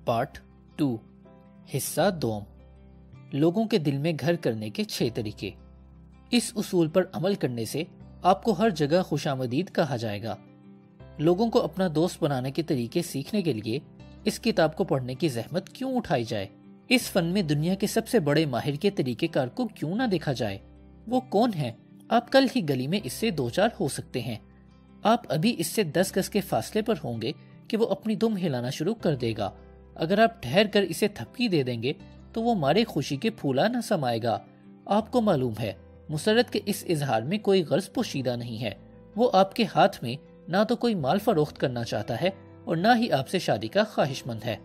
Part 2 حصہ دوم لوگوں کے دل میں گھر کرنے کے 6 طریقے۔ اس اصول پر عمل کرنے سے آپ کو ہر جگہ خوش آمدید کہا جائے گا۔ لوگوں کو اپنا دوست بنانے کے طریقے سیکھنے کے لیے اس کتاب کو پڑھنے کی زحمت کیوں اٹھائی جائے؟ اس فن میں دنیا کے سب سے بڑے ماہر کے طریقہ کار کو کیوں نہ دیکھا جائے؟ وہ کون ہے؟ آپ کل ہی گلی میں اس سے 2-4 ہو سکتے ہیں۔ آپ ابھی اس سے 10 گز کے فاصلے پر ہوں گے کہ وہ اپنی دم ہلانا شروع کر دے گا۔ اگر آپ ٹھہر کر اسے تھپکی دے دیں گے تو وہ مارے خوشی کے پھولا نہ سمائے گا۔ آپ کو معلوم ہے مسرت کے اس اظہار میں کوئی غرض پوشیدہ نہیں ہے۔ وہ آپ کے ہاتھ میں نہ تو کوئی مال فروخت کرنا چاہتا ہے اور نہ ہی آپ سے شادی کا خواہش مند ہے۔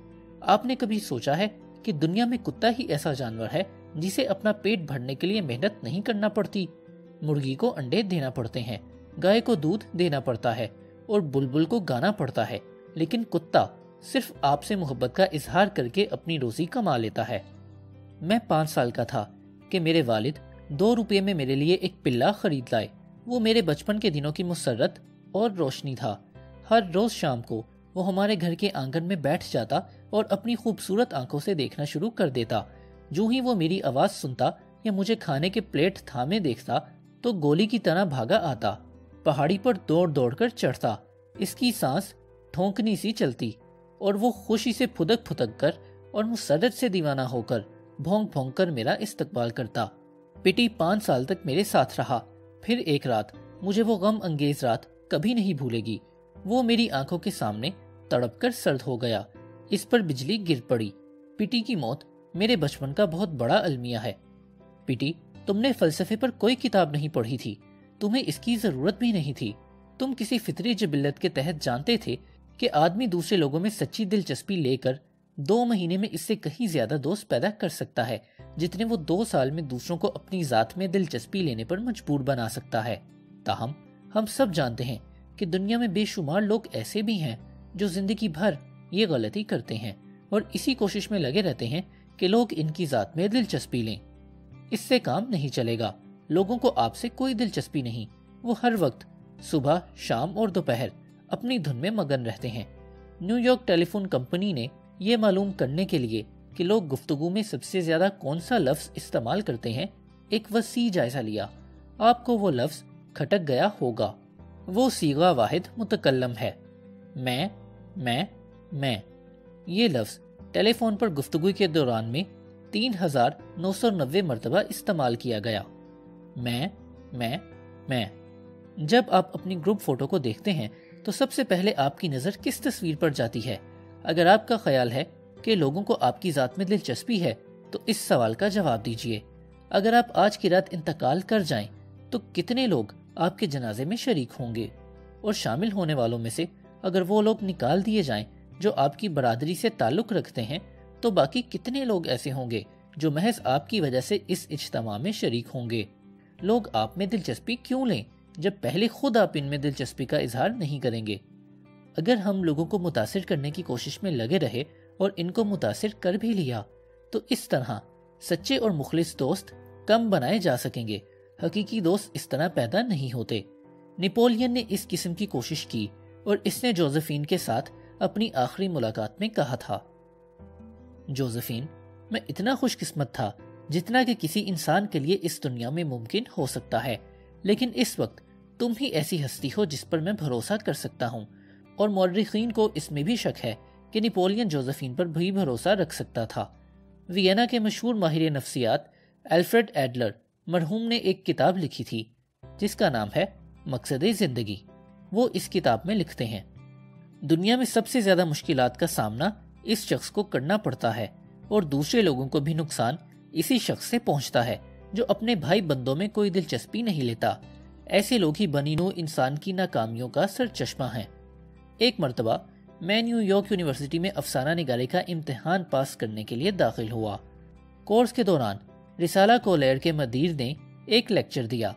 آپ نے کبھی سوچا ہے کہ دنیا میں کتا ہی ایسا جانور ہے جسے اپنا پیٹ بھرنے کے لیے محنت نہیں کرنا پڑتی؟ مرغی کو انڈے دینا پڑتے ہیں، گائے کو دودھ دینا پڑتا ہے اور بلبل کو گانا پڑتا ہے، لیکن کتا صرف آپ سے محبت کا اظہار کر کے اپنی روزی کما لیتا ہے۔ میں 5 سال کا تھا کہ میرے والد 2 روپے میں میرے لیے ایک پلا خرید لائے۔ وہ میرے بچپن کے دنوں کی مسرت اور روشنی تھا۔ ہر روز شام کو وہ ہمارے گھر کے آنگن میں بیٹھ جاتا اور اپنی خوبصورت آنکھوں سے دیکھنا شروع کر دیتا۔ جو ہی وہ میری آواز سنتا یا مجھے کھانے کے پلیٹ تھامے دیکھتا تو گولی کی طرح بھاگا آتا، پہاڑی پر دوڑ دوڑ کر چڑھتا۔ اس کی سانس ٹھونکنی سی چلتی اور وہ خوشی سے پھدک پھدک کر اور مسرت سے دیوانہ ہو کر بھونک بھونک کر میرا استقبال کرتا۔ پٹی 5 سال تک میرے ساتھ رہا۔ پھر ایک رات، مجھے وہ غم انگیز رات کبھی نہیں بھولے گی، وہ میری آنکھوں کے سامنے تڑپ کر سرد ہو گیا۔ اس پر بجلی گر پڑی۔ پٹی کی موت میرے بچپن کا بہت بڑا المیہ ہے۔ پٹی، تم نے فلسفے پر کوئی کتاب نہیں پڑھی تھی، تمہیں اس کی ضرورت بھی نہیں تھی۔ تم کسی فطری جبلت کے تحت جانتے تھے کہ آدمی دوسرے لوگوں میں سچی دلچسپی لے کر 2 مہینے میں اس سے کہیں زیادہ دوست پیدا کر سکتا ہے جتنے وہ 2 سال میں دوسروں کو اپنی ذات میں دلچسپی لینے پر مجبور بنا سکتا ہے۔ تاہم ہم سب جانتے ہیں کہ دنیا میں بے شمار لوگ ایسے بھی ہیں جو زندگی بھر یہ غلطی کرتے ہیں اور اسی کوشش میں لگے رہتے ہیں کہ لوگ ان کی ذات میں دلچسپی لیں۔ اس سے کام نہیں چلے گا۔ لوگوں کو آپ سے کوئی دلچسپی نہیں۔ وہ ہر وقت صبح، شام اور دوپہر اپنی دھن میں مگن رہتے ہیں۔ نیو یارک ٹیلی فون کمپنی نے یہ معلوم کرنے کے لیے کہ لوگ گفتگو میں سب سے زیادہ کون سا لفظ استعمال کرتے ہیں ایک وسیع جائزہ لیا۔ آپ کو وہ لفظ کھٹک گیا ہوگا۔ وہ صیغہ واحد متکلم ہے، میں۔ یہ لفظ ٹیلی فون پر گفتگو کے دوران میں 3990 مرتبہ استعمال کیا گیا۔ میں۔ جب آپ اپنی گروپ فوٹو کو دیکھتے ہیں تو سب سے پہلے آپ کی نظر کس تصویر پر جاتی ہے؟ اگر آپ کا خیال ہے کہ لوگوں کو آپ کی ذات میں دلچسپی ہے تو اس سوال کا جواب دیجیے۔ اگر آپ آج کی رات انتقال کر جائیں تو کتنے لوگ آپ کے جنازے میں شریک ہوں گے؟ اور شامل ہونے والوں میں سے اگر وہ لوگ نکال دیے جائیں جو آپ کی برادری سے تعلق رکھتے ہیں تو باقی کتنے لوگ ایسے ہوں گے جو محض آپ کی وجہ سے اس اجتماع میں شریک ہوں گے؟ لوگ آپ میں دلچسپی کیوں لیں جب پہلے خود آپ ان میں دلچسپی کا اظہار نہیں کریں گے؟ اگر ہم لوگوں کو متاثر کرنے کی کوشش میں لگے رہے اور ان کو متاثر کر بھی لیا تو اس طرح سچے اور مخلص دوست کم بنائے جا سکیں گے۔ حقیقی دوست اس طرح پیدا نہیں ہوتے۔ نپولین نے اس قسم کی کوشش کی اور اس نے جوزفین کے ساتھ اپنی آخری ملاقات میں کہا تھا، جوزفین، میں اتنا خوش قسمت تھا جتنا کہ کسی انسان کے لیے اس دنیا میں ممکن ہو سکتا ہے، لیکن اس وقت تم ہی ایسی ہستی ہو جس پر میں بھروسہ کر سکتا ہوں۔ اور مورخین کو اس میں بھی شک ہے کہ نپولین جوزفین پر بھی بھروسہ رکھ سکتا تھا۔ وینا کے مشہور ماہر نفسیات الفریڈ ایڈلر مرحوم نے ایک کتاب لکھی تھی جس کا نام ہے مقصد زندگی۔ وہ اس کتاب میں لکھتے ہیں، دنیا میں سب سے زیادہ مشکلات کا سامنا اس شخص کو کرنا پڑتا ہے اور دوسرے لوگوں کو بھی نقصان اسی شخص سے پہنچتا ہے جو اپنے بھائی بندوں میں کوئی دلچسپی نہیں لیتا۔ ایسے لوگ ہی بنی نوع انسان کی ناکامیوں کا سرچشمہ ہیں۔ ایک مرتبہ میں نیو یارک یونیورسٹی میں افسانہ نگاری کا امتحان پاس کرنے کے لیے داخل ہوا۔ کورس کے دوران رسالہ کولیر کے مدیر نے ایک لیکچر دیا۔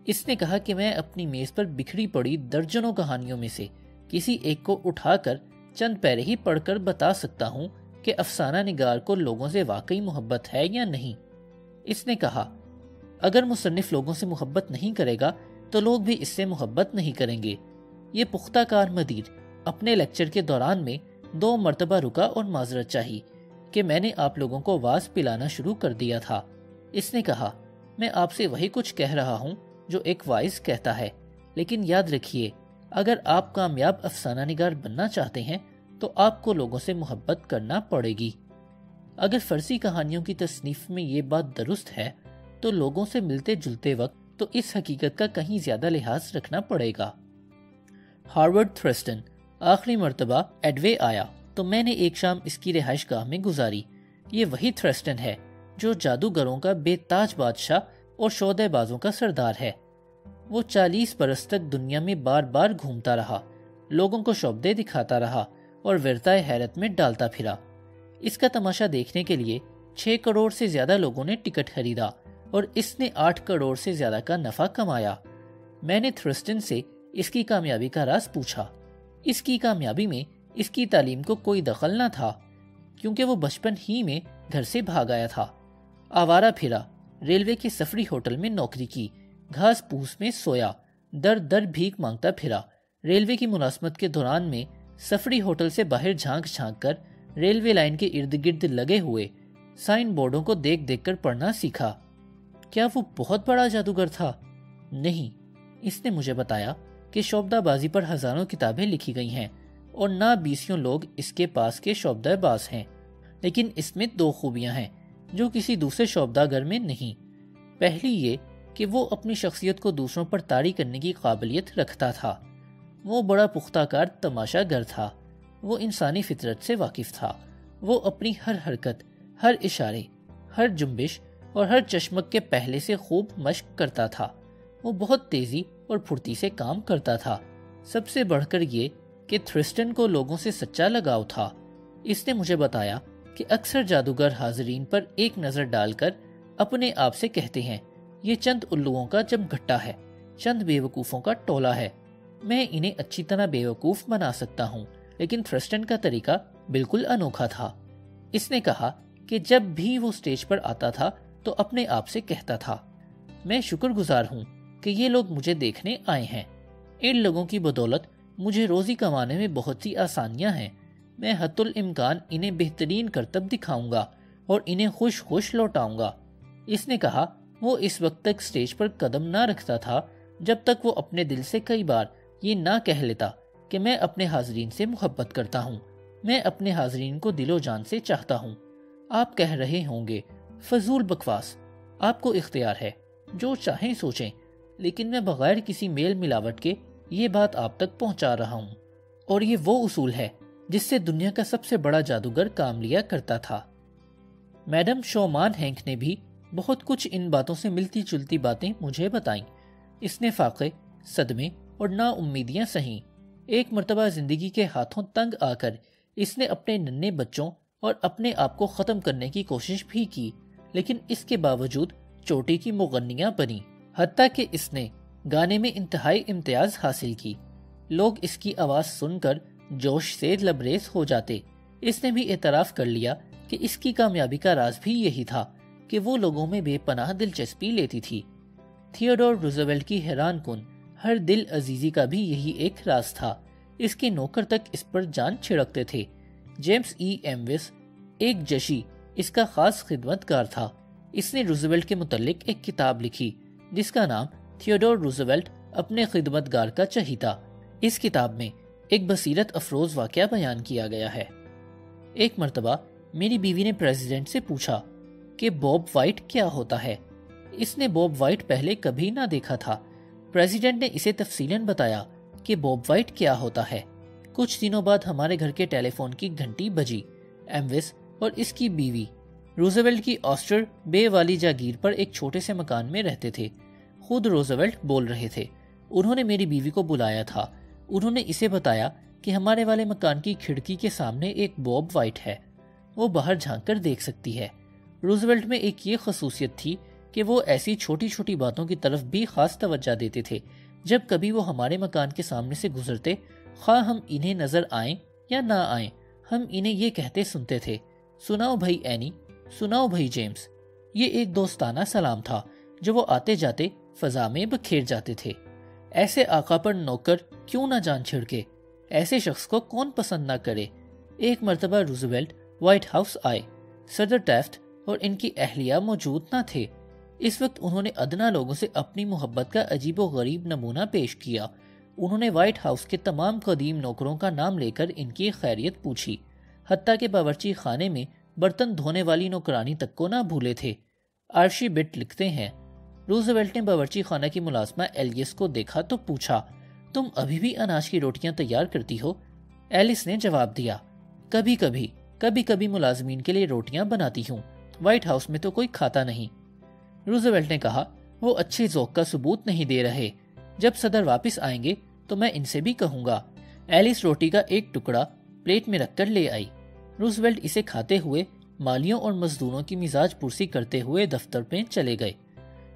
اس نے کہا کہ میں اپنی میز پر بکھری پڑی درجنوں کہانیوں میں سے کسی ایک کو اٹھا کر چند پیرے ہی پڑھ کر بتا سکتا ہوں کہ افسانہ نگار کو لوگوں سے واقعی محبت ہے یا نہیں۔ اس نے کہا، اگر مصنف لوگوں سے محبت نہیں کرے گا تو لوگ بھی اس سے محبت نہیں کریں گے۔ یہ پختہ کار مدیر اپنے لیکچر کے دوران میں 2 مرتبہ رکا اور معذرت چاہی کہ میں نے آپ لوگوں کو واز پلانا شروع کر دیا تھا۔ اس نے کہا، میں آپ سے وہی کچھ کہہ رہا ہوں جو ایک وائز کہتا ہے، لیکن یاد رکھیے اگر آپ کامیاب افسانہ نگار بننا چاہتے ہیں تو آپ کو لوگوں سے محبت کرنا پڑے گی۔ اگر فرضی کہانیوں کی تصنیف میں یہ بات درست ہے تو لوگوں سے ملتے جلتے وقت تو اس حقیقت کا کہیں زیادہ لحاظ رکھنا پڑے گا۔ ہارورڈ تھرسٹن آخری مرتبہ ایڈوے آیا تو میں نے ایک شام اس کی رہائش گاہ میں گزاری۔ یہ وہی تھرسٹن ہے جو جادوگروں کا بے تاج بادشاہ اور شودے بازوں کا سردار ہے۔ وہ 40 برس تک دنیا میں بار بار گھومتا رہا، لوگوں کو شعبدے دکھاتا رہا اور ورتائے حیرت میں ڈالتا پھرا۔ اس کا تماشا دیکھنے کے لیے 6 کروڑ سے زیادہ لوگوں نے ٹکٹ خریدا اور اس نے 8 کروڑ سے زیادہ کا نفع کمایا۔ میں نے تھرسٹن سے اس کی کامیابی کا راز پوچھا۔ اس کی کامیابی میں اس کی تعلیم کو کوئی دخل نہ تھا، کیونکہ وہ بچپن ہی میں گھر سے بھاگ آیا تھا۔ آوارہ پھرا، ریلوے کے سفری ہوٹل میں نوکری کی، گھاس پھوس میں سویا، در در بھیک مانگتا پھرا۔ ریلوے کی ملازمت کے دوران میں سفری ہوٹل سے باہر جھانک جھانک کر ریلوے لائن کے ارد گرد لگے ہوئے سائن بورڈوں کو دیکھ دیکھ کر پڑھنا سیکھا۔ کیا وہ بہت بڑا جادوگر تھا؟ نہیں، اس نے مجھے بتایا کہ شعبدہ بازی پر ہزاروں کتابیں لکھی گئی ہیں اور نہ بیسیوں لوگ اس کے پاس کے شعبدہ باز ہیں، لیکن اس میں 2 خوبیاں ہیں جو کسی دوسرے شعبدہ گر میں نہیں۔ پہلی یہ کہ وہ اپنی شخصیت کو دوسروں پر طاری کرنے کی قابلیت رکھتا تھا۔ وہ بڑا پختہ کار تماشا گر تھا، وہ انسانی فطرت سے واقف تھا۔ وہ اپنی ہر حرکت، ہر اشارے، ہر جنبش اور ہر چشمک کے پہلے سے خوب مشق کرتا تھا۔ وہ بہت تیزی اور پھرتی سے کام کرتا تھا۔ سب سے بڑھ کر یہ کہ تھرسٹن کو لوگوں سے سچا لگاؤ تھا۔ اس نے مجھے بتایا کہ اکثر جادوگر حاضرین پر ایک نظر ڈال کر اپنے آپ سے کہتے ہیں، یہ چند الوؤں کا جم گھٹا ہے، چند بیوقوفوں کا ٹولہ ہے، میں انہیں اچھی طرح بیوقوف بنا سکتا ہوں۔ لیکن تھرسٹن کا طریقہ بالکل انوکھا تھا۔ اس نے کہا کہ جب بھی وہ سٹیج پر آتا تھا تو اپنے آپ سے کہتا تھا، میں شکر گزار ہوں کہ یہ لوگ مجھے دیکھنے آئے ہیں۔ ان لوگوں کی بدولت مجھے روزی کمانے میں بہت سی آسانیاں ہیں۔ میں حتی الامکان انہیں بہترین کرتب دکھاؤں گا اور انہیں خوش خوش لوٹاؤں گا۔ اس نے کہا وہ اس وقت تک سٹیج پر قدم نہ رکھتا تھا جب تک وہ اپنے دل سے کئی بار یہ نہ کہہ لیتا کہ میں اپنے حاضرین سے محبت کرتا ہوں، میں اپنے حاضرین کو دل و جان سے چاہتا ہوں۔ آپ کہہ رہے ہوں گے فضول بکواس، آپ کو اختیار ہے، جو چاہیں سوچیں، لیکن میں بغیر کسی میل ملاوٹ کے یہ بات آپ تک پہنچا رہا ہوں، اور یہ وہ اصول ہے جس سے دنیا کا سب سے بڑا جادوگر کام لیا کرتا تھا۔ میڈم شومان ہینک نے بھی بہت کچھ ان باتوں سے ملتی جلتی باتیں مجھے بتائیں۔ اس نے فاقے، صدمے اور نا امیدیاں سہیں۔ ایک مرتبہ زندگی کے ہاتھوں تنگ آ کر اس نے اپنے ننھے بچوں اور اپنے آپ کو ختم کرنے کی کوشش بھی کی، لیکن اس کے باوجود چوٹی کی مغنیاں بنی، حتیٰ کہ اس نے گانے میں انتہائی امتیاز حاصل کی۔ لوگ اس کی آواز سن کر جوش سے لبریز ہو جاتے۔ اس نے بھی اعتراف کر لیا کہ اس کی کامیابی کا راز بھی یہی تھا کہ وہ لوگوں میں بے پناہ دلچسپی لیتی تھی۔ تھیوڈور روزویلٹ کی حیران کن ہر دل عزیزی کا بھی یہی ایک راز تھا۔ اس کے نوکر تک اس پر جان چھڑکتے تھے۔ جیمز ای ایموس ایک جشی اس کا خاص خدمتگار تھا۔ اس نے روزویلٹ کے متعلق ایک کتاب لکھی جس کا نام تھیوڈور روزویلٹ اپنے خدمتگار کا چہیتا۔ اس کتاب میں ایک بصیرت افروز واقعہ بیان کیا گیا ہے۔ ایک مرتبہ میری بیوی نے پریزیڈنٹ سے پوچھا کہ بوب وائٹ کیا ہوتا ہے۔ اس نے بوب وائٹ پہلے کبھی نہ دیکھا تھا۔ پریزیڈنٹ نے اسے تفصیلاً بتایا کہ بوب وائٹ کیا ہوتا ہے۔ کچھ دنوں بعد ہمارے گھر کے ٹیلی فون کی گھنٹی بجی۔ ایموس اور اس کی بیوی روزویلٹ کی آسٹر بے والی جاگیر پر ایک چھوٹے سے مکان میں رہتے تھے۔ خود روزویلٹ بول رہے تھے۔ انہوں نے میری بیوی کو بلایا تھا۔ انہوں نے اسے بتایا کہ ہمارے والے مکان کی کھڑکی کے سامنے ایک بوب وائٹ ہے، وہ باہر جھانک کر دیکھ سکتی ہے۔ روزویلٹ میں ایک یہ خصوصیت تھی کہ وہ ایسی چھوٹی چھوٹی باتوں کی طرف بھی خاص توجہ دیتے تھے۔ جب کبھی وہ ہمارے مکان کے سامنے سے گزرتے، خواہ ہم انہیں نظر آئیں یا نہ آئیں، ہم انہیں یہ کہتے سنتے تھے، سناؤ بھائی اینی، سناؤ بھائی جیمز۔ یہ ایک دوستانہ سلام تھا جو وہ آتے جاتے فضا میں بکھیر جاتے تھے۔ ایسے آقا پر نوکر کیوں نہ جان چھڑکے؟ ایسے شخص کو کون پسند نہ کرے؟ ایک مرتبہ روزویلٹ وائٹ ہاؤس آئے۔ صدر ٹیفٹ اور ان کی اہلیہ موجود نہ تھے۔ اس وقت انہوں نے ادنا لوگوں سے اپنی محبت کا عجیب و غریب نمونہ پیش کیا۔ انہوں نے وائٹ ہاؤس کے تمام قدیم نوکروں کا نام لے کر ان کی خیریت پوچھی، حتیٰ کہ باورچی خانے میں برتن دھونے والی نوکرانی تک کو نہ بھولے تھے۔ آرشی بٹ لکھتے ہیں، روزویلٹ نے باورچی خانہ کی ملازمہ ایلیس کو دیکھا تو پوچھا، تم ابھی بھی اناج کی روٹیاں تیار کرتی ہو؟ ایلس نے جواب دیا، کبھی کبھی ملازمین کے لیے روٹیاں بناتی ہوں، وائٹ ہاؤس میں تو کوئی کھاتا نہیں۔ روزویلٹ نے کہا، وہ اچھے ذوق کا ثبوت نہیں دے رہے، جب صدر واپس آئیں گے تو میں ان سے بھی کہوں گا۔ ایلس روٹی کا ایک ٹکڑا پلیٹ میں رکھ کر لے آئی۔ روزویلٹ اسے کھاتے ہوئے مالیوں اور مزدوروں کی مزاج پرسی کرتے ہوئے دفتر میں چلے گئے۔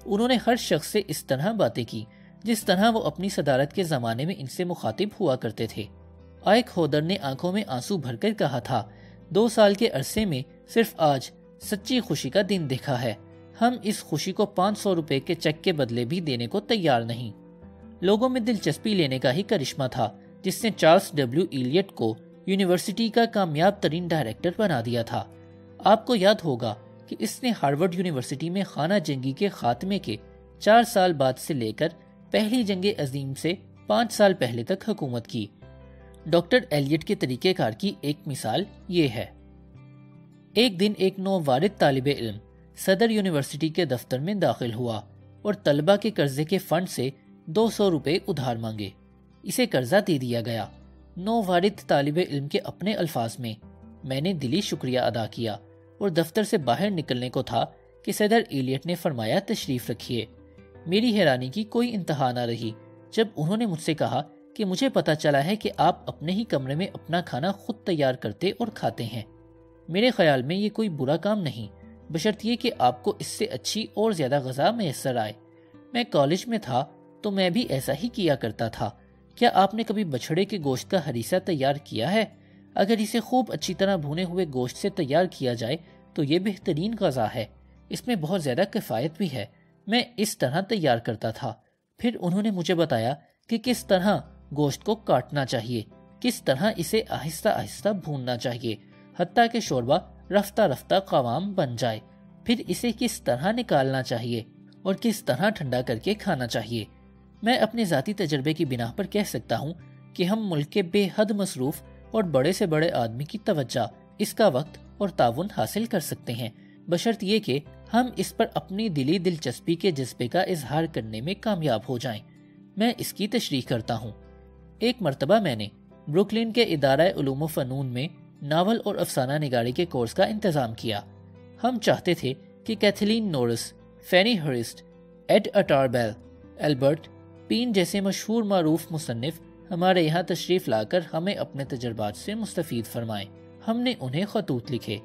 انہوں نے ہر شخص سے اس طرح باتیں کی جس طرح وہ اپنی صدارت کے زمانے میں ان سے مخاطب ہوا کرتے تھے۔ آئک ہودر نے آنکھوں میں آنسو بھر کر کہا تھا، 2 سال کے عرصے میں صرف آج سچی خوشی کا دن دیکھا ہے۔ ہم اس خوشی کو 500 روپے کے چیک کے بدلے بھی دینے کو تیار نہیں۔ لوگوں میں دلچسپی لینے کا ہی کرشمہ تھا جس نے چارلس ڈبلیو ایلیٹ کو یونیورسٹی کا کامیاب ترین ڈائریکٹر بنا دیا تھا۔ آپ کو یاد ہوگا کہ اس نے ہارورڈ یونیورسٹی میں خانہ جنگی کے خاتمے کے 4 سال بعد سے لے کر پہلی جنگ عظیم سے 5 سال پہلے تک حکومت کی۔ ڈاکٹر ایلیٹ کے طریقہ کار کی ایک مثال یہ ہے۔ ایک دن ایک نووارد طالب علم صدر یونیورسٹی کے دفتر میں داخل ہوا اور طلبہ کے قرضے کے فنڈ سے 200 روپے ادھار مانگے۔ اسے قرضہ دے دیا گیا۔ نووارد طالب علم کے اپنے الفاظ میں نے دلی شکریہ ادا کیا اور دفتر سے باہر نکلنے کو تھا کہ صدر ایلیٹ نے فرمایا، تشریف رکھیے۔ میری حیرانی کی کوئی انتہا نہ رہی جب انہوں نے مجھ سے کہا کہ مجھے پتا چلا ہے کہ آپ اپنے ہی کمرے میں اپنا کھانا خود تیار کرتے اور کھاتے ہیں۔ میرے خیال میں یہ کوئی برا کام نہیں، بشرط یہ کہ آپ کو اس سے اچھی اور زیادہ غذا میسر آئے۔ میں کالج میں تھا تو میں بھی ایسا ہی کیا کرتا تھا۔ کیا آپ نے کبھی بچھڑے کے گوشت کا ہریسہ تیار کیا ہے؟ اگر اسے خوب اچھی طرح بھونے ہوئے گوشت سے تیار کیا جائے تو یہ بہترین غذا ہے۔ اس میں بہت زیادہ کفایت بھی ہے۔ میں اس طرح تیار کرتا تھا۔ پھر انہوں نے مجھے بتایا کہ کس طرح گوشت کو کاٹنا چاہیے، کس طرح اسے آہستہ آہستہ بھوننا چاہیے حتیٰ کہ شوربہ رفتہ رفتہ قوام بن جائے، پھر اسے کس طرح نکالنا چاہیے اور کس طرح ٹھنڈا کر کے کھانا چاہیے۔ میں اپنے ذاتی تجربے کی بنا پر کہہ سکتا ہوں کہ ہم ملک کے بے حد مصروف اور بڑے سے بڑے آدمی کی توجہ، اس کا وقت اور تعاون حاصل کر سکتے ہیں، بشرط یہ کہ ہم اس پر اپنی دلی دلچسپی کے جذبے کا اظہار کرنے میں کامیاب ہو جائیں۔ میں اس کی تشریح کرتا ہوں۔ ایک مرتبہ میں نے بروکلن کے ادارہ علوم و فنون میں ناول اور افسانہ نگاری کے کورس کا انتظام کیا۔ ہم چاہتے تھے کہ کیتھلین نورس، فینی ہرسٹ، ایڈ اٹار بیل، البرٹ پین جیسے مشہور معروف مصنف ہمارے یہاں تشریف لا کر ہمیں اپنے تجربات سے مستفید فرمائیں۔ ہم نے انہیں خطوط لکھے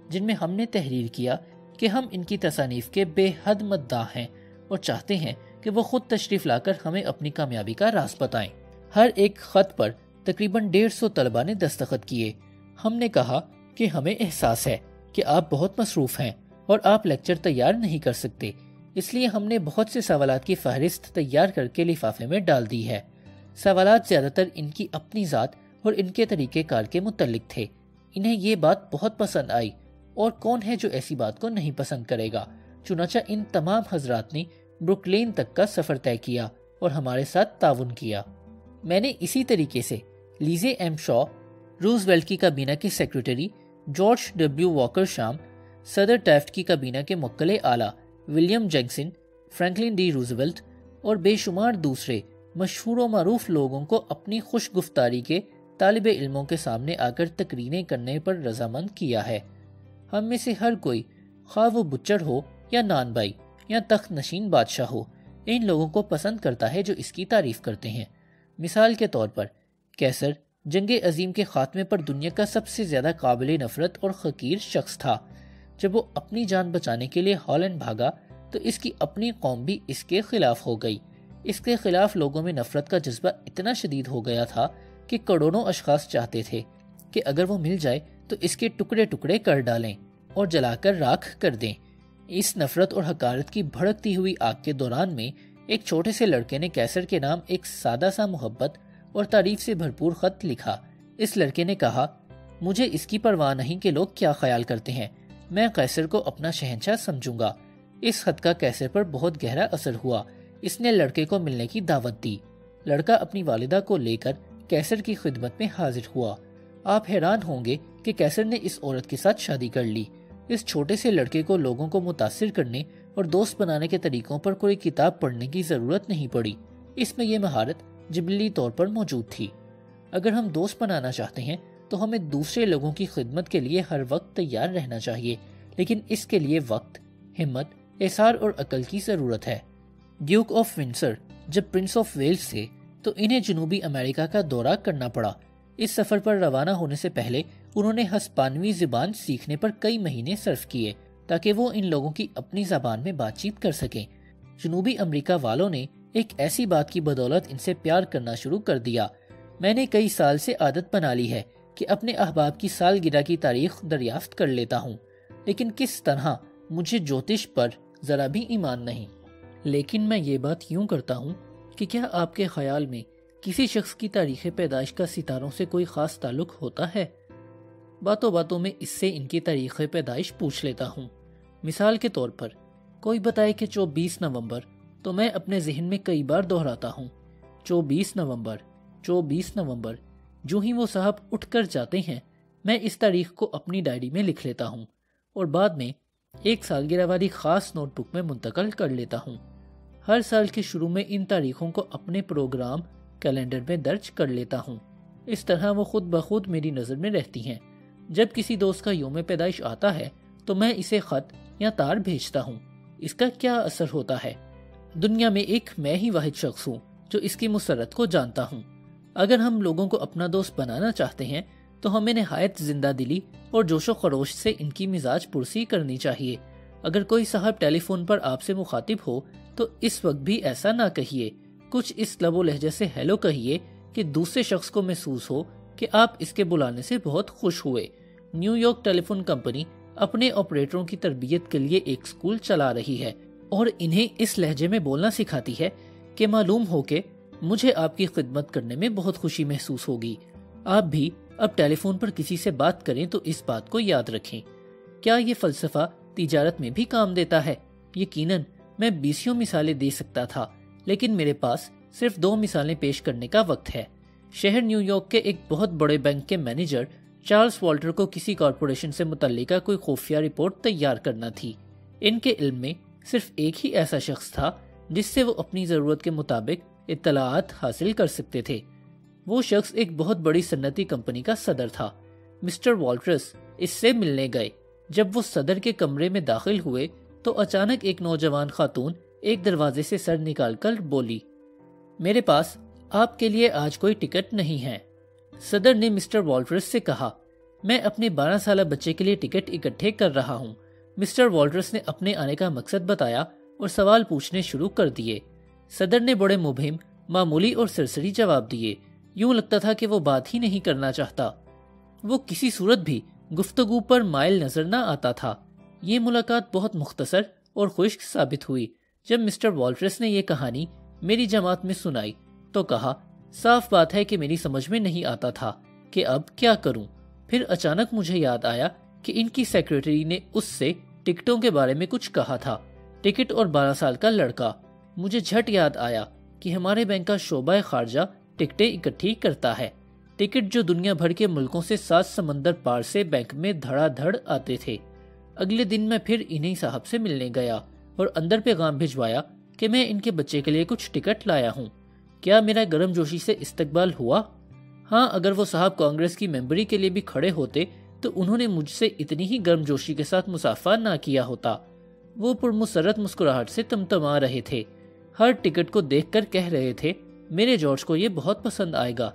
جن میں ہم نے تحریر کیا کہ ہم ان کی تصانیف کے بے حد مداح ہیں اور چاہتے ہیں کہ وہ خود تشریف لا کر ہمیں اپنی کامیابی کا راز بتائیں۔ ہر ایک خط پر تقریباً 150 طلباء نے دستخط کیے۔ ہم نے کہا کہ ہمیں احساس ہے کہ آپ بہت مصروف ہیں اور آپ لیکچر تیار نہیں کر سکتے، اس لیے ہم نے بہت سے سوالات کی فہرست تیار کر کے لفافے میں ڈال دی ہے۔ سوالات زیادہ تر ان کی اپنی ذات اور ان کے طریقہ کار کے متعلق تھے۔ انہیں یہ بات بہت پسند آئی، اور کون ہے جو ایسی بات کو نہیں پسند کرے گا۔ چنانچہ ان تمام حضرات نے بروکلین تک کا سفر طے کیا اور ہمارے ساتھ تعاون کیا۔ میں نے اسی طریقے سے لیزے ایم شا، روزویلٹ کی کابینہ کے سیکرٹری جارج ڈبلیو واکر شام، صدر ٹیفٹ کی کابینہ کے موکل اعلیٰ William Jackson, Franklin D Roosevelt اور بے شمار دوسرے مشہور و معروف لوگوں کو اپنی خوش گفتاری کے طالب علموں کے سامنے آ کر تقریریں کرنے پر رضامند کیا ہے۔ ہم میں سے ہر کوئی، خواہ وہ بچڑ ہو یا نان بائی یا تخت نشین بادشاہ ہو، ان لوگوں کو پسند کرتا ہے جو اس کی تعریف کرتے ہیں۔ مثال کے طور پر کیسر جنگ عظیم کے خاتمے پر دنیا کا سب سے زیادہ قابل نفرت اور حقیر شخص تھا۔ جب وہ اپنی جان بچانے کے لیے ہالینڈ بھاگا تو اس کی اپنی قوم بھی اس کے خلاف ہو گئی۔ اس کے خلاف لوگوں میں نفرت کا جذبہ اتنا شدید ہو گیا تھا کہ کروڑوں اشخاص چاہتے تھے کہ اگر وہ مل جائے تو اس کے ٹکڑے ٹکڑے کر ڈالیں اور جلا کر راکھ کر دیں۔ اس نفرت اور حقارت کی بھڑکتی ہوئی آگ کے دوران میں ایک چھوٹے سے لڑکے نے کیسر کے نام ایک سادہ سا محبت اور تعریف سے بھرپور خط لکھا۔ اس لڑکے نے کہا، مجھے اس کی پرواہ نہیں کہ لوگ کیا خیال کرتے ہیں، میں قیصر کو اپنا شہنشاہ سمجھوں گا۔ اس خط کا قیصر پر بہت گہرا اثر ہوا۔ اس نے لڑکے کو ملنے کی دعوت دی۔ لڑکا اپنی والدہ کو لے کر قیصر کی خدمت میں حاضر ہوا۔ آپ حیران ہوں گے کہ قیصر نے اس عورت کے ساتھ شادی کر لی۔ اس چھوٹے سے لڑکے کو لوگوں کو متاثر کرنے اور دوست بنانے کے طریقوں پر کوئی کتاب پڑھنے کی ضرورت نہیں پڑی۔ اس میں یہ مہارت جبلی طور پر موجود تھی۔ اگر ہم دوست بنانا چاہتے ہیں تو ہمیں دوسرے لوگوں کی خدمت کے لیے ہر وقت تیار رہنا چاہیے، لیکن اس کے لیے وقت، ہمت، احسار اور عقل کی ضرورت ہے۔ ڈیوک آف ونسر جب پرنس آف ویلز تھے تو انہیں جنوبی امریکہ کا دورہ کرنا پڑا۔ اس سفر پر روانہ ہونے سے پہلے انہوں نے ہسپانوی زبان سیکھنے پر کئی مہینے صرف کیے تاکہ وہ ان لوگوں کی اپنی زبان میں بات چیت کر سکیں۔ جنوبی امریکہ والوں نے ایک ایسی بات کی بدولت ان سے پیار کرنا شروع کر دیا۔ میں نے کئی سال سے عادت بنا لی ہے کہ اپنے احباب کی سالگرہ کی تاریخ دریافت کر لیتا ہوں، لیکن کس طرح مجھے جوتش پر ذرا بھی ایمان نہیں۔ لیکن میں یہ بات یوں کرتا ہوں کہ کیا آپ کے خیال میں کسی شخص کی تاریخ پیدائش کا ستاروں سے کوئی خاص تعلق ہوتا ہے؟ باتوں باتوں میں اس سے ان کی تاریخ پیدائش پوچھ لیتا ہوں۔ مثال کے طور پر کوئی بتائے کہ 24 نومبر، تو میں اپنے ذہن میں کئی بار دہراتا ہوں 24 نومبر، 24 نومبر۔ جو ہی وہ صاحب اٹھ کر جاتے ہیں میں اس تاریخ کو اپنی ڈائری میں لکھ لیتا ہوں اور بعد میں ایک سالگرہ والی خاص نوٹ بک میں منتقل کر لیتا ہوں۔ ہر سال کے شروع میں ان تاریخوں کو اپنے پروگرام کیلنڈر میں درج کر لیتا ہوں۔ اس طرح وہ خود بخود میری نظر میں رہتی ہیں۔ جب کسی دوست کا یوم پیدائش آتا ہے تو میں اسے خط یا تار بھیجتا ہوں۔ اس کا کیا اثر ہوتا ہے؟ دنیا میں ایک میں ہی واحد شخص ہوں جو اس کی مسرت کو جانتا ہوں۔ اگر ہم لوگوں کو اپنا دوست بنانا چاہتے ہیں تو ہمیں نہایت زندہ دلی اور جوش و خروش سے ان کی مزاج پرسی کرنی چاہیے۔ اگر کوئی صاحب ٹیلی فون پر آپ سے مخاطب ہو تو اس وقت بھی ایسا نہ کہیے، کچھ اس لب و لہجے سے ہیلو کہیے کہ دوسرے شخص کو محسوس ہو کہ آپ اس کے بلانے سے بہت خوش ہوئے۔ نیو یارک ٹیلی فون کمپنی اپنے آپریٹروں کی تربیت کے لیے ایک سکول چلا رہی ہے اور انہیں اس لہجے میں بولنا سکھاتی ہے کہ معلوم ہو کہ مجھے آپ کی خدمت کرنے میں بہت خوشی محسوس ہوگی۔ آپ بھی اب ٹیلی فون پر کسی سے بات کریں تو اس بات کو یاد رکھیں۔ کیا یہ فلسفہ تجارت میں بھی کام دیتا ہے؟ یقیناً میں 20 مثالیں دے سکتا تھا، لیکن میرے پاس صرف 2 مثالیں پیش کرنے کا وقت ہے۔ شہر نیو یارک کے ایک بہت بڑے بینک کے مینیجر چارلز والٹر کو کسی کارپوریشن سے متعلقہ کوئی خفیہ رپورٹ تیار کرنا تھی۔ ان کے علم میں صرف ایک ہی ایسا شخص تھا جس سے وہ اپنی ضرورت کے مطابق اطلاعات حاصل کر سکتے تھے۔ وہ شخص ایک بہت بڑی صنعتی کمپنی کا صدر تھا۔ مسٹر والٹرس اس سے ملنے گئے۔ جب وہ صدر کے کمرے میں داخل ہوئے تو اچانک ایک نوجوان خاتون ایک دروازے سے سر نکال کر بولی، میرے پاس آپ کے لیے آج کوئی ٹکٹ نہیں ہے۔ صدر نے مسٹر والٹرس سے کہا، میں اپنے 12 سالہ بچے کے لیے ٹکٹ اکٹھے کر رہا ہوں۔ مسٹر والٹرس نے اپنے آنے کا مقصد بتایا اور سوال پوچھنے شروع کر دیے۔ صدر نے بڑے مبہم، معمولی اور سرسری جواب دیے۔ یوں لگتا تھا کہ وہ بات ہی نہیں کرنا چاہتا۔ وہ کسی صورت بھی گفتگو پر مائل نظر نہ آتا تھا۔ یہ ملاقات بہت مختصر اور خشک ثابت ہوئی۔ جب مسٹر والٹرس نے یہ کہانی میری جماعت میں سنائی تو کہا، صاف بات ہے کہ میری سمجھ میں نہیں آتا تھا کہ اب کیا کروں۔ پھر اچانک مجھے یاد آیا کہ ان کی سیکریٹری نے اس سے ٹکٹوں کے بارے میں کچھ کہا تھا۔ ٹکٹ اور 12 سال کا لڑکا۔ مجھے جھٹ یاد آیا کہ ہمارے بینک کا شعبہ خارجہ ٹکٹیں اکٹھی کرتا ہے۔ ٹکٹ جو دنیا بھر کے ملکوں سے 7 سمندر پار سے بینک میں دھڑا دھڑ آتے تھے۔ اگلے دن میں پھر انہی صاحب سے ملنے گیا اور اندر پیغام بھجوایا کہ میں ان کے بچے کے لیے کچھ ٹکٹ لایا ہوں۔ کیا میرا گرم جوشی سے استقبال ہوا؟ ہاں، اگر وہ صاحب کانگریس کی ممبری کے لیے بھی کھڑے ہوتے تو انہوں نے مجھ سے اتنی ہی گرم جوشی کے ساتھ مصافحہ نہ کیا ہوتا۔ وہ پرمسرت مسکراہٹ سے تمتما رہے تھے۔ ہر ٹکٹ کو دیکھ کر کہہ رہے تھے، میرے جارج کو یہ بہت پسند آئے گا۔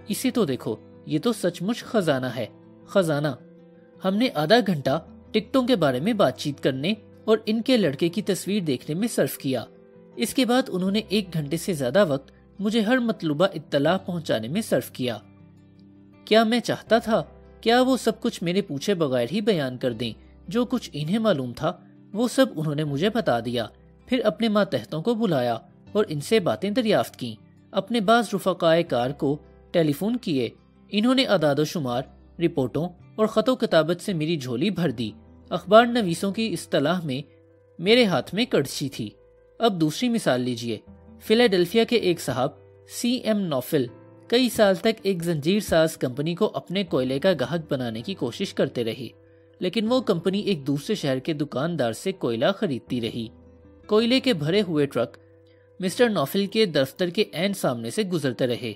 اسے تو دیکھو، یہ تو سچ مچ خزانہ ہے، خزانہ۔ ہم نے آدھا گھنٹہ ٹکٹوں کے بارے میں بات چیت کرنے اور ان کے لڑکے کی تصویر دیکھنے میں صرف کیا۔ اس کے بعد انہوں نے 1 گھنٹے سے زیادہ وقت مجھے ہر مطلوبہ اطلاع پہنچانے میں صرف کیا۔ کیا میں چاہتا تھا کیا وہ سب کچھ میرے پوچھے بغیر ہی بیان کر دیں؟ جو کچھ انہیں معلوم تھا وہ سب انہوں نے مجھے بتا دیا۔ پھر اپنے ماتحتوں کو بلایا اور ان سے باتیں دریافت کیں۔ اپنے بعض رفقائے کار کو ٹیلی فون کیے۔ انہوں نے اعداد و شمار، رپورٹوں اور خط و کتابت سے میری جھولی بھر دی۔ اخبار نویسوں کی اصطلاح میں میرے ہاتھ میں کڑچی تھی۔ اب دوسری مثال لیجئے۔ فیلاڈیلفیا کے ایک صاحب سی ایم نوفل کئی سال تک ایک زنجیر ساز کمپنی کو اپنے کوئلے کا گاہک بنانے کی کوشش کرتے رہے، لیکن وہ کمپنی ایک دوسرے شہر کے دکاندار سے کوئلہ خریدتی رہی۔ کوئلے کے بھرے ہوئے ٹرک مسٹر نوفل کے دفتر کے عین سامنے سے گزرتے رہے۔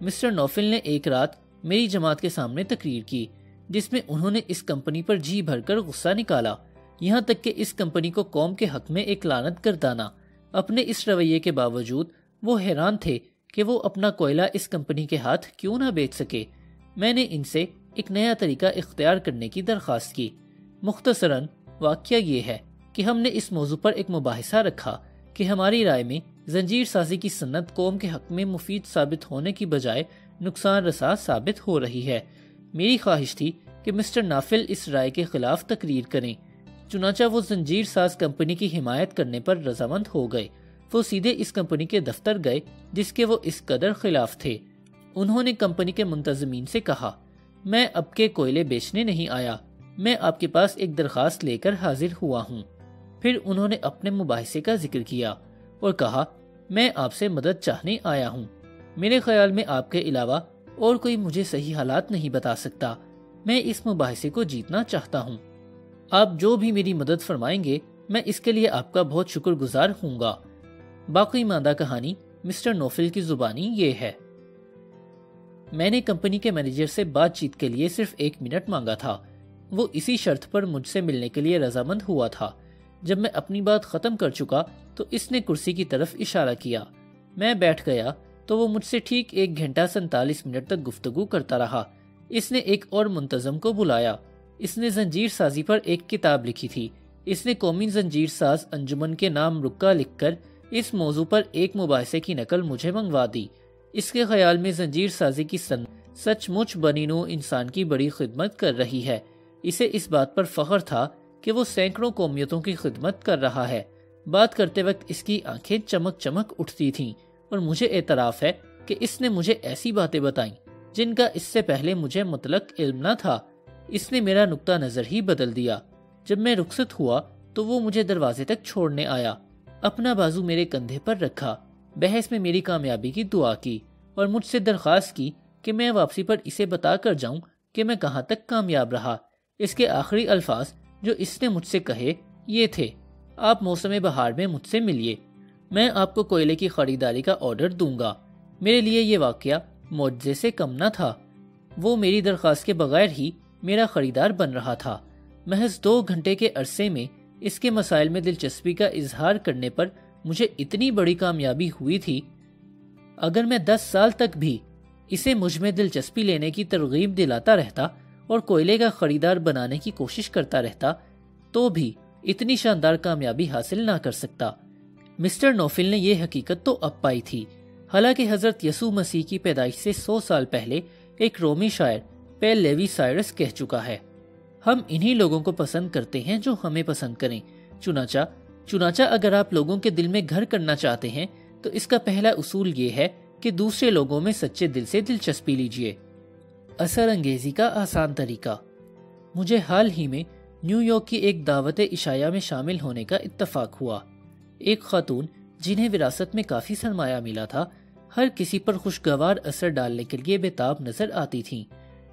مسٹر نوفل نے ایک رات میری جماعت کے سامنے تقریر کی، جس میں انہوں نے اس کمپنی پر جی بھر کر غصہ نکالا، یہاں تک کہ اس کمپنی کو قوم کے حق میں ایک لعنت گردانا۔ اپنے اس رویے کے باوجود وہ حیران تھے کہ وہ اپنا کوئلہ اس کمپنی کے ہاتھ کیوں نہ بیچ سکے۔ میں نے ان سے ایک نیا طریقہ اختیار کرنے کی درخواست کی۔ مختصراً واقعہ یہ ہے کہ ہم نے اس موضوع پر ایک مباحثہ رکھا کہ ہماری رائے میں زنجیر سازی کی صنعت قوم کے حق میں مفید ثابت ہونے کی بجائے نقصان رساں ثابت ہو رہی ہے۔ میری خواہش تھی کہ مسٹر نافل اس رائے کے خلاف تقریر کریں، چنانچہ وہ زنجیر ساز کمپنی کی حمایت کرنے پر رضامند ہو گئے۔ وہ سیدھے اس کمپنی کے دفتر گئے جس کے وہ اس قدر خلاف تھے۔ انہوں نے کمپنی کے منتظمین سے کہا، میں اب کے کوئلے بیچنے نہیں آیا، میں آپ کے پاس ایک درخواست لے کر حاضر ہوا ہوں۔ پھر انہوں نے اپنے مباحثے کا ذکر کیا اور کہا، میں آپ سے مدد چاہنے آیا ہوں۔ میرے خیال میں آپ کے علاوہ اور کوئی مجھے صحیح حالات نہیں بتا سکتا۔ میں اس مباحثے کو جیتنا چاہتا ہوں۔ آپ جو بھی میری مدد فرمائیں گے میں اس کے لیے آپ کا بہت شکر گزار ہوں گا۔ باقی ماندہ کہانی مسٹر نوفل کی زبانی یہ ہے۔ میں نے کمپنی کے مینیجر سے بات چیت کے لیے صرف 1 منٹ مانگا تھا۔ وہ اسی شرط پر مجھ سے ملنے کے لیے رضامند ہوا تھا۔ جب میں اپنی بات ختم کر چکا تو اس نے کرسی کی طرف اشارہ کیا۔ میں بیٹھ گیا تو وہ مجھ سے ٹھیک 1 گھنٹہ 47 منٹ تک گفتگو کرتا رہا۔ اس نے ایک اور منتظم کو بلایا۔ اس نے زنجیر سازی پر ایک کتاب لکھی تھی۔ اس نے قومی زنجیر ساز انجمن کے نام رکا لکھ کر اس موضوع پر ایک مباحثے کی نقل مجھے منگوا دی۔ اس کے خیال میں زنجیر سازی کی صنعت سچ مچ بنی نوع انسان کی بڑی خدمت کر رہی ہے۔ اسے اس بات پر فخر تھا کہ وہ سینکڑوں قومیتوں کی خدمت کر رہا ہے۔ بات کرتے وقت اس کی آنکھیں چمک چمک اٹھتی تھیں، اور مجھے اعتراف ہے کہ اس نے مجھے ایسی باتیں بتائیں جن کا اس سے پہلے مجھے مطلق علم نہ تھا۔ اس نے میرا نقطہ نظر ہی بدل دیا۔ جب میں رخصت ہوا تو وہ مجھے دروازے تک چھوڑنے آیا، اپنا بازو میرے کندھے پر رکھا، بحث میں میری کامیابی کی دعا کی اور مجھ سے درخواست کی کہ میں واپسی پر اسے بتا کر جاؤں کہ میں کہاں تک کامیاب رہا۔ اس کے آخری الفاظ جو اس نے مجھ سے کہے یہ تھے، آپ موسم بہار میں مجھ سے ملیے، میں آپ کو کوئلے کی خریداری کا آرڈر دوں گا۔ میرے لیے یہ واقعہ معجزے سے کم نہ تھا۔ وہ میری درخواست کے بغیر ہی میرا خریدار بن رہا تھا۔ محض 2 گھنٹے کے عرصے میں اس کے مسائل میں دلچسپی کا اظہار کرنے پر مجھے اتنی بڑی کامیابی ہوئی تھی۔ اگر میں 10 سال تک بھی اسے مجھ میں دلچسپی لینے کی ترغیب دلاتا رہتا اور کوئلے کا خریدار بنانے کی کوشش کرتا رہتا تو بھی اتنی شاندار کامیابی حاصل نہ کر سکتا۔ مسٹر نوفل نے یہ حقیقت تو اب پائی تھی، حالانکہ حضرت یسوع مسیح کی پیدائش سے 100 سال پہلے ایک رومی شاعر پیل لیوی سائرس کہہ چکا ہے، ہم انہی لوگوں کو پسند کرتے ہیں جو ہمیں پسند کریں۔ چنانچہ اگر آپ لوگوں کے دل میں گھر کرنا چاہتے ہیں تو اس کا پہلا اصول یہ ہے کہ دوسرے لوگوں میں سچے دل سے دلچسپی لیجیے۔ اثر انگیزی کا آسان طریقہ۔ مجھے حال ہی میں نیو یارک کی ایک دعوت عشایہ میں شامل ہونے کا اتفاق ہوا۔ ایک خاتون جنہیں وراثت میں کافی سرمایہ ملا تھا، ہر کسی پر خوشگوار اثر ڈالنے کے لیے بےتاب نظر آتی تھیں۔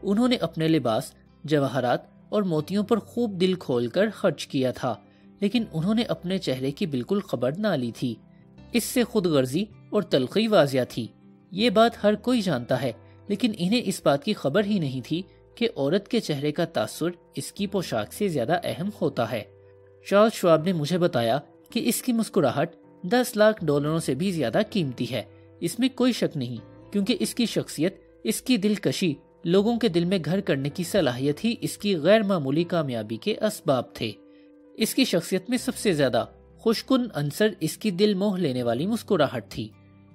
انہوں نے اپنے لباس، جواہرات اور موتیوں پر خوب دل کھول کر خرچ کیا تھا، لیکن انہوں نے اپنے چہرے کی بالکل خبر نہ لی تھی۔ اس سے خود غرضی اور تلخی واضح تھی۔ یہ بات ہر کوئی جانتا ہے، لیکن انہیں اس بات کی خبر ہی نہیں تھی کہ عورت کے چہرے کا تاثر اس کی پوشاک سے زیادہ اہم ہوتا ہے۔ چارلز شواب نے مجھے بتایا کہ اس کی مسکراہٹ $10 لاکھ سے بھی زیادہ قیمتی ہے۔ اس میں کوئی شک نہیں، کیونکہ اس کی شخصیت، اس کی دلکشی، لوگوں کے دل میں گھر کرنے کی صلاحیت ہی اس کی غیر معمولی کامیابی کے اسباب تھے۔ اس کی شخصیت میں سب سے زیادہ خوشکن عنصر اس کی دل موہ لینے والی مسکراہٹ تھی۔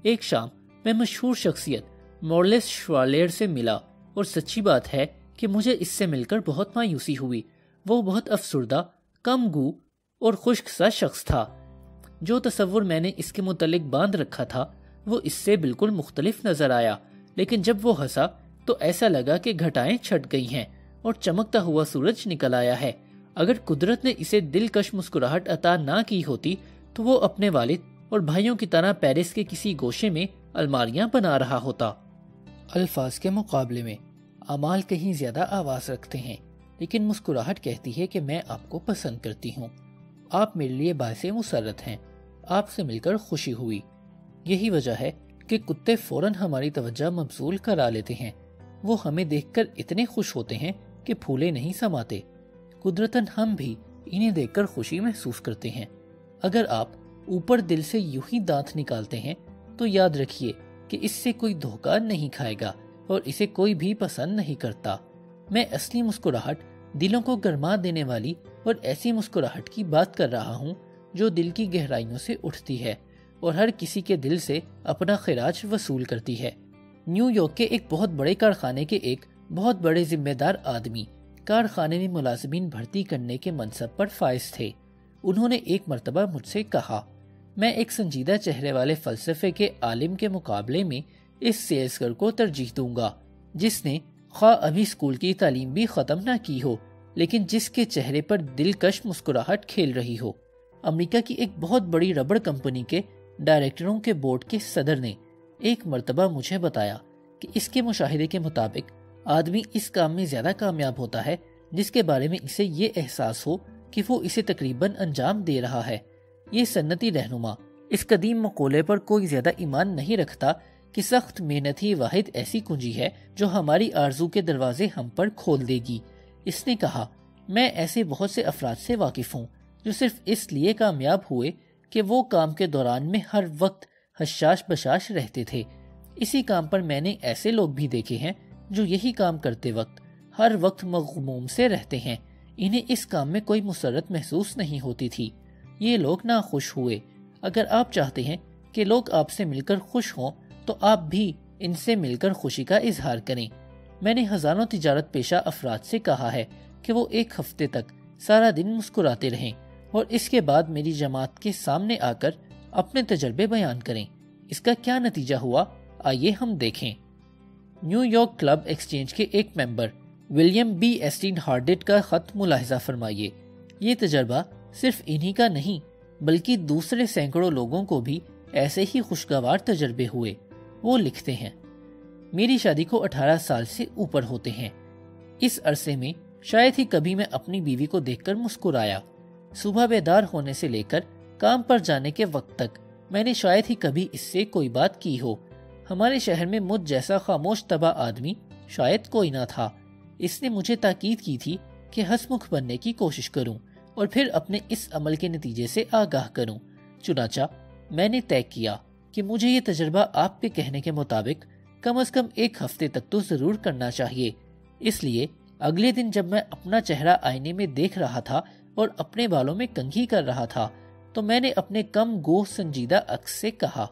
ایک شام میں مشہور شخصیت مورلس شوالیر سے ملا، اور سچی بات ہے کہ مجھے اس سے مل کر بہت مایوسی ہوئی۔ وہ بہت افسردہ، کم گو اور خشک سا شخص تھا۔ جو تصور میں نے اس کے متعلق باندھ رکھا تھا وہ اس سے بالکل مختلف نظر آیا، لیکن جب وہ ہنسا تو ایسا لگا کہ گھٹائیں چھٹ گئی ہیں۔ اور چمکتا ہوا سورج نکل آیا ہے۔ اگر قدرت نے اسے دلکش مسکراہٹ عطا نہ کی ہوتی تو وہ اپنے والد اور بھائیوں کی طرح پیرس کے کسی گوشے میں الماریاں بنا رہا ہوتا۔ الفاظ کے مقابلے میں اعمال کہیں زیادہ آواز رکھتے ہیں، لیکن مسکراہٹ کہتی ہے کہ میں آپ کو پسند کرتی ہوں، آپ میرے لیے باعث مسرت ہیں، آپ سے مل کر خوشی ہوئی۔ یہی وجہ ہے کہ کتے فوراً ہماری توجہ مبذول کرا لیتے ہیں، وہ ہمیں دیکھ کر اتنے خوش ہوتے ہیں کہ پھولے نہیں سماتے۔ قدرتاً ہم بھی انہیں دیکھ کر خوشی محسوس کرتے ہیں۔ اگر آپ اوپر دل سے یوں ہی دانت نکالتے ہیں تو یاد رکھیے کہ اس سے کوئی دھوکہ نہیں کھائے گا اور اسے کوئی بھی پسند نہیں کرتا۔ میں اصلی مسکراہٹ، دلوں کو گرما دینے والی اور ایسی مسکراہٹ کی بات کر رہا ہوں جو دل کی گہرائیوں سے اٹھتی ہے اور ہر کسی کے دل سے اپنا خراج وصول کرتی ہے۔ نیو یارک کے ایک بہت بڑے کارخانے کے ایک بہت بڑے ذمہ دار آدمی کارخانے میں ملازمین بھرتی کرنے کے منصب پر فائز تھے۔ انہوں نے ایک مرتبہ مجھ سے کہا، میں ایک سنجیدہ چہرے والے فلسفے کے عالم کے مقابلے میں اس سیلزگر کو ترجیح دوں گا جس نے خواہ ابھی اسکول کی تعلیم بھی ختم نہ کی ہو لیکن جس کے چہرے پر دلکش مسکراہٹ کھیل رہی ہو۔ امریکہ کی ایک بہت بڑی ربڑ کمپنی کے ڈائریکٹروں کے بورڈ کے صدر نے ایک مرتبہ مجھے بتایا کہ اس کے مشاہدے کے مطابق آدمی اس کام میں زیادہ کامیاب ہوتا ہے جس کے بارے میں اسے یہ احساس ہو کہ وہ اسے تقریباً انجام دے رہا ہے۔ یہ سنتی رہنما اس قدیم مقولے پر کوئی زیادہ ایمان نہیں رکھتا کہ سخت محنت ہی واحد ایسی کنجی ہے جو ہماری آرزو کے دروازے ہم پر کھول دے گی۔ اس نے کہا، میں ایسے بہت سے افراد سے واقف ہوں جو صرف اس لیے کامیاب ہوئے کہ وہ کام کے دوران میں ہر وقت حشاش بشاش رہتے تھے۔ اسی کام پر میں نے ایسے لوگ بھی دیکھے ہیں جو یہی کام کرتے وقت ہر وقت مغموم سے رہتے ہیں، انہیں اس کام میں کوئی مسرت محسوس نہیں ہوتی تھی۔ یہ لوگ ناخوش ہوئے۔ اگر آپ چاہتے ہیں کہ لوگ آپ سے مل کر خوش ہوں تو آپ بھی ان سے مل کر خوشی کا اظہار کریں۔ میں نے ہزاروں تجارت پیشہ افراد سے کہا ہے کہ وہ ایک ہفتے تک سارا دن مسکراتے رہیں اور اس کے بعد میری جماعت کے سامنے آ کر اپنے تجربے بیان کریں۔ اس کا کیا نتیجہ ہوا، آئیے ہم دیکھیں۔ نیو یارک کلب ایکسچینج کے ایک ممبر ولیم بی ایسٹین ہارڈٹ کا خط ملاحظہ فرمائیے۔ یہ تجربہ صرف انہی کا نہیں بلکہ دوسرے سینکڑوں لوگوں کو بھی ایسے ہی خوشگوار تجربے ہوئے۔ وہ لکھتے ہیں، میری شادی کو 18 سال سے اوپر ہوتے ہیں۔ اس عرصے میں شاید ہی کبھی میں اپنی بیوی کو دیکھ کر مسکرایا۔ صبح بیدار ہونے سے لے کر کام پر جانے کے وقت تک میں نے شاید ہی کبھی اس سے کوئی بات کی ہو۔ ہمارے شہر میں مجھ جیسا خاموش طبع آدمی شاید کوئی نہ تھا۔ اس نے مجھے تاکید کی تھی کہ ہنسمکھ بننے کی کوشش کروں اور پھر اپنے اس عمل کے نتیجے سے آگاہ کروں۔ چنانچہ میں نے طے کیا کہ مجھے یہ تجربہ آپ کے کہنے کے مطابق کم از کم ایک ہفتے تک تو ضرور کرنا چاہیے۔ اس لیے اگلے دن جب میں اپنا چہرہ آئینے میں دیکھ رہا تھا اور اپنے بالوں میں کنگھی کر رہا تھا تو میں نے اپنے کم گو سنجیدہ عکس سے کہا،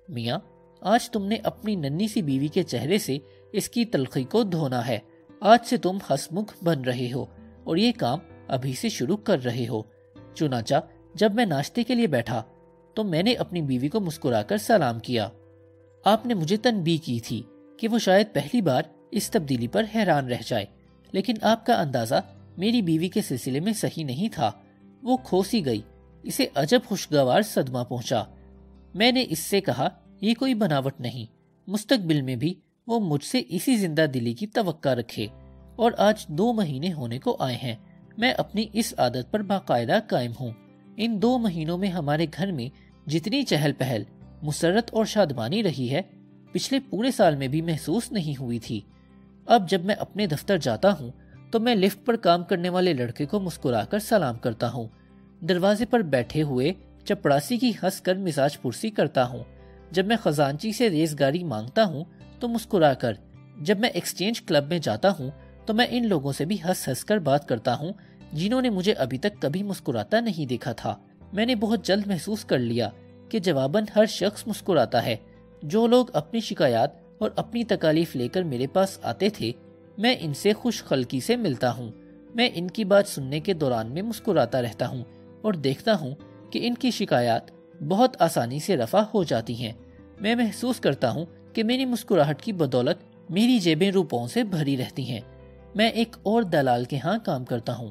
میاں آج تم نے اپنی ننھی سی بیوی کے چہرے سے اس کی تلخی کو دھونا ہے۔ آج سے تم ہنسمکھ بن رہے ہو اور یہ کام ابھی سے شروع کر رہے ہو۔ چنانچہ جب میں ناشتے کے لیے بیٹھا تو میں نے اپنی بیوی کو مسکرا کر سلام کیا۔ آپ نے مجھے تنبیہ کی تھی کہ وہ شاید پہلی بار اس تبدیلی پر حیران رہ جائے، لیکن آپ کا اندازہ میری بیوی کے سلسلے میں صحیح نہیں تھا۔ وہ کھوسی گئی، اسے عجب خوشگوار صدمہ پہنچا۔ میں نے اس سے کہا، یہ کوئی بناوٹ نہیں، مستقبل میں بھی وہ مجھ سے اسی زندہ دلی کی توقع رکھے۔ اور آج 2 مہینے ہونے کو آئے ہیں، میں اپنی اس عادت پر باقاعدہ قائم ہوں۔ ان 2 مہینوں میں ہمارے گھر میں جتنی چہل پہل، مسرت اور شادمانی رہی ہے، پچھلے پورے سال میں بھی محسوس نہیں ہوئی تھی۔ اب جب میں اپنے دفتر جاتا ہوں تو میں لفٹ پر کام کرنے والے لڑکے کو مسکرا کر سلام کرتا ہوں، دروازے پر بیٹھے ہوئے چپڑاسی کی ہنس کر مزاج پرسی کرتا ہوں، جب میں خزانچی سے ریزگاری مانگتا ہوں تو مسکرا کر، جب میں ایکسچینج کلب میں جاتا ہوں تو میں ان لوگوں سے بھی ہنس کر بات کرتا ہوں جنہوں نے مجھے ابھی تک کبھی مسکراتا نہیں دیکھا تھا۔ میں نے بہت جلد محسوس کر لیا کہ جواباً ہر شخص مسکراتا ہے۔ جو لوگ اپنی شکایات اور اپنی تکالیف لے کر میرے پاس آتے تھے، میں ان سے خوش خلقی سے ملتا ہوں۔ میں ان کی بات سننے کے دوران میں مسکراتا رہتا ہوں اور دیکھتا ہوں کہ ان کی شکایات بہت آسانی سے رفع ہو جاتی ہیں۔ میں محسوس کرتا ہوں کہ میری مسکراہٹ کی بدولت میری جیبیں روپوں سے بھری رہتی ہیں۔ میں ایک اور دلال کے ہاں کام کرتا ہوں۔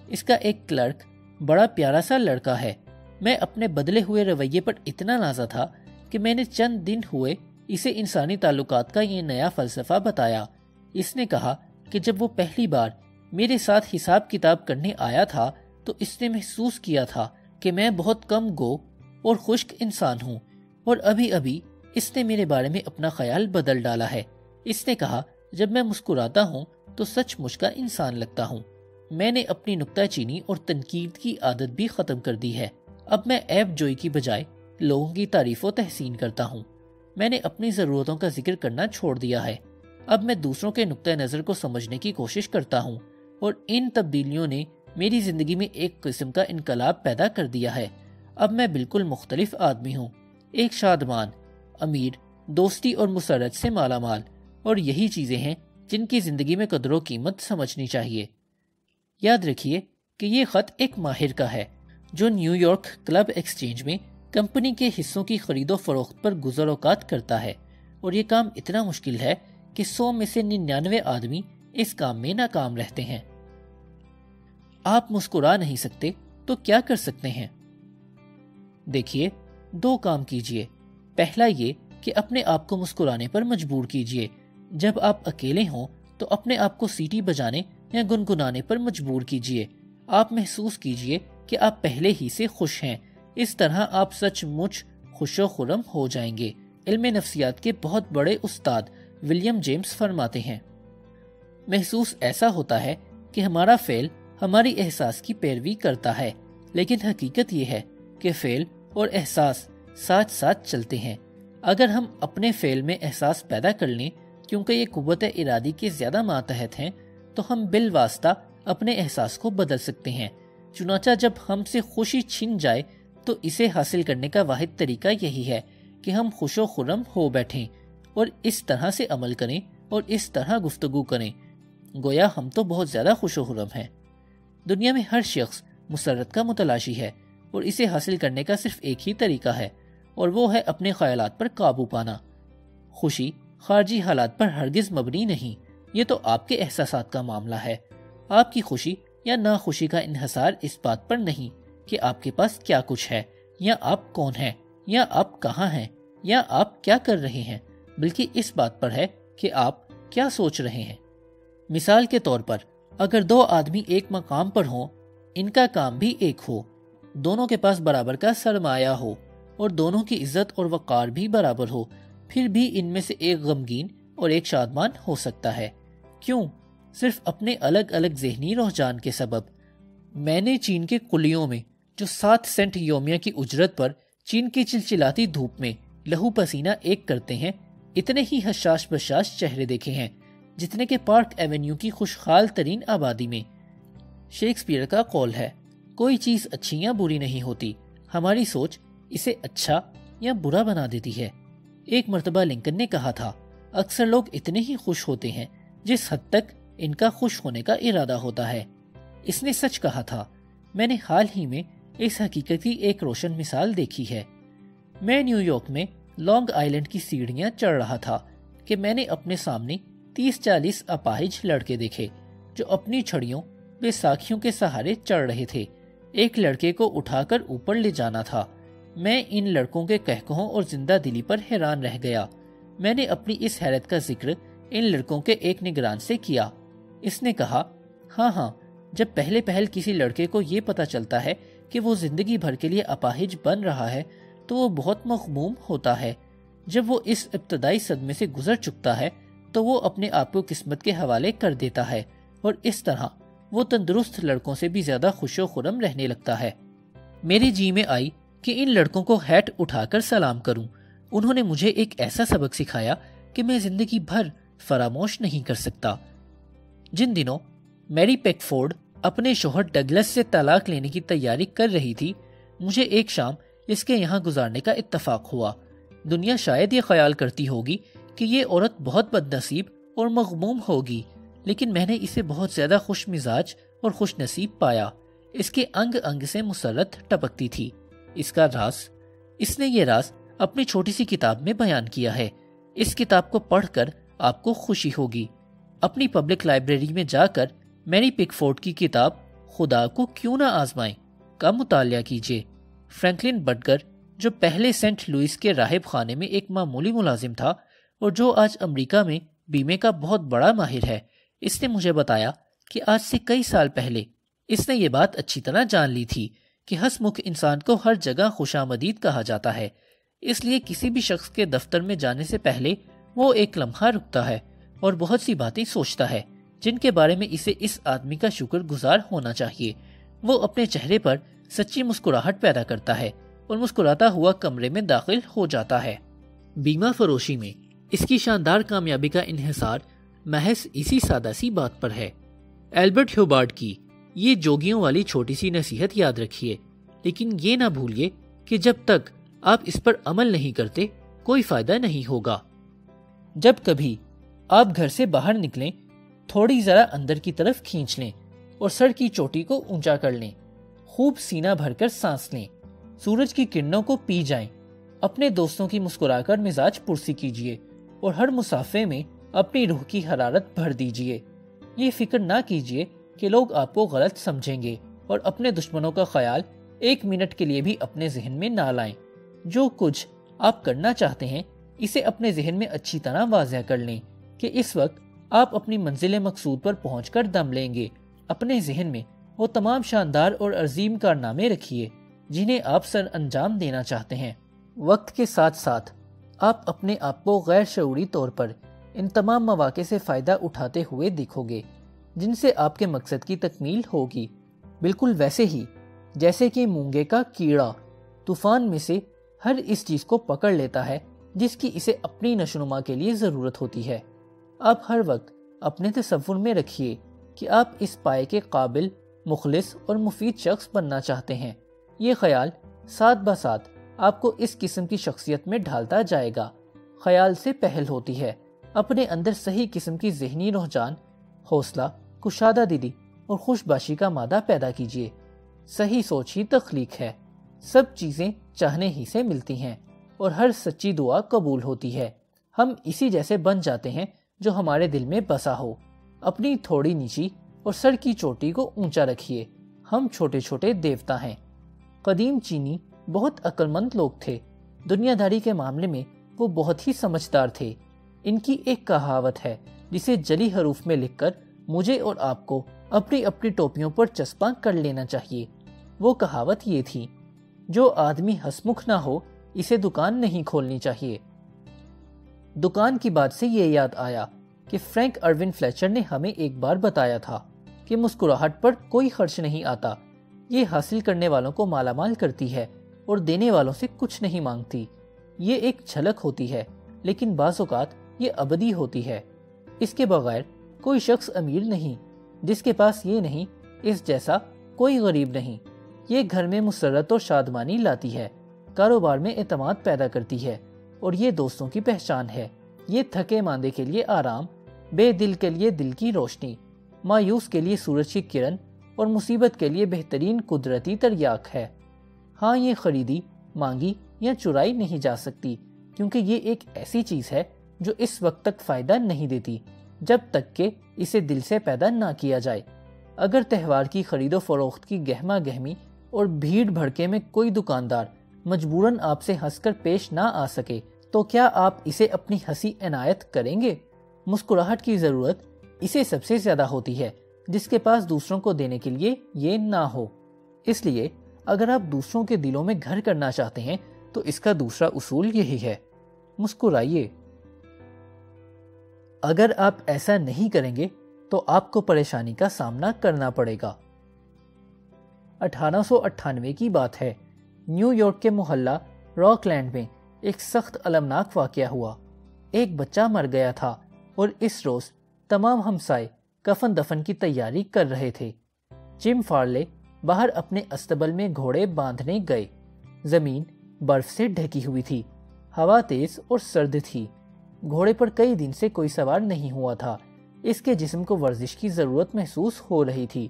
اس کا ایک کلرک بڑا پیارا سا لڑکا ہے۔ میں اپنے بدلے ہوئے رویے پر اتنا نازا تھا کہ میں نے چند دن ہوئے اسے انسانی تعلقات کا یہ نیا فلسفہ بتایا۔ اس نے کہا کہ جب وہ پہلی بار میرے ساتھ حساب کتاب کرنے آیا تھا تو اس نے محسوس کیا تھا کہ میں بہت کم گو اور خشک انسان ہوں، اور ابھی ابھی اس نے میرے بارے میں اپنا خیال بدل ڈالا ہے۔ اس نے کہا جب میں مسکراتا ہوں تو سچ مچ کا انسان لگتا ہوں۔ میں نے اپنی نکتہ چینی اور تنقید کی عادت بھی ختم کر دی ہے۔ اب میں عیب جوئی کی بجائے لوگوں کی تعریف و تحسین کرتا ہوں۔ میں نے اپنی ضرورتوں کا ذکر کرنا چھوڑ دیا ہے۔ اب میں دوسروں کے نقطہ نظر کو سمجھنے کی کوشش کرتا ہوں، اور ان تبدیلیوں نے میری زندگی میں ایک قسم کا انقلاب پیدا کر دیا ہے۔ اب میں بالکل مختلف آدمی ہوں، ایک شادمان، امیر، دوستی اور مسرت سے مالا مال، اور یہی چیزیں ہیں جن کی زندگی میں قدر و قیمت سمجھنی چاہیے۔ یاد رکھیے کہ یہ خط ایک ماہر کا ہے جو نیو یارک کلب ایکسچینج میں کمپنی کے حصوں کی خرید و فروخت پر گزر اوقات کرتا ہے، اور یہ کام اتنا مشکل ہے کہ 100 میں سے 99 آدمی اس کام میں ناکام رہتے ہیں۔ آپ مسکرا نہیں سکتے تو کیا کر سکتے ہیں؟ دیکھیے، 2 کام کیجئے۔ پہلا یہ کہ اپنے آپ کو مسکرانے پر مجبور کیجئے۔ جب آپ اکیلے ہوں تو اپنے آپ کو سیٹی بجانے یا گنگنانے پر مجبور کیجئے۔ آپ محسوس کیجئے کہ آپ پہلے ہی سے خوش ہیں۔ اس طرح آپ سچ مچ خوش و خرم ہو جائیں گے۔ علم نفسیات کے بہت بڑے استاد ولیم جیمز فرماتے ہیں، محسوس ایسا ہوتا ہے کہ ہمارا فعل ہماری احساس کی پیروی کرتا ہے، لیکن حقیقت یہ ہے کہ فعل اور احساس ساتھ ساتھ چلتے ہیں۔ اگر ہم اپنے فعل میں احساس پیدا کر لیں، کیونکہ یہ قوت ارادی کے زیادہ ماتحت ہیں، تو ہم بالواسطہ اپنے احساس کو بدل سکتے ہیں۔ چنانچہ جب ہم سے خوشی چھن جائے تو اسے حاصل کرنے کا واحد طریقہ یہی ہے کہ ہم خوش و خرم ہو بیٹھیں اور اس طرح سے عمل کریں اور اس طرح گفتگو کریں گویا ہم تو بہت زیادہ خوش و خرم ہیں۔ دنیا میں ہر شخص مسرت کا متلاشی ہے، اور اسے حاصل کرنے کا صرف ایک ہی طریقہ ہے، اور وہ ہے اپنے خیالات پر قابو پانا۔ خوشی خارجی حالات پر ہرگز مبنی نہیں، یہ تو آپ کے احساسات کا معاملہ ہے۔ آپ کی خوشی یا ناخوشی کا انحصار اس بات پر نہیں کہ آپ کے پاس کیا کچھ ہے، یا آپ کون ہیں، یا آپ کہاں ہیں، یا آپ کیا کر رہے ہیں، بلکہ اس بات پر ہے کہ آپ کیا سوچ رہے ہیں۔ مثال کے طور پر، اگر 2 آدمی ایک مقام پر ہوں، ان کا کام بھی ایک ہو، دونوں کے پاس برابر کا سرمایہ ہو، اور دونوں کی عزت اور وقار بھی برابر ہو، پھر بھی ان میں سے ایک غمگین اور ایک شادمان ہو سکتا ہے۔ کیوں؟ صرف اپنے الگ الگ ذہنی رجحان کے سبب۔ میں نے چین کے قلیوں میں جو 7 سینٹ یومیہ کی اجرت پر چین کی چلچلاتی دھوپ میں لہو پسینہ ایک کرتے ہیں، اتنے ہی حشاش بشاش چہرے دیکھے ہیں جتنے کہ پارک ایونیو کی خوشحال ترین آبادی میں۔ شیکسپیئر کا قول ہے، کوئی چیز اچھی یا بری نہیں ہوتی، ہماری سوچ اسے اچھا یا برا بنا دیتی ہے۔ ایک مرتبہ لنکن نے کہا تھا، اکثر لوگ اتنے ہی خوش ہوتے ہیں جس حد تک ان کا خوش ہونے کا ارادہ ہوتا ہے۔ اس نے سچ کہا تھا۔ میں نے حال ہی میں اس حقیقت کی ایک روشن مثال دیکھی ہے۔ میں نیو یارک میں لانگ آئیلینڈ کی سیڑھیاں چڑھ رہا تھا کہ میں نے اپنے سامنے 30-40 اپاہج لڑکے دیکھے جو اپنی چھڑیوں بیساکھیوں کے سہارے چڑھ رہے تھے۔ ایک لڑکے کو اٹھا کر اوپر لے جانا تھا۔ میں ان لڑکوں کے کہکہوں اور زندہ دلی پر حیران رہ گیا۔ میں نے اپنی اس حیرت کا ذکر ان لڑکوں کے ایک نگران سے کیا۔ اس نے کہا، ہاں، جب پہلے کسی لڑکے کو یہ پتا چلتا ہے کہ وہ زندگی بھر کے لیے اپاہج بن رہا ہے تو وہ بہت مغموم ہوتا ہے۔ جب وہ اس ابتدائی صدمے سے گزر چکتا ہے تو وہ اپنے آپ کو قسمت کے حوالے کر دیتا ہے، اور اس طرح وہ تندرست لڑکوں سے بھی زیادہ خوش و خرم رہنے لگتا ہے۔ میرے جی میں آئی کہ ان لڑکوں کو ہیٹ اٹھا کر سلام کروں۔ انہوں نے مجھے ایک ایسا سبق سکھایا کہ میں زندگی بھر فراموش نہیں کر سکتا۔ جن دنوں میری پیکفورڈ اپنے شوہر ڈگلس سے طلاق لینے کی تیاری کر رہی تھی، مجھے ایک شام اس کے یہاں گزارنے کا اتفاق ہوا۔ دنیا شاید یہ خیال کرتی ہوگی کہ یہ عورت بہت بد نصیب اور مغموم ہوگی، لیکن میں نے اسے بہت زیادہ خوش مزاج اور خوش نصیب پایا۔ اس کے انگ انگ سے مسرت ٹپکتی تھی۔ اس نے یہ راز اپنی چھوٹی سی کتاب میں بیان کیا ہے۔ اس کتاب کو پڑھ کر آپ کو خوشی ہوگی۔ اپنی پبلک لائبریری میں جا کر میری پک فورڈ کی کتاب خدا کو کیوں نہ آزمائیں کا مطالعہ کیجیے۔ فرینکلن بٹگر، جو پہلے سینٹ لوئس کے راہب خانے میں ایک معمولی ملازم تھا اور جو آج امریکہ میں بیمے کا بہت بڑا ماہر ہے، اس نے مجھے بتایا کہ آج سے کئی سال پہلے اس نے یہ بات اچھی طرح جان لی تھی کہ ہنس مکھ انسان کو ہر جگہ خوش آمدید کہا جاتا ہے، اس لیے کسی بھی شخص کے دفتر میں جانے سے پہلے وہ ایک لمحہ رکتا ہے اور بہت سی باتیں سوچتا ہے جن کے بارے میں اسے اس آدمی کا شکر گزار ہونا چاہیے۔ وہ اپنے چہرے پر سچی مسکراہٹ پیدا کرتا ہے اور مسکراتا ہوا کمرے میں داخل ہو جاتا ہے۔ بیمہ فروشی میں اس کی شاندار کامیابی کا انحصار محض اسی سادہ سی بات پر ہے۔ البرٹ ہیوبارڈ کی یہ جوگیوں والی چھوٹی سی نصیحت یاد رکھیے، لیکن یہ نہ بھولیے کہ جب تک آپ اس پر عمل نہیں کرتے کوئی فائدہ نہیں ہوگا۔ جب کبھی آپ گھر سے باہر نکلیں، تھوڑی ذرا اندر کی طرف کھینچ لیں اور سر کی چوٹی کو اونچا کر لیں، خوب سینہ بھر کر سانس لیں، سورج کی کرنوں کو پی جائیں، اپنے دوستوں کی مسکرا کر مزاج پرسی کیجیے اور ہر مصافحے میں اپنی روح کی حرارت بھر دیجیے۔ یہ فکر نہ کیجیے کہ لوگ آپ کو غلط سمجھیں گے اور اپنے دشمنوں کا خیال ایک منٹ کے لیے بھی اپنے ذہن میں نہ لائیں۔ جو کچھ آپ کرنا چاہتے ہیں اسے اپنے ذہن میں اچھی طرح واضح کر لیں کہ اس وقت آپ اپنی منزل مقصود پر پہنچ کر دم لیں گے۔ اپنے ذہن میں وہ تمام شاندار اور عظیم کارنامے رکھیے جنہیں آپ سر انجام دینا چاہتے ہیں۔ وقت کے ساتھ ساتھ آپ اپنے آپ کو غیر شعوری طور پر ان تمام مواقع سے فائدہ اٹھاتے ہوئے دیکھو گے جن سے آپ کے مقصد کی تکمیل ہوگی، بالکل ویسے ہی جیسے کہ مونگے کا کیڑا طوفان میں سے ہر اس چیز کو پکڑ لیتا ہے جس کی اسے اپنی نشوونما کے لیے ضرورت ہوتی ہے۔ آپ ہر وقت اپنے تصور میں رکھیے کہ آپ اس پائے کے قابل، مخلص اور مفید شخص بننا چاہتے ہیں۔ یہ خیال ساتھ بساتھ آپ کو اس قسم کی شخصیت میں ڈھالتا جائے گا۔ خیال سے پہل ہوتی ہے۔ اپنے اندر صحیح قسم کی ذہنی رجحان، حوصلہ، کشادہ دلی اور خوش باشی کا مادہ پیدا کیجیے۔ صحیح سوچ ہی تخلیق ہے۔ سب چیزیں چاہنے ہی سے ملتی ہیں اور ہر سچی دعا قبول ہوتی ہے۔ ہم اسی جیسے بن جاتے ہیں جو ہمارے دل میں بسا ہو۔ اپنی تھوڑی نیچی اور سر کی چوٹی کو اونچا رکھیے۔ ہم چھوٹے چھوٹے دیوتا ہیں۔ قدیم چینی بہت عقل مند لوگ تھے۔ دنیا داری کے معاملے میں وہ بہت ہی سمجھدار تھے۔ ان کی ایک کہاوت ہے جسے جلی حروف میں لکھ کر مجھے اور آپ کو اپنی اپنی ٹوپیوں پر چسپاں کر لینا چاہیے۔ وہ کہاوت یہ تھی، جو آدمی ہسمکھ نہ ہو اسے دکان نہیں کھولنی چاہیے۔ دکان کی بات سے یہ یاد آیا کہ فرینک ارون فلیچر نے ہمیں ایک بار بتایا تھا کہ مسکراہٹ پر کوئی خرچ نہیں آتا۔ یہ حاصل کرنے والوں کو مالا مال کرتی ہے اور دینے والوں سے کچھ نہیں مانگتی۔ یہ ایک جھلک ہوتی ہے لیکن بعض اوقات یہ ابدی ہوتی ہے۔ اس کے بغیر کوئی شخص امیر نہیں، جس کے پاس یہ نہیں اس جیسا کوئی غریب نہیں۔ یہ گھر میں مسرت اور شادمانی لاتی ہے، کاروبار میں اعتماد پیدا کرتی ہے اور یہ دوستوں کی پہچان ہے۔ یہ تھکے ماندے کے لیے آرام، بے دل کے لیے دل کی روشنی، مایوس کے لیے سورج کی کرن اور مصیبت کے لیے بہترین قدرتی تریاق ہے۔ ہاں، یہ خریدی، مانگی یا چرائی نہیں جا سکتی کیونکہ یہ ایک ایسی چیز ہے جو اس وقت تک فائدہ نہیں دیتی جب تک کہ اسے دل سے پیدا نہ کیا جائے۔ اگر تہوار کی خرید و فروخت کی گہما گہمی اور بھیڑ بھڑکے میں کوئی دکاندار مجبوراً آپ سے ہنس کر پیش نہ آ سکے تو کیا آپ اسے اپنی ہنسی عنایت کریں گے؟ مسکراہٹ کی ضرورت اسے سب سے زیادہ ہوتی ہے جس کے پاس دوسروں کو دینے کے لیے یہ نہ ہو۔ اس لیے اگر آپ دوسروں کے دلوں میں گھر کرنا چاہتے ہیں تو اس کا دوسرا اصول یہی ہے، مسکرائیے۔ اگر آپ ایسا نہیں کریں گے تو آپ کو پریشانی کا سامنا کرنا پڑے گا۔ 1898 کی بات ہے، نیو یارک کے محلہ راک لینڈ میں ایک سخت المناک واقعہ ہوا۔ ایک بچہ مر گیا تھا اور اس روز تمام ہمسائے کفن دفن کی تیاری کر رہے تھے۔ جم فارلے باہر اپنے استبل میں گھوڑے باندھنے گئے۔ زمین برف سے ڈھکی ہوئی تھی، ہوا تیز اور سرد تھی۔ گھوڑے پر کئی دن سے کوئی سوار نہیں ہوا تھا۔ اس کے جسم کو ورزش کی ضرورت محسوس ہو رہی تھی۔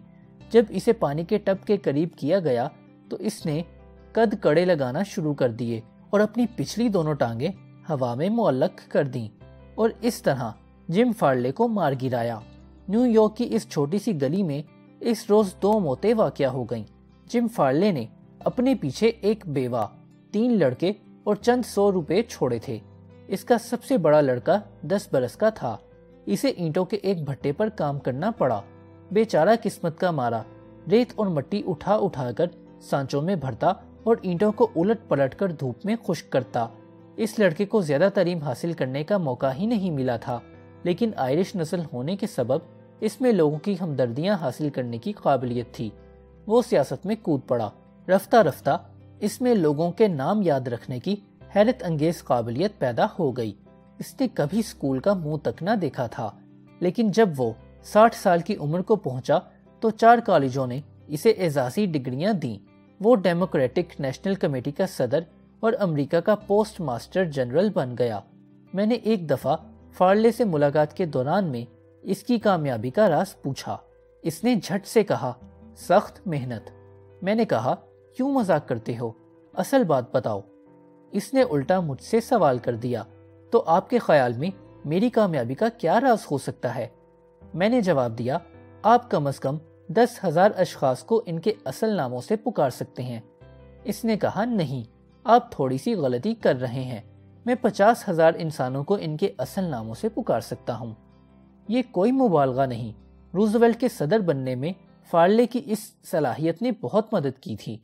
جب اسے پانی کے ٹب کے قریب کیا گیا تو اس نے قد کڑے لگانا شروع کر دیے اور اپنی پچھلی دونوں ٹانگیں ہوا میں معلق کر دیں اور اس طرح جم فارلے کو مار گرایا۔ نیو یارک کی اس چھوٹی سی گلی میں اس روز 2 موتیں واقع ہو گئیں۔ جم فارلے نے اپنے پیچھے ایک بیوہ، 3 لڑکے اور چند 100 روپے چھوڑے تھے۔ اس کا سب سے بڑا لڑکا 10 برس کا تھا۔ اسے اینٹوں کے ایک بھٹے پر کام کرنا پڑا۔ بیچارہ قسمت کا مارا ریت اور مٹی اٹھا اٹھا کر سانچوں میں بھرتا اور اینٹوں کو الٹ پلٹ کر دھوپ میں خشک کرتا۔ اس لڑکے کو زیادہ تعلیم حاصل کرنے کا موقع ہی نہیں ملا تھا، لیکن آئرش نسل ہونے کے سبب اس میں لوگوں کی ہمدردیاں حاصل کرنے کی قابلیت تھی۔ وہ سیاست میں کود پڑا۔ رفتہ رفتہ اس میں لوگوں کے نام یاد رکھنے کی حیرت انگیز قابلیت پیدا ہو گئی۔ اس نے کبھی اسکول کا منہ تک نہ دیکھا تھا، لیکن جب وہ 60 سال کی عمر کو پہنچا تو 4 کالجوں نے اسے اعزازی ڈگریاں دیں۔ وہ ڈیموکریٹک نیشنل کمیٹی کا صدر اور امریکہ کا پوسٹ ماسٹر جنرل بن گیا۔ میں نے ایک دفعہ فارلے سے ملاقات کے دوران میں اس کی کامیابی کا راز پوچھا۔ اس نے جھٹ سے کہا، سخت محنت۔ میں نے کہا، کیوں مذاق کرتے ہو؟ اصل بات بتاؤ۔ اس نے الٹا مجھ سے سوال کر دیا، تو آپ کے خیال میں میری کامیابی کا کیا راز ہو سکتا ہے؟ میں نے جواب دیا، آپ کم از کم 10,000 اشخاص کو ان کے اصل ناموں سے پکار سکتے ہیں۔ اس نے کہا، نہیں، آپ تھوڑی سی غلطی کر رہے ہیں۔ میں 50,000 انسانوں کو ان کے اصل ناموں سے پکار سکتا ہوں۔ یہ کوئی مبالغہ نہیں۔ روزویلٹ کے صدر بننے میں فارلے کی اس صلاحیت نے بہت مدد کی تھی۔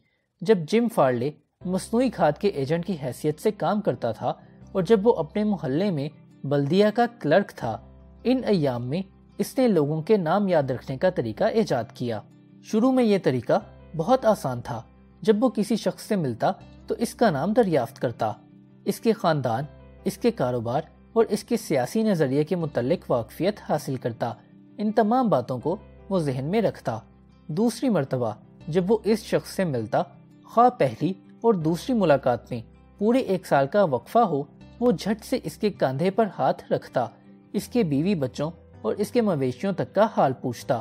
جب جم فارلے مصنوعی کھاد کے ایجنٹ کی حیثیت سے کام کرتا تھا اور جب وہ اپنے محلے میں بلدیہ کا کلرک تھا، ان ایام میں اس نے لوگوں کے نام یاد رکھنے کا طریقہ ایجاد کیا۔ شروع میں یہ طریقہ بہت آسان تھا۔ جب وہ کسی شخص سے ملتا تو اس کا نام دریافت کرتا، اس کے خاندان، اس کے کاروبار اور اس کے سیاسی نظریے کے متعلق واقفیت حاصل کرتا۔ ان تمام باتوں کو وہ ذہن میں رکھتا۔ دوسری مرتبہ جب وہ اس شخص سے ملتا، خواہ پہلی اور دوسری ملاقات میں پورے 1 سال کا وقفہ ہو، وہ جھٹ سے اس کے کاندھے پر ہاتھ رکھتا، اس کے بیوی بچوں اور اس کے مویشیوں تک کا حال پوچھتا۔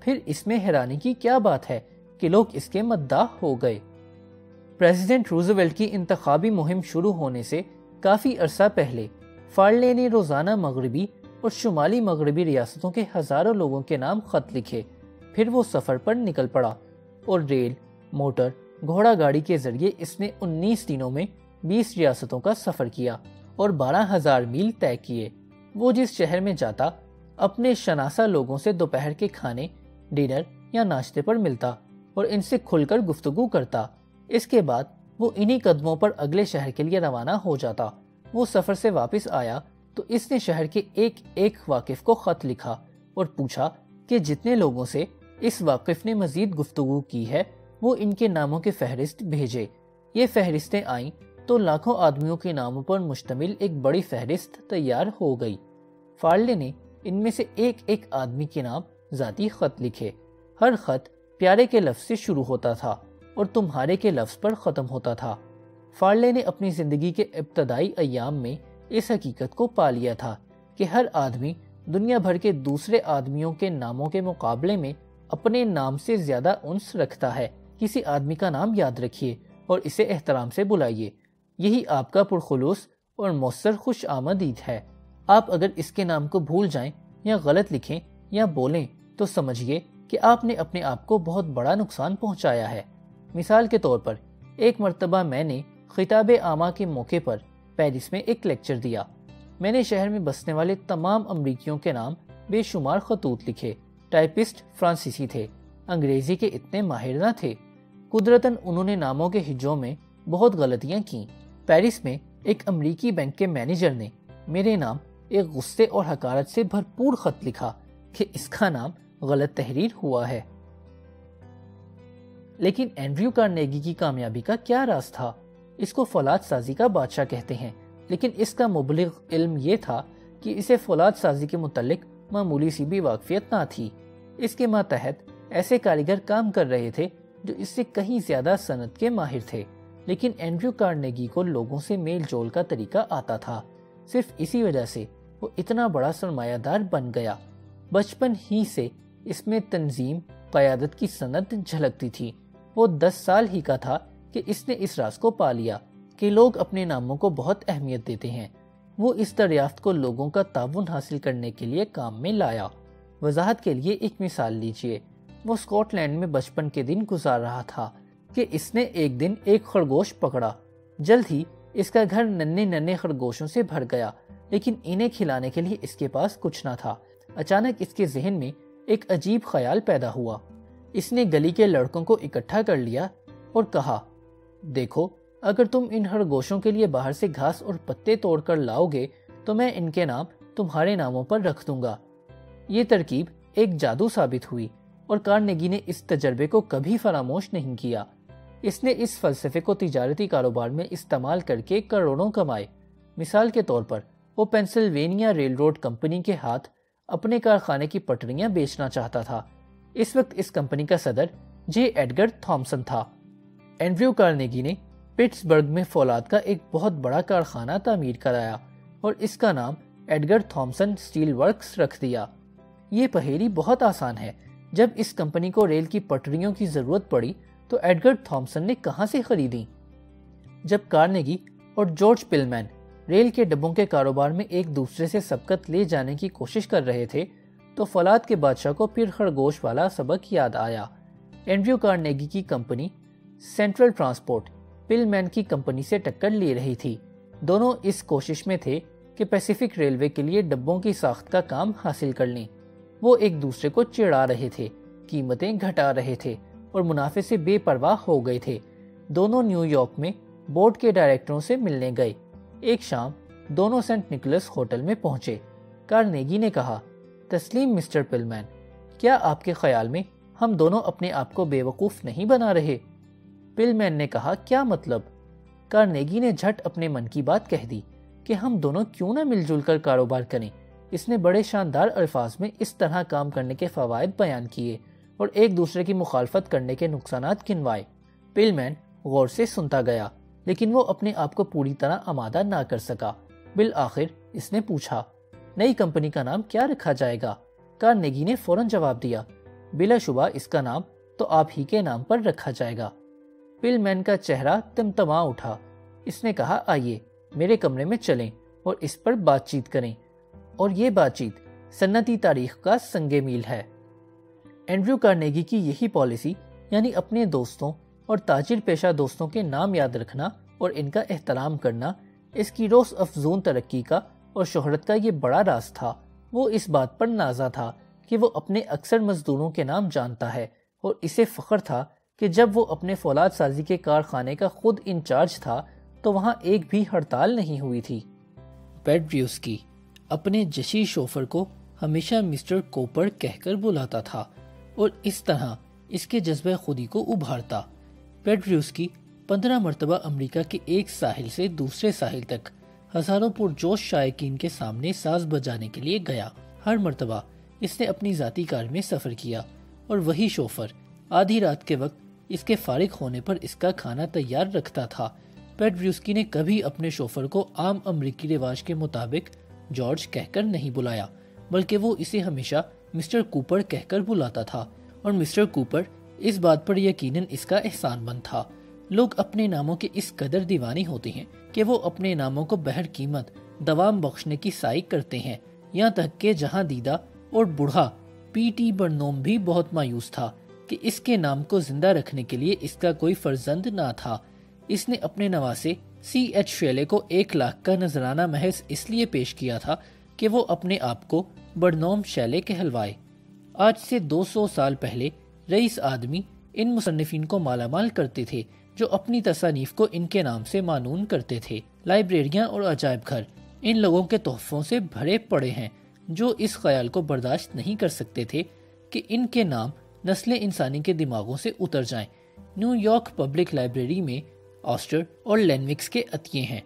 پھر اس میں حیرانی کی کیا بات ہے کہ لوگ اس کے مداح ہو گئے۔ پریزیڈنٹ روزویلٹ کی انتخابی مہم شروع ہونے سے کافی عرصہ پہلے فارلے نے روزانہ مغربی اور شمالی مغربی ریاستوں کے ہزاروں لوگوں کے نام خط لکھے۔ پھر وہ سفر پر نکل پڑا اور ریل، موٹر، گھوڑا گاڑی کے ذریعے اس نے 19 دنوں میں 20 ریاستوں کا سفر کیا اور 12,000 میل طے کیے۔ وہ جس شہر میں جاتا، اپنے شناسہ لوگوں سے دوپہر کے کھانے، ڈنر یا ناشتے پر ملتا اور ان سے کھل کر گفتگو کرتا۔ اس کے بعد وہ انہی قدموں پر اگلے شہر کے لیے روانہ ہو جاتا۔ وہ سفر سے واپس آیا تو اس نے شہر کے ایک ایک واقف کو خط لکھا اور پوچھا کہ جتنے لوگوں سے اس واقف نے مزید گفتگو کی ہے وہ ان کے ناموں کی فہرست بھیجے۔ یہ فہرستیں آئیں تو لاکھوں آدمیوں کے ناموں پر مشتمل ایک بڑی فہرست تیار ہو گئی۔ فارلے نے ان میں سے ایک ایک آدمی کے نام ذاتی خط لکھے۔ ہر خط پیارے کے لفظ سے شروع ہوتا تھا اور تمہارے کے لفظ پر ختم ہوتا تھا۔ فارلے نے اپنی زندگی کے ابتدائی ایام میں اس حقیقت کو پا لیا تھا کہ ہر آدمی دنیا بھر کے دوسرے آدمیوں کے ناموں کے مقابلے میں اپنے نام سے زیادہ انس رکھتا ہے۔ کسی آدمی کا نام یاد رکھیے اور اسے احترام سے بلائیے۔ یہی آپ کا پرخلوص اور مؤثر خوش آمدید ہے۔ آپ اگر اس کے نام کو بھول جائیں یا غلط لکھیں یا بولیں تو سمجھیے کہ آپ نے اپنے آپ کو بہت بڑا نقصان پہنچایا ہے۔ مثال کے طور پر، ایک مرتبہ میں نے خطاب عامہ کے موقع پر پیرس میں ایک لیکچر دیا۔ میں نے شہر میں بسنے والے تمام امریکیوں کے نام بے شمار خطوط لکھے۔ ٹائپسٹ فرانسیسی تھے، انگریزی کے اتنے ماہر نہ تھے۔ قدرتاً انہوں نے ناموں کے ہجوں میں بہت غلطیاں کیں۔ پیرس میں ایک امریکی بینک کے مینیجر نے میرے نام ایک غصے اور حقارت سے بھرپور خط لکھا کہ اس کا نام غلط تحریر ہوا ہے۔ لیکن اینڈریو کارنیگی کی کامیابی کا کیا راز تھا؟ اس کو فولاد سازی کا بادشاہ کہتے ہیں، لیکن اس کا مبلغ علم یہ تھا کہ اسے فولاد سازی کے متعلق معمولی سی بھی واقفیت نہ تھی۔ اس کے ماتحت ایسے کاریگر کام کر رہے تھے جو اس سے کہیں زیادہ صنعت کے ماہر تھے، لیکن اینڈریو کارنیگی کو لوگوں سے میل جول کا طریقہ آتا تھا۔ صرف اسی وجہ سے وہ اتنا بڑا سرمایہ دار بن گیا۔ بچپن ہی سے اس میں تنظیم، قیادت کی صنعت جھلکتی تھی۔ وہ 10 سال ہی کا تھا کہ اس نے اس راز کو پا لیا کہ لوگ اپنے ناموں کو بہت اہمیت دیتے ہیں۔ وہ اس دریافت کو لوگوں کا تعاون حاصل کرنے کے لیے کام میں لایا۔ وضاحت کے لیے ایک مثال لیجئے، وہ اسکاٹ لینڈ میں بچپن کے دن گزار رہا تھا کہ اس نے ایک دن ایک خرگوش پکڑا۔ جلد ہی اس کا گھر ننھے ننھے خرگوشوں سے بھر گیا، لیکن انہیں کھلانے کے لیے اس کے پاس کچھ نہ تھا۔ اچانک اس کے ذہن میں ایک عجیب خیال پیدا ہوا۔ اس نے گلی کے لڑکوں کو اکٹھا کر لیا اور کہا، دیکھو، اگر تم ان خرگوشوں کے لیے باہر سے گھاس اور پتے توڑ کر لاؤ گے تو میں ان کے نام تمہارے ناموں پر رکھ دوں گا۔ یہ ترکیب ایک جادو ثابت ہوئی اور کارنیگی نے اس تجربے کو کبھی فراموش نہیں کیا۔ اس نے اس فلسفے کو تجارتی کاروبار میں استعمال کر کے کروڑوں کمائے۔ مثال کے طور پر وہ پینسلوینیا ریل روڈ کمپنی کے ہاتھ اپنے کارخانے کی پٹریاں بیچنا چاہتا تھا۔ اس وقت اس کمپنی کا صدر جے ایڈگر تھامسن تھا۔ اینڈریو کارنیگی نے پٹسبرگ میں فولاد کا ایک بہت بڑا کارخانہ تعمیر کرایا اور اس کا نام ایڈگر تھامسن اسٹیل ورکس رکھ دیا۔ یہ پہیلی بہت آسان ہے۔ جب اس کمپنی کو ریل کی پٹریوں کی ضرورت پڑی تو ایڈگر تھامسن نے کہاں سے خریدی؟ جب کارنیگی اور جارج پلمین ریل کے ڈبوں کے کاروبار میں ایک دوسرے سے سبقت لے جانے کی کوشش کر رہے تھے تو فولاد کے بادشاہ کو پھر خرگوش والا سبق یاد آیا۔ اینڈریو کارنیگی کی کمپنی سینٹرل ٹرانسپورٹ پلمین کی کمپنی سے ٹکر لے رہی تھی۔ دونوں اس کوشش میں تھے کہ پیسیفک ریلوے کے لیے ڈبوں کی ساخت کا کام حاصل کر لیں۔ وہ ایک دوسرے کو چڑھا رہے تھے، قیمتیں گھٹا رہے تھے اور منافع سے بے پرواہ ہو گئے تھے۔ دونوں نیو یارک میں بورڈ کے ڈائریکٹروں سے ملنے گئے۔ ایک شام دونوں سینٹ نکلس ہوٹل میں پہنچے۔ کارنیگی نے کہا، تسلیم مسٹر پلمین، کیا آپ کے خیال میں ہم دونوں اپنے آپ کو بے وقوف نہیں بنا رہے؟ پلمین نے کہا، کیا مطلب؟ کارنیگی نے جھٹ اپنے من کی بات کہہ دی کہ ہم دونوں کیوں نہ مل جل کر کاروبار کریں۔ اس نے بڑے شاندار الفاظ میں اس طرح کام کرنے کے فوائد بیان کیے اور ایک دوسرے کی مخالفت کرنے کے نقصانات گنوائے۔ پلمین غور سے سنتا گیا، لیکن وہ اپنے آپ کو پوری طرح آمادہ نہ کر سکا۔ بالآخر اس نے پوچھا، نئی کمپنی کا نام کیا رکھا جائے گا؟ کارنیگی نے فوراً جواب دیا، بلا شبہ اس کا نام تو آپ ہی کے نام پر رکھا جائے گا۔ پلمین کا چہرہ تمتما اٹھا۔ اس نے کہا، آئیے میرے کمرے میں چلیں اور اس پر بات چیت کریں، اور یہ بات چیت صنعتی تاریخ کا سنگ میل ہے۔ اینڈریو کارنیگی کی یہی پالیسی، یعنی اپنے دوستوں اور تاجر پیشہ دوستوں کے نام یاد رکھنا اور ان کا احترام کرنا، اس کی روز افزون ترقی کا اور شہرت کا یہ بڑا راز تھا۔ وہ اس بات پر نازا تھا کہ وہ اپنے اکثر مزدوروں کے نام جانتا ہے، اور اسے فخر تھا کہ جب وہ اپنے فولاد سازی کے کارخانے کا خود انچارج تھا تو وہاں ایک بھی ہڑتال نہیں ہوئی تھی۔ پیٹریوسکی اپنے جشی شوفر کو ہمیشہ مسٹر کوپر کہہ کر بلاتا تھا اور اس طرح اس کے جذبہ خودی کو ابھارتا۔ پیٹریوسکی 15 مرتبہ امریکہ کے ایک ساحل سے دوسرے ساحل تک ہزاروں پرجوش شائقین کے سامنے ساز بجانے کے لیے گیا۔ ہر مرتبہ اس نے اپنی ذاتی کار میں سفر کیا اور وہی شوفر آدھی رات کے وقت اس کے فارغ ہونے پر اس کا کھانا تیار رکھتا تھا۔ پیٹریوسکی نے کبھی اپنے شوفر کو عام امریکی رواج کے مطابق جارج کہہ کر نہیں بلایا، بلکہ وہ اسے ہمیشہ مسٹر کوپر کہہ کر بلاتا تھا، اور مسٹر کوپر اس بات پر یقیناً اس کا احسان مند تھا۔ لوگ اپنے ناموں کے اس قدر دیوانے ہوتے ہیں کہ وہ اپنے ناموں کو بہر قیمت دوام بخشنے کی سائق کرتے ہیں، یہاں تک کہ جہاں دیدہ اور بوڑھا پی ٹی برنوم بھی بہت مایوس تھا کہ اس کے نام کو زندہ رکھنے کے لیے اس کا کوئی فرزند نہ تھا۔ اس نے اپنے نواسے سی ایچ شیلے کو 1 لاکھ کا نذرانہ محض اس لیے پیش کیا تھا کہ وہ اپنے آپ کو برنوم شیلے کہلوائے۔ آج سے 200 سال پہلے رئیس آدمی ان مصنفین کو مالا مال کرتے تھے جو اپنی تصانیف کو ان کے نام سے معنون کرتے تھے۔ لائبریریاں اور عجائب گھر ان لوگوں کے تحفوں سے بھرے پڑے ہیں جو اس خیال کو برداشت نہیں کر سکتے تھے کہ ان کے نام نسل انسانی کے دماغوں سے اتر جائیں۔ نیو یارک پبلک لائبریری میں آسٹر اور لینوکس کے عطیے ہیں۔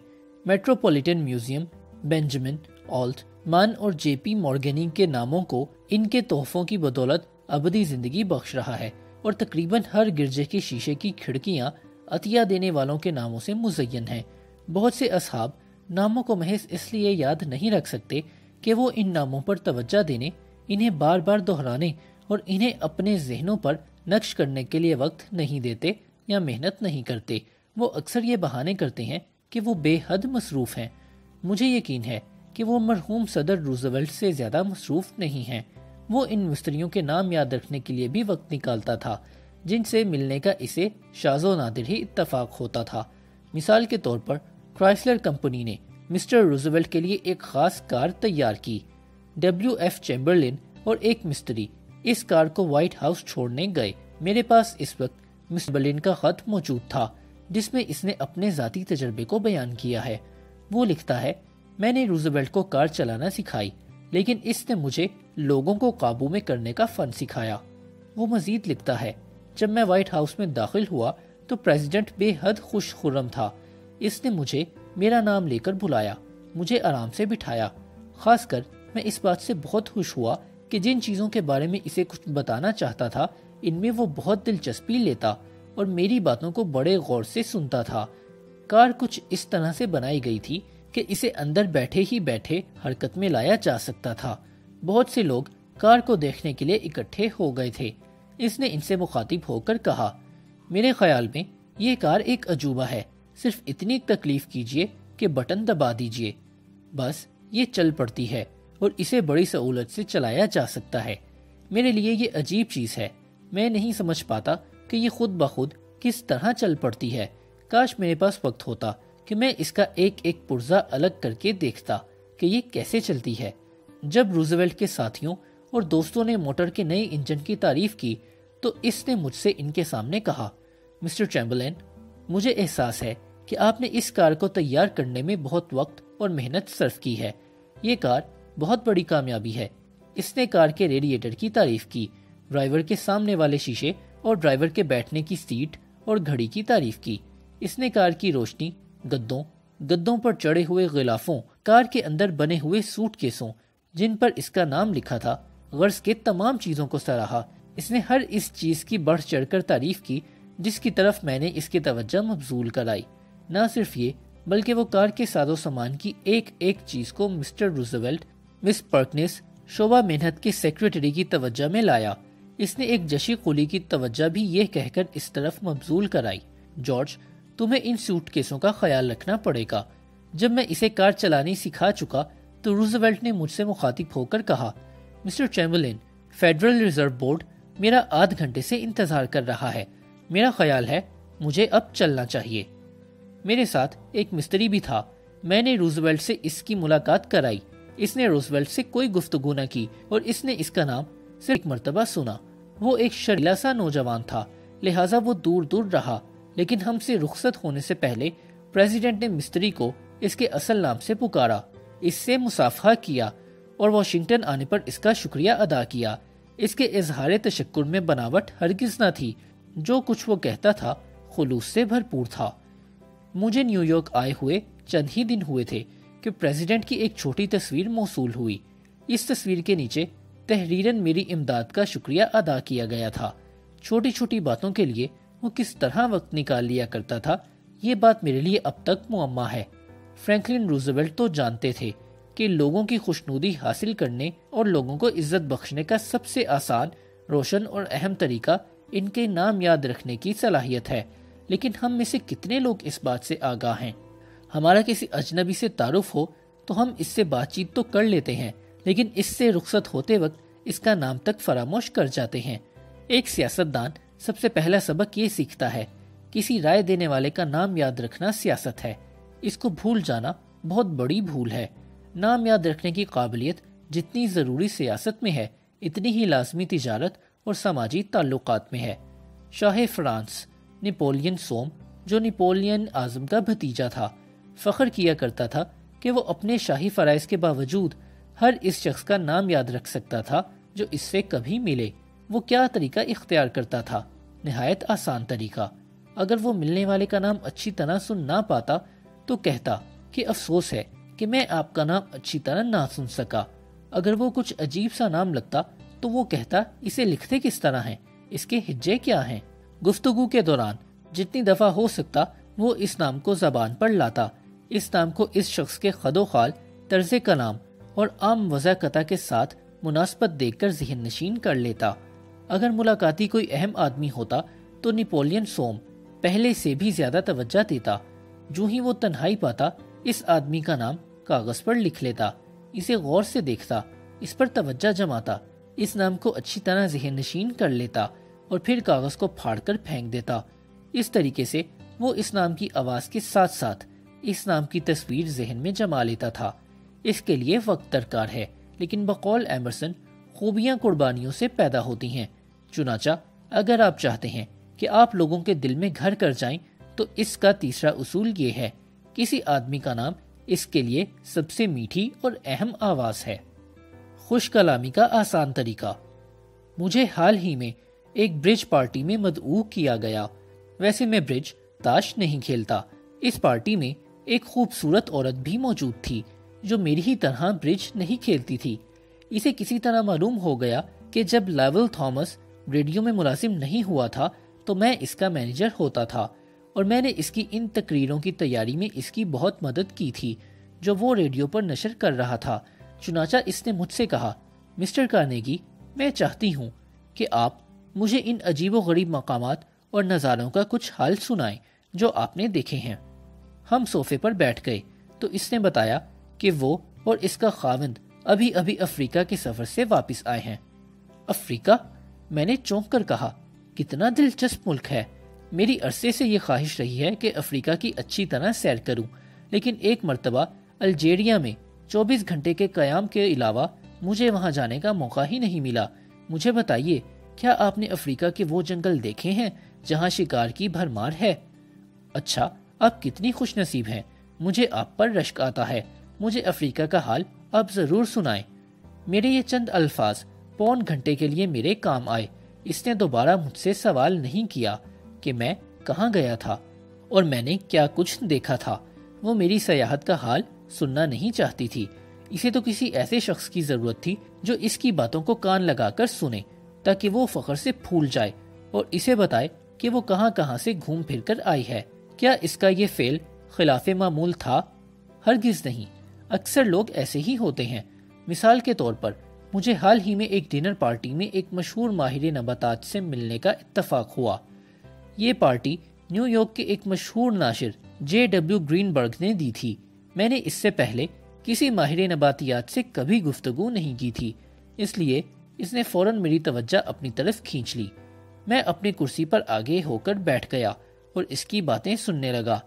میٹروپولیٹن میوزیم بینجامن آلٹ مان اور جے پی مورگنی کے ناموں کو ان کے تحفوں کی بدولت ابدی زندگی بخش رہا ہے، اور تقریباً ہر گرجے کی شیشے کی کھڑکیاں عطیہ دینے والوں کے ناموں سے مزین ہیں۔ بہت سے اصحاب ناموں کو محض اس لیے یاد نہیں رکھ سکتے کہ وہ ان ناموں پر توجہ دینے، انہیں بار بار دہرانے اور انہیں اپنے ذہنوں پر نقش کرنے کے لیے وقت نہیں دیتے یا محنت نہیں کرتے۔ وہ اکثر یہ بہانے کرتے ہیں کہ وہ بے حد مصروف ہیں۔ مجھے یقین ہے کہ وہ مرحوم صدر روزویلٹ سے زیادہ مصروف نہیں ہیں۔ وہ ان مستریوں کے نام یاد رکھنے کے لیے بھی وقت نکالتا تھا جن سے ملنے کا اسے شاذ و نادر ہی اتفاق ہوتا تھا۔ مثال کے طور پر کرائسلر کمپنی نے مسٹر روزویلٹ کے لیے ایک خاص کار تیار کی۔ WF چیمبرلن اور ایک مستری اس کار کو وائٹ ہاؤس چھوڑنے گئے۔ میرے پاس اس وقت مسٹر برلن کا خط موجود تھا جس میں اس نے اپنے ذاتی تجربے کو بیان کیا ہے۔ وہ لکھتا ہے، میں نے روزویلٹ کو کار چلانا سکھائی لیکن اس نے مجھے لوگوں کو قابو میں کرنے کا فن سکھایا۔ وہ مزید لکھتا ہے، جب میں وائٹ ہاؤس میں داخل ہوا تو پریزیڈنٹ بے حد خوش خرم تھا۔ اس نے مجھے میرا نام لے کر بلایا، مجھے آرام سے بٹھایا۔ خاص کر میں اس بات سے بہت خوش ہوا کہ جن چیزوں کے بارے میں اسے کچھ بتانا چاہتا تھا ان میں وہ بہت دلچسپی لیتا اور میری باتوں کو بڑے غور سے سنتا تھا۔ کار کچھ اس طرح سے بنائی گئی تھی کہ اسے اندر بیٹھے ہی بیٹھے حرکت میں لایا جا سکتا تھا۔ بہت سے لوگ کار کو دیکھنے کے لیے اکٹھے ہو گئے تھے۔ اس نے ان سے مخاطب ہو کر کہا، میرے خیال میں یہ کار ایک عجوبہ ہے، صرف اتنی تکلیف کیجئے کہ بٹن دبا دیجئے، بس یہ چل پڑتی ہے اور اسے بڑی سہولت سے چلایا جا سکتا ہے۔ میرے لیے یہ عجیب چیز ہے، میں نہیں سمجھ پاتا کہ یہ خود بخود کس طرح چل پڑتی ہے۔ کاش میرے پاس وقت ہوتا کہ میں اس کا ایک ایک پرزہ الگ کر کے دیکھتا کہ یہ کیسے چلتی ہے۔ جب روزویلٹ کے ساتھیوں اور دوستوں نے موٹر کے نئے انجن کی تعریف کی تو اس نے مجھ سے ان کے سامنے کہا، مسٹر چیمبرلین، مجھے احساس ہے کہ آپ نے اس کار کو تیار کرنے میں بہت وقت اور محنت صرف کی ہے۔ یہ کار بہت بڑی کامیابی ہے۔ اس نے کار کے ریڈیٹر کی تعریف کی، ڈرائیور کے سامنے والے شیشے اور ڈرائیور کے بیٹھنے کی سیٹ اور گھڑی کی تعریف کی۔ اس نے کار کی روشنی، گدوں پر چڑھے ہوئے غلافوں، کار کے اندر بنے ہوئے سوٹ کیسوں جن پر اس کا نام لکھا تھا، غرض کے تمام چیزوں کو سراہا۔ اس نے ہر اس چیز کی بڑھ چڑھ کر تعریف کی جس کی طرف میں نے اس کی توجہ مبذول کرائی۔ نہ صرف یہ بلکہ وہ کار کے ساز و سامان کی ایک ایک چیز کو مسٹر روزویلٹ، مس پرکنس، شعبہ محنت کے سیکریٹری کی توجہ میں لایا۔ اس نے ایک جشی قلی کی توجہ بھی یہ کہہ کر اس طرف مبذول کرائی، جارج، تمہیں ان سوٹ کیسوں کا خیال رکھنا پڑے گا۔ جب میں اسے کار چلانی سکھا چکا تو روزویلٹ نے مجھ سے مخاطب ہو کر کہا، mister Chamberlain, federal reserve board میرا آدھ گھنٹے سے انتظار کر رہا ہے۔ میرا خیال ہے مجھے اب چلنا چاہیے۔ میرے ساتھ ایک مستری بھی تھا۔ میں نے روزویلٹ سے اس کی ملاقات کرائی۔ اس نے روزویلٹ سے کوئی گفتگو نہ کی اور اس نے اس کا نام صرف ایک مرتبہ سنا۔ وہ ایک شرمیلا سا نوجوان تھا، لہٰذا وہ دور دور رہا، لیکن ہم سے رخصت ہونے سے پہلے پریزیڈنٹ نے مستری کو اس کے اصل نام سے پکارا، اس سے مصافحہ کیا اور واشنگٹن آنے پر اس کا شکریہ ادا کیا۔ اس کے اظہار تشکر میں بناوٹ ہرگز نہ تھی، جو کچھ وہ کہتا تھا خلوص سے بھرپور تھا۔ مجھے نیو یارک آئے ہوئے چند ہی دن ہوئے تھے کہ پریزیڈنٹ کی ایک چھوٹی تصویر موصول ہوئی۔ اس تصویر کے نیچے تحریراً میری امداد کا شکریہ ادا کیا گیا تھا۔ چھوٹی چھوٹی باتوں کے لیے وہ کس طرح وقت نکال لیا کرتا تھا، یہ بات میرے لیے اب تک معمہ ہے۔ فرینکلن روزویلٹ تو جانتے تھے کہ لوگوں کی خوشنودی حاصل کرنے اور لوگوں کو عزت بخشنے کا سب سے آسان، روشن اور اہم طریقہ ان کے نام یاد رکھنے کی صلاحیت ہے، لیکن ہم میں سے کتنے لوگ اس بات سے آگاہ ہیں؟ ہمارا کسی اجنبی سے تعارف ہو تو ہم اس سے بات چیت تو کر لیتے ہیں، لیکن اس سے رخصت ہوتے وقت اس کا نام تک فراموش کر جاتے ہیں۔ ایک سیاستدان سب سے پہلا سبق یہ سیکھتا ہے، کسی رائے دینے والے کا نام یاد رکھنا سیاست ہے، اس کو بھول جانا بہت بڑی بھول ہے۔ نام یاد رکھنے کی قابلیت جتنی ضروری سیاست میں ہے، اتنی ہی لازمی تجارت اور سماجی تعلقات میں ہے۔ شاہ فرانس نپولین سوم، جو نپولین اعظم کا بھتیجا تھا، فخر کیا کرتا تھا کہ وہ اپنے شاہی فرائض کے باوجود ہر اس شخص کا نام یاد رکھ سکتا تھا جو اس سے کبھی ملے۔ وہ کیا طریقہ اختیار کرتا تھا؟ نہایت آسان طریقہ۔ اگر وہ ملنے والے کا نام اچھی طرح سن نہ پاتا تو کہتا کہ افسوس ہے کہ میں آپ کا نام اچھی طرح نہ سن سکا۔ اگر وہ کچھ عجیب سا نام لگتا تو وہ کہتا اسے لکھتے کس طرح ہیں، اس کے ہجے کیا ہیں۔ گفتگو کے دوران جتنی دفعہ ہو سکتا وہ اس نام کو زبان پر لاتا، اس نام کو اس شخص کے خد و خال، طرز کلام اور عام وضاحت کے ساتھ مناسبت دیکھ کر ذہن نشین کر لیتا۔ اگر ملاقاتی کوئی اہم آدمی ہوتا تو نپولین سوم پہلے سے بھی زیادہ توجہ دیتا۔ جو ہی وہ تنہائی پاتا اس آدمی کا نام کاغذ پر لکھ لیتا، اسے غور سے دیکھتا، اس پر توجہ جماتا، اس نام کو اچھی طرح ذہن نشین کر لیتا اور پھر کاغذ کو پھاڑ کر پھینک دیتا۔ اس طریقے سے وہ اس نام کی آواز کے ساتھ ساتھ اس نام کی تصویر ذہن میں جما لیتا تھا۔ اس کے لیے وقت درکار ہے، لیکن بقول ایمرسن خوبیاں قربانیوں سے پیدا ہوتی ہیں۔ چنانچہ اگر آپ چاہتے ہیں کہ آپ لوگوں کے دل میں گھر کر جائیں تو اس کا تیسرا اصول یہ ہے، کسی آدمی کا نام اس کے لیے سب سے میٹھی اور اہم آواز ہے۔ خوش کلامی کا آسان طریقہ۔ مجھے حال ہی میں ایک برج پارٹی میں مدعو کیا گیا۔ ویسے میں برج تاش نہیں کھیلتا۔ اس پارٹی میں ایک خوبصورت عورت بھی موجود تھی جو میری ہی طرح برج نہیں کھیلتی تھی۔ اسے کسی طرح معلوم ہو گیا کہ جب لاول تھامس ریڈیو میں ملازم نہیں ہوا تھا تو میں اس کا مینیجر ہوتا تھا، اور میں نے اس کی ان تقریروں کی تیاری میں اس کی بہت مدد کی تھی جو وہ ریڈیو پر نشر کر رہا تھا۔ چنانچہ اس نے مجھ سے کہا، مسٹر کارنیگی، میں چاہتی ہوں کہ آپ مجھے ان عجیب و غریب مقامات اور نظاروں کا کچھ حال سنائیں جو آپ نے دیکھے ہیں۔ ہم صوفے پر بیٹھ گئے تو اس نے بتایا کہ وہ اور اس کا خاوند ابھی افریقہ کے سفر سے واپس آئے ہیں۔ افریقہ؟ میں نے چونک کر کہا، کتنا دلچسپ ملک ہے۔ میری عرصے سے یہ خواہش رہی ہے کہ افریقہ کی اچھی طرح سیر کروں، لیکن ایک مرتبہ الجیریا میں 24 گھنٹے کے قیام کے علاوہ مجھے وہاں جانے کا موقع ہی نہیں ملا۔ مجھے بتائیے، کیا آپ نے افریقہ کے وہ جنگل دیکھے ہیں جہاں شکار کی بھرمار ہے؟ اچھا، آپ کتنی خوش نصیب ہیں، مجھے آپ پر رشک آتا ہے۔ مجھے افریقہ کا حال آپ ضرور سنائیں۔ میرے یہ چند الفاظ پون گھنٹے کے لیے میرے کام آئے۔ اس نے دوبارہ مجھ سے سوال نہیں کیا کہ میں کہاں گیا تھا اور میں نے کیا کچھ دیکھا تھا۔ وہ میری سیاحت کا حال سننا نہیں چاہتی تھی۔ اسے تو کسی ایسے شخص کی ضرورت تھی جو اس کی باتوں کو کان لگا کر سنے، تاکہ وہ فخر سے پھول جائے اور اسے بتائے کہ وہ کہاں کہاں سے گھوم پھر کر آئی ہے۔ کیا اس کا یہ فعل خلاف معمول تھا؟ ہرگز نہیں۔ اکثر لوگ ایسے ہی ہوتے ہیں۔ مثال کے طور پر مجھے حال ہی میں ایک ڈنر پارٹی میں ایک مشہور ماہر نباتات سے ملنے کا اتفاق ہوا۔ یہ پارٹی نیو یارک کے ایک مشہور ناشر JW گرین برگ نے دی تھی۔ میں نے اس سے پہلے کسی ماہر نباتیات سے کبھی گفتگو نہیں کی تھی، اس لیے اس نے فوراً میری توجہ اپنی طرف کھینچ لی۔ میں اپنی کرسی پر آگے ہو کر بیٹھ گیا اور اس کی باتیں سننے لگا۔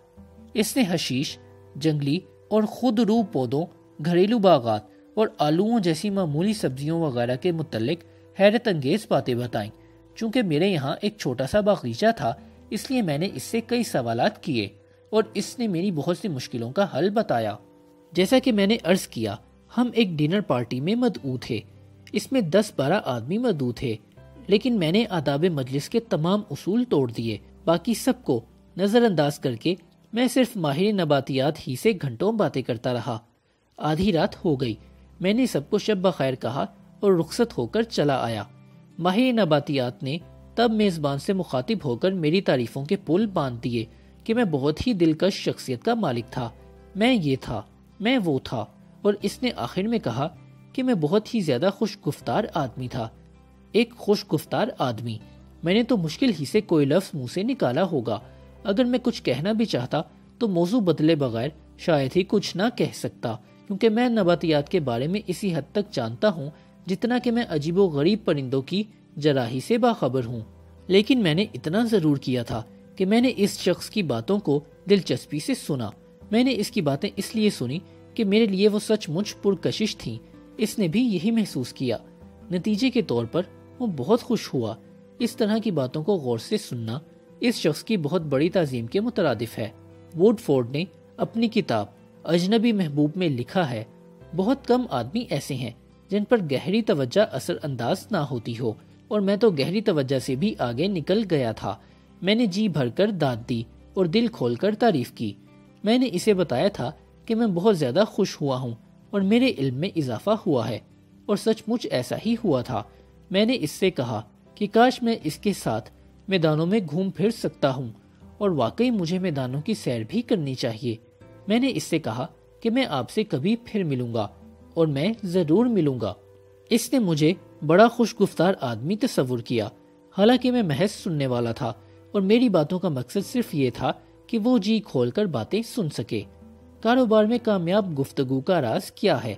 اس نے حشیش، جنگلی اور خود رو پودوں، گھریلو باغات اور آلووں جیسی معمولی سبزیوں وغیرہ کے متعلق حیرت انگیز باتیں بتائیں۔ چونکہ میرے یہاں ایک چھوٹا سا باغیچہ تھا، اس لیے میں نے اس سے کئی سوالات کیے اور اس نے میری بہت سی مشکلوں کا حل بتایا۔ جیسا کہ میں نے عرض کیا، ہم ایک ڈنر پارٹی میں مدعو تھے۔ اس میں 10-12 آدمی مدعو تھے، لیکن میں نے آداب مجلس کے تمام اصول توڑ دیے۔ باقی سب کو نظر انداز کر کے میں صرف ماہر نباتیات ہی سے گھنٹوں باتیں کرتا رہا۔ آدھی رات ہو گئی۔ میں نے سب کو شب بخیر کہا اور رخصت ہو کر چلا آیا۔ ماہر نباتیات نے تب میزبان سے مخاطب ہو کر میری تعریفوں کے پل باندھ دیے کہ میں بہت ہی دلکش شخصیت کا مالک تھا، میں یہ تھا، میں وہ تھا، اور اس نے آخر میں کہا کہ میں بہت ہی زیادہ خوش گفتار آدمی تھا۔ ایک خوش گفتار آدمی، میں نے تو مشکل ہی سے کوئی لفظ منہ سے نکالا ہوگا۔ اگر میں کچھ کہنا بھی چاہتا تو موضوع بدلے بغیر شاید ہی کچھ نہ کہہ سکتا، کیونکہ میں نباتیات کے بارے میں اسی حد تک جانتا ہوں جتنا کہ میں عجیب و غریب پرندوں کی جراحی سے باخبر ہوں۔ لیکن میں نے اتنا ضرور کیا تھا کہ میں نے اس شخص کی باتوں کو دلچسپی سے سنا۔ میں نے اس کی باتیں اس لیے سنی کہ میرے لیے وہ سچ مچ پرکشش تھیں۔ اس نے بھی یہی محسوس کیا۔ نتیجے کے طور پر وہ بہت خوش ہوا۔ اس طرح کی باتوں کو غور سے سننا اس شخص کی بہت بڑی تعظیم کے مترادف ہے۔ ووڈ فورڈ نے اپنی کتاب اجنبی محبوب میں لکھا ہے، بہت کم آدمی ایسے ہیں جن پر گہری توجہ اثر انداز نہ ہوتی ہو، اور میں تو گہری توجہ سے بھی آگے نکل گیا تھا۔ میں نے جی بھر کر داد دی اور دل کھول کر تعریف کی۔ میں نے اسے بتایا تھا کہ میں بہت زیادہ خوش ہوا ہوں اور میرے علم میں اضافہ ہوا ہے، اور سچ مچ ایسا ہی ہوا تھا۔ میں نے اس سے کہا کہ کاش میں اس کے ساتھ میدانوں میں گھوم پھر سکتا ہوں، اور واقعی مجھے میدانوں کی سیر بھی کرنی چاہیے۔ میں نے اس سے کہا کہ میں آپ سے کبھی پھر ملوں گا، اور میں ضرور ملوں گا۔ اس نے مجھے بڑا خوش گفتار آدمی تصور کیا، حالانکہ میں محض سننے والا تھا، اور میری باتوں کا مقصد صرف یہ تھا کہ وہ جی کھول کر باتیں سن سکے۔ کاروبار میں کامیاب گفتگو کا راز کیا ہے؟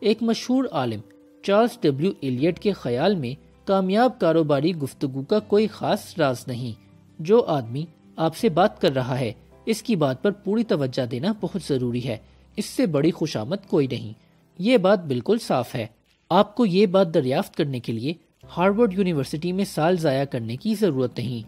ایک مشہور عالم چارلس ڈبلیو ایلیٹ کے خیال میں کامیاب کاروباری گفتگو کا کوئی خاص راز نہیں۔ جو آدمی آپ سے بات کر رہا ہے اس کی بات پر پوری توجہ دینا بہت ضروری ہے، اس سے بڑی خوشامد کوئی نہیں۔ یہ بات بالکل صاف ہے۔ آپ کو یہ بات دریافت کرنے کے لیے ہارورڈ یونیورسٹی میں سال ضائع کرنے کی ضرورت نہیں۔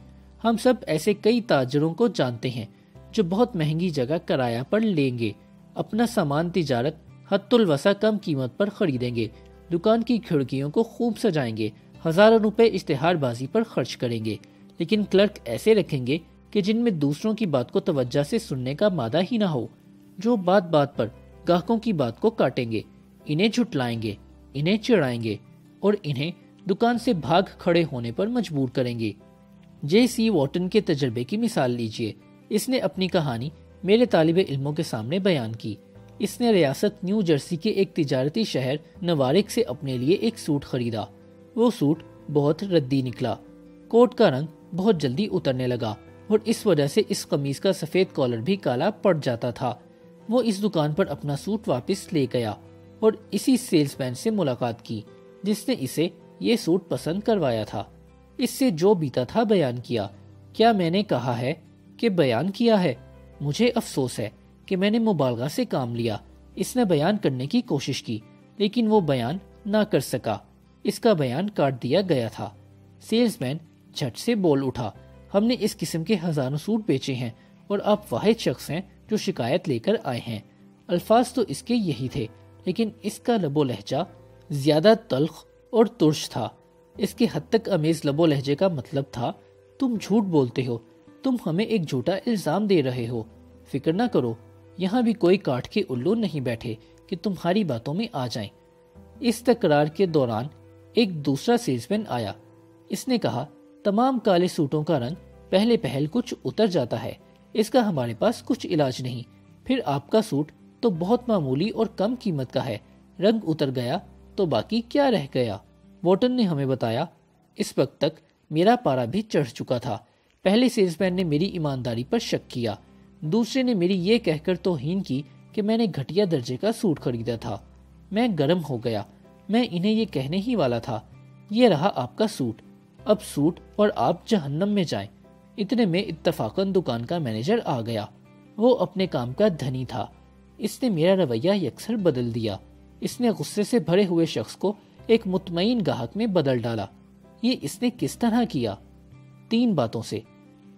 ہم سب ایسے کئی تاجروں کو جانتے ہیں جو بہت مہنگی جگہ کرایہ پر لیں گے، اپنا سامان تجارت حد الوسع کم قیمت پر خریدیں گے، دکان کی کھڑکیوں کو خوب سجائیں گے، ہزاروں روپے اشتہار بازی پر خرچ کریں گے، لیکن کلرک ایسے رکھیں گے کہ جن میں دوسروں کی بات کو توجہ سے سننے کا مادہ ہی نہ ہو، جو بات بات پر گاہکوں کی بات کو کاٹیں گے، انہیں جھٹلائیں گے، انہیں چڑھائیں گے اور انہیں دکان سے بھاگ کھڑے ہونے پر مجبور کریں گے۔ جے سی واٹن کے تجربے کی مثال لیجئے۔ اس نے اپنی کہانی میرے طالب علموں کے سامنے بیان کی۔ اس نے ریاست نیو جرسی کے ایک تجارتی شہر نوارک سے اپنے لیے ایک سوٹ خریدا۔ وہ سوٹ بہت ردی نکلا، کوٹ کا رنگ بہت جلدی اترنے لگا اور اس وجہ سے اس قمیض کا سفید کالر بھی کالا پڑ جاتا تھا۔ وہ اس دکان پر اپنا سوٹ واپس لے گیا اور اسی سیلز مین سے ملاقات کی جس نے اسے یہ سوٹ پسند کروایا تھا۔ اس سے جو بیتا تھا بیان کیا۔ کیا میں نے کہا ہے کہ بیان کیا ہے؟ مجھے افسوس ہے کہ میں نے مبالغہ سے کام لیا۔ اس نے بیان کرنے کی کوشش کی لیکن وہ بیان نہ کر سکا، اس کا بیان کاٹ دیا گیا تھا۔ سیلز مین جھٹ سے بول اٹھا، ہم نے اس قسم کے ہزاروں سوٹ بیچے ہیں اور آپ واحد شخص ہیں جو شکایت لے کر آئے ہیں۔ الفاظ تو اس کے یہی تھے لیکن اس کا لب و لہجہ زیادہ تلخ اور ترش تھا۔ اس کے حد تک امیز لب و لہجے کا مطلب تھا، تم جھوٹ بولتے ہو، تم ہمیں ایک جھوٹا الزام دے رہے ہو۔ فکر نہ کرو، یہاں بھی کوئی کاٹ کے الو نہیں بیٹھے کہ تمہاری باتوں میں آ جائیں۔ اس تکرار کے دوران ایک دوسرا سیلز مین آیا۔ اس نے کہا، تمام کالے سوٹوں کا رنگ پہلے پہل کچھ اتر جاتا ہے، اس کا ہمارے پاس کچھ علاج نہیں۔ پھر آپ کا سوٹ تو بہت معمولی اور کم قیمت کا ہے، رنگ اتر گیا تو باقی کیا رہ گیا؟ واٹن نے ہمیں بتایا، اس وقت تک میرا پارا بھی چڑھ چکا تھا۔ پہلے سیلز مین نے میری ایمانداری پر شک کیا، دوسرے نے میری یہ کہہ کر توہین کی کہ میں نے گھٹیا درجے کا سوٹ خریدا تھا۔ میں گرم ہو گیا، میں انہیں یہ کہنے ہی والا تھا، یہ رہا آپ کا سوٹ، اب سوٹ اور آپ جہنم میں جائیں۔ اتنے میں اتفاقاً دکان کا مینیجر آ گیا۔ وہ اپنے کام کا دھنی تھا۔ اس نے میرا رویہ یکسر بدل دیا۔ اس نے غصے سے بھرے ہوئے شخص کو ایک مطمئن گاہک میں بدل ڈالا۔ یہ اس نے کس طرح کیا؟ 3 باتوں سے۔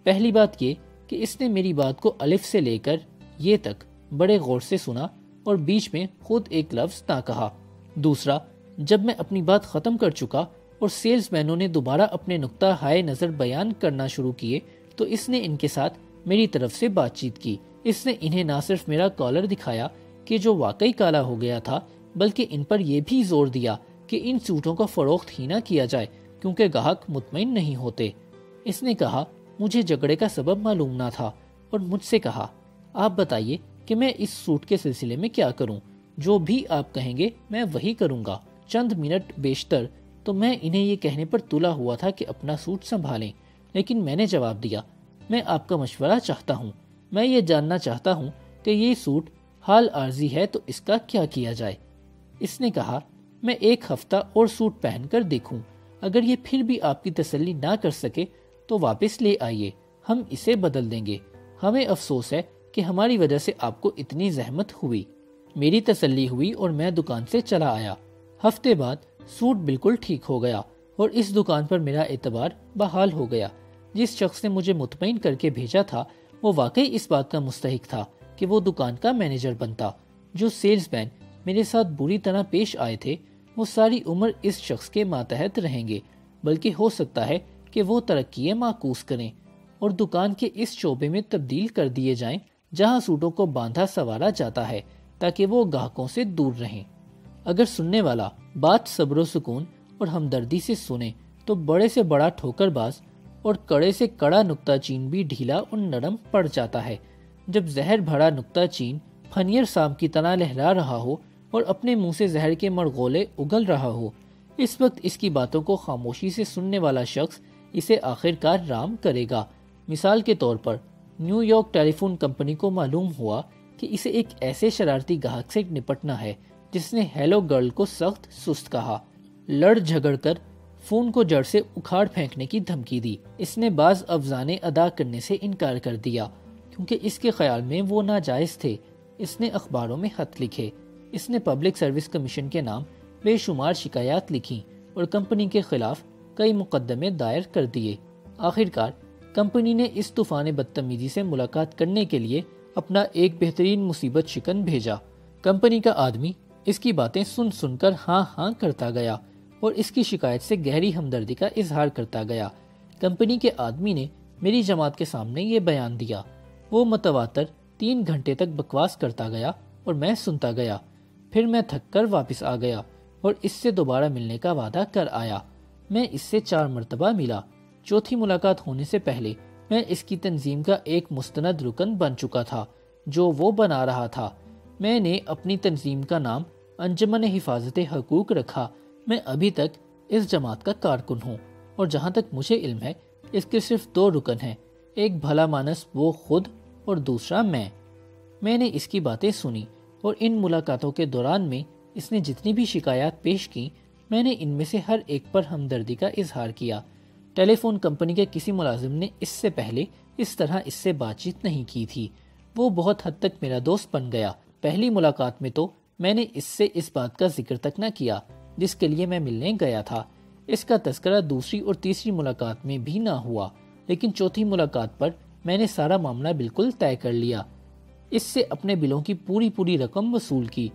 پہلی بات یہ کہ اس نے میری بات کو الف سے لے کر یہ تک بڑے غور سے سنا اور بیچ میں خود ایک لفظ نہ کہا۔ دوسرا، جب میں اپنی بات ختم کر چکا اور سیلز مینوں نے دوبارہ اپنے نقطہ ہائے نظر بیان کرنا شروع کیے تو اس نے ان کے ساتھ میری طرف سے بات چیت کی۔ اس نے انہیں نہ صرف میرا کالر دکھایا کہ جو واقعی کالا ہو گیا تھا، بلکہ ان پر یہ بھی زور دیا کہ ان سوٹوں کا فروخت ہی نہ کیا جائے کیونکہ گاہک مطمئن نہیں ہوتے۔ اس نے کہا، مجھے جھگڑے کا سبب معلوم نہ تھا اور مجھ سے کہا، آپ بتائیے کہ میں اس سوٹ کے سلسلے میں کیا کروں؟ جو بھی آپ کہیں گے میں وہی کروں گا۔ چند منٹ بیشتر تو میں انہیں یہ کہنے پر تلا ہوا تھا کہ اپنا سوٹ سنبھالیں، لیکن میں نے جواب دیا، میں آپ کا مشورہ چاہتا ہوں۔ میں یہ جاننا چاہتا ہوں کہ یہ سوٹ حال عارضی ہے تو اس کا کیا کیا جائے۔ اس نے کہا، میں 1 ہفتہ اور سوٹ پہن کر دیکھوں، اگر یہ پھر بھی آپ کی تسلی نہ کر سکے تو واپس لے آئیے، ہم اسے بدل دیں گے۔ ہمیں افسوس ہے کہ ہماری وجہ سے آپ کو اتنی زحمت ہوئی۔ میری تسلی ہوئی اور میں دکان سے چلا آیا۔ ہفتے بعد سوٹ بالکل ٹھیک ہو گیا اور اس دکان پر میرا اعتبار بحال ہو گیا۔ جس شخص نے مجھے مطمئن کر کے بھیجا تھا وہ واقعی اس بات کا مستحق تھا کہ وہ دکان کا مینیجر بنتا۔ جو سیلز مین میرے ساتھ بری طرح پیش آئے تھے وہ ساری عمر اس شخص کے ماتحت رہیں گے، بلکہ ہو سکتا ہے کہ وہ ترقی معکوس کریں اور دکان کے اس شعبے میں تبدیل کر دیے جائیں جہاں سوٹوں کو باندھا سوارا جاتا ہے تاکہ وہ گاہکوں سے دور رہیں۔ اگر سننے والا بات صبر و سکون اور ہمدردی سے سنے تو بڑے سے بڑا ٹھوکر باز اور کڑے سے کڑا نکتہ چین بھی ڈھیلا اور نرم پڑ جاتا ہے۔ جب زہر بھرا نکتہ چین پھنیر سام کی طرح لہرا رہا ہو اور اپنے منہ سے زہر کے مرغولے اگل رہا ہو، اس وقت اس کی باتوں کو خاموشی سے سننے والا شخص اسے آخرکار رام کرے گا۔ مثال کے طور پر نیو یارک ٹیلی فون کمپنی کو معلوم ہوا کہ کہ اسے ایک ایسے شرارتی گاہک سے نپٹنا ہے جس نے ہیلو گرل کو سخت سست کہا، لڑ جھگڑ کر فون کو جڑ سے اکھاڑ پھینکنے کی دھمکی دی۔ اس نے بعض افزانے ادا کرنے سے انکار کر دیا کیونکہ اس کے خیال میں وہ ناجائز تھے۔ اس نے اخباروں میں خط لکھے، اس نے پبلک سروس کمیشن کے نام بے شمار شکایات لکھیں اور کمپنی کے خلاف کئی مقدمے دائر کر دیے۔ آخرکار کمپنی نے اس طوفان بدتمیزی سے ملاقات کرنے کے لیے اپنا ایک بہترین مصیبت شکن بھیجا۔ کمپنی کا آدمی اس کی باتیں سن سن کر ہاں ہاں کرتا گیا اور اس کی شکایت سے گہری ہمدردی کا اظہار کرتا گیا۔ کمپنی کے آدمی نے میری جماعت کے سامنے یہ بیان دیا۔ وہ متواتر 3 گھنٹے تک بکواس کرتا گیا اور میں سنتا گیا۔ پھر میں تھک کر واپس آ گیا اور اس سے دوبارہ ملنے کا وعدہ کر آیا۔ میں اس سے 4 مرتبہ ملا۔ چوتھی ملاقات ہونے سے پہلے میں اس کی تنظیم کا ایک مستند رکن بن چکا تھا جو وہ بنا رہا تھا۔ میں نے اپنی تنظیم کا نام انجمن حفاظت حقوق رکھا۔ میں ابھی تک اس جماعت کا کارکن ہوں اور جہاں تک مجھے علم ہے اس کے صرف 2 رکن ہیں، ایک بھلا مانس وہ خود اور دوسرا میں۔ میں نے اس کی باتیں سنی اور ان ملاقاتوں کے دوران میں اس نے جتنی بھی شکایات پیش کی میں نے ان میں سے ہر ایک پر ہمدردی کا اظہار کیا۔ ٹیلی فون کمپنی کے کسی ملازم نے اس سے پہلے اس طرح اس سے بات چیت نہیں کی تھی۔ وہ بہت حد تک میرا دوست بن گیا۔ پہلی ملاقات میں تو میں نے اس سے اس بات کا ذکر تک نہ کیا جس کے لیے میں ملنے گیا تھا۔ اس کا تذکرہ دوسری اور تیسری ملاقات میں بھی نہ ہوا، لیکن چوتھی ملاقات پر میں نے سارا معاملہ بالکل طے کر لیا۔ اس سے اپنے بلوں کی پوری رقم وصول کی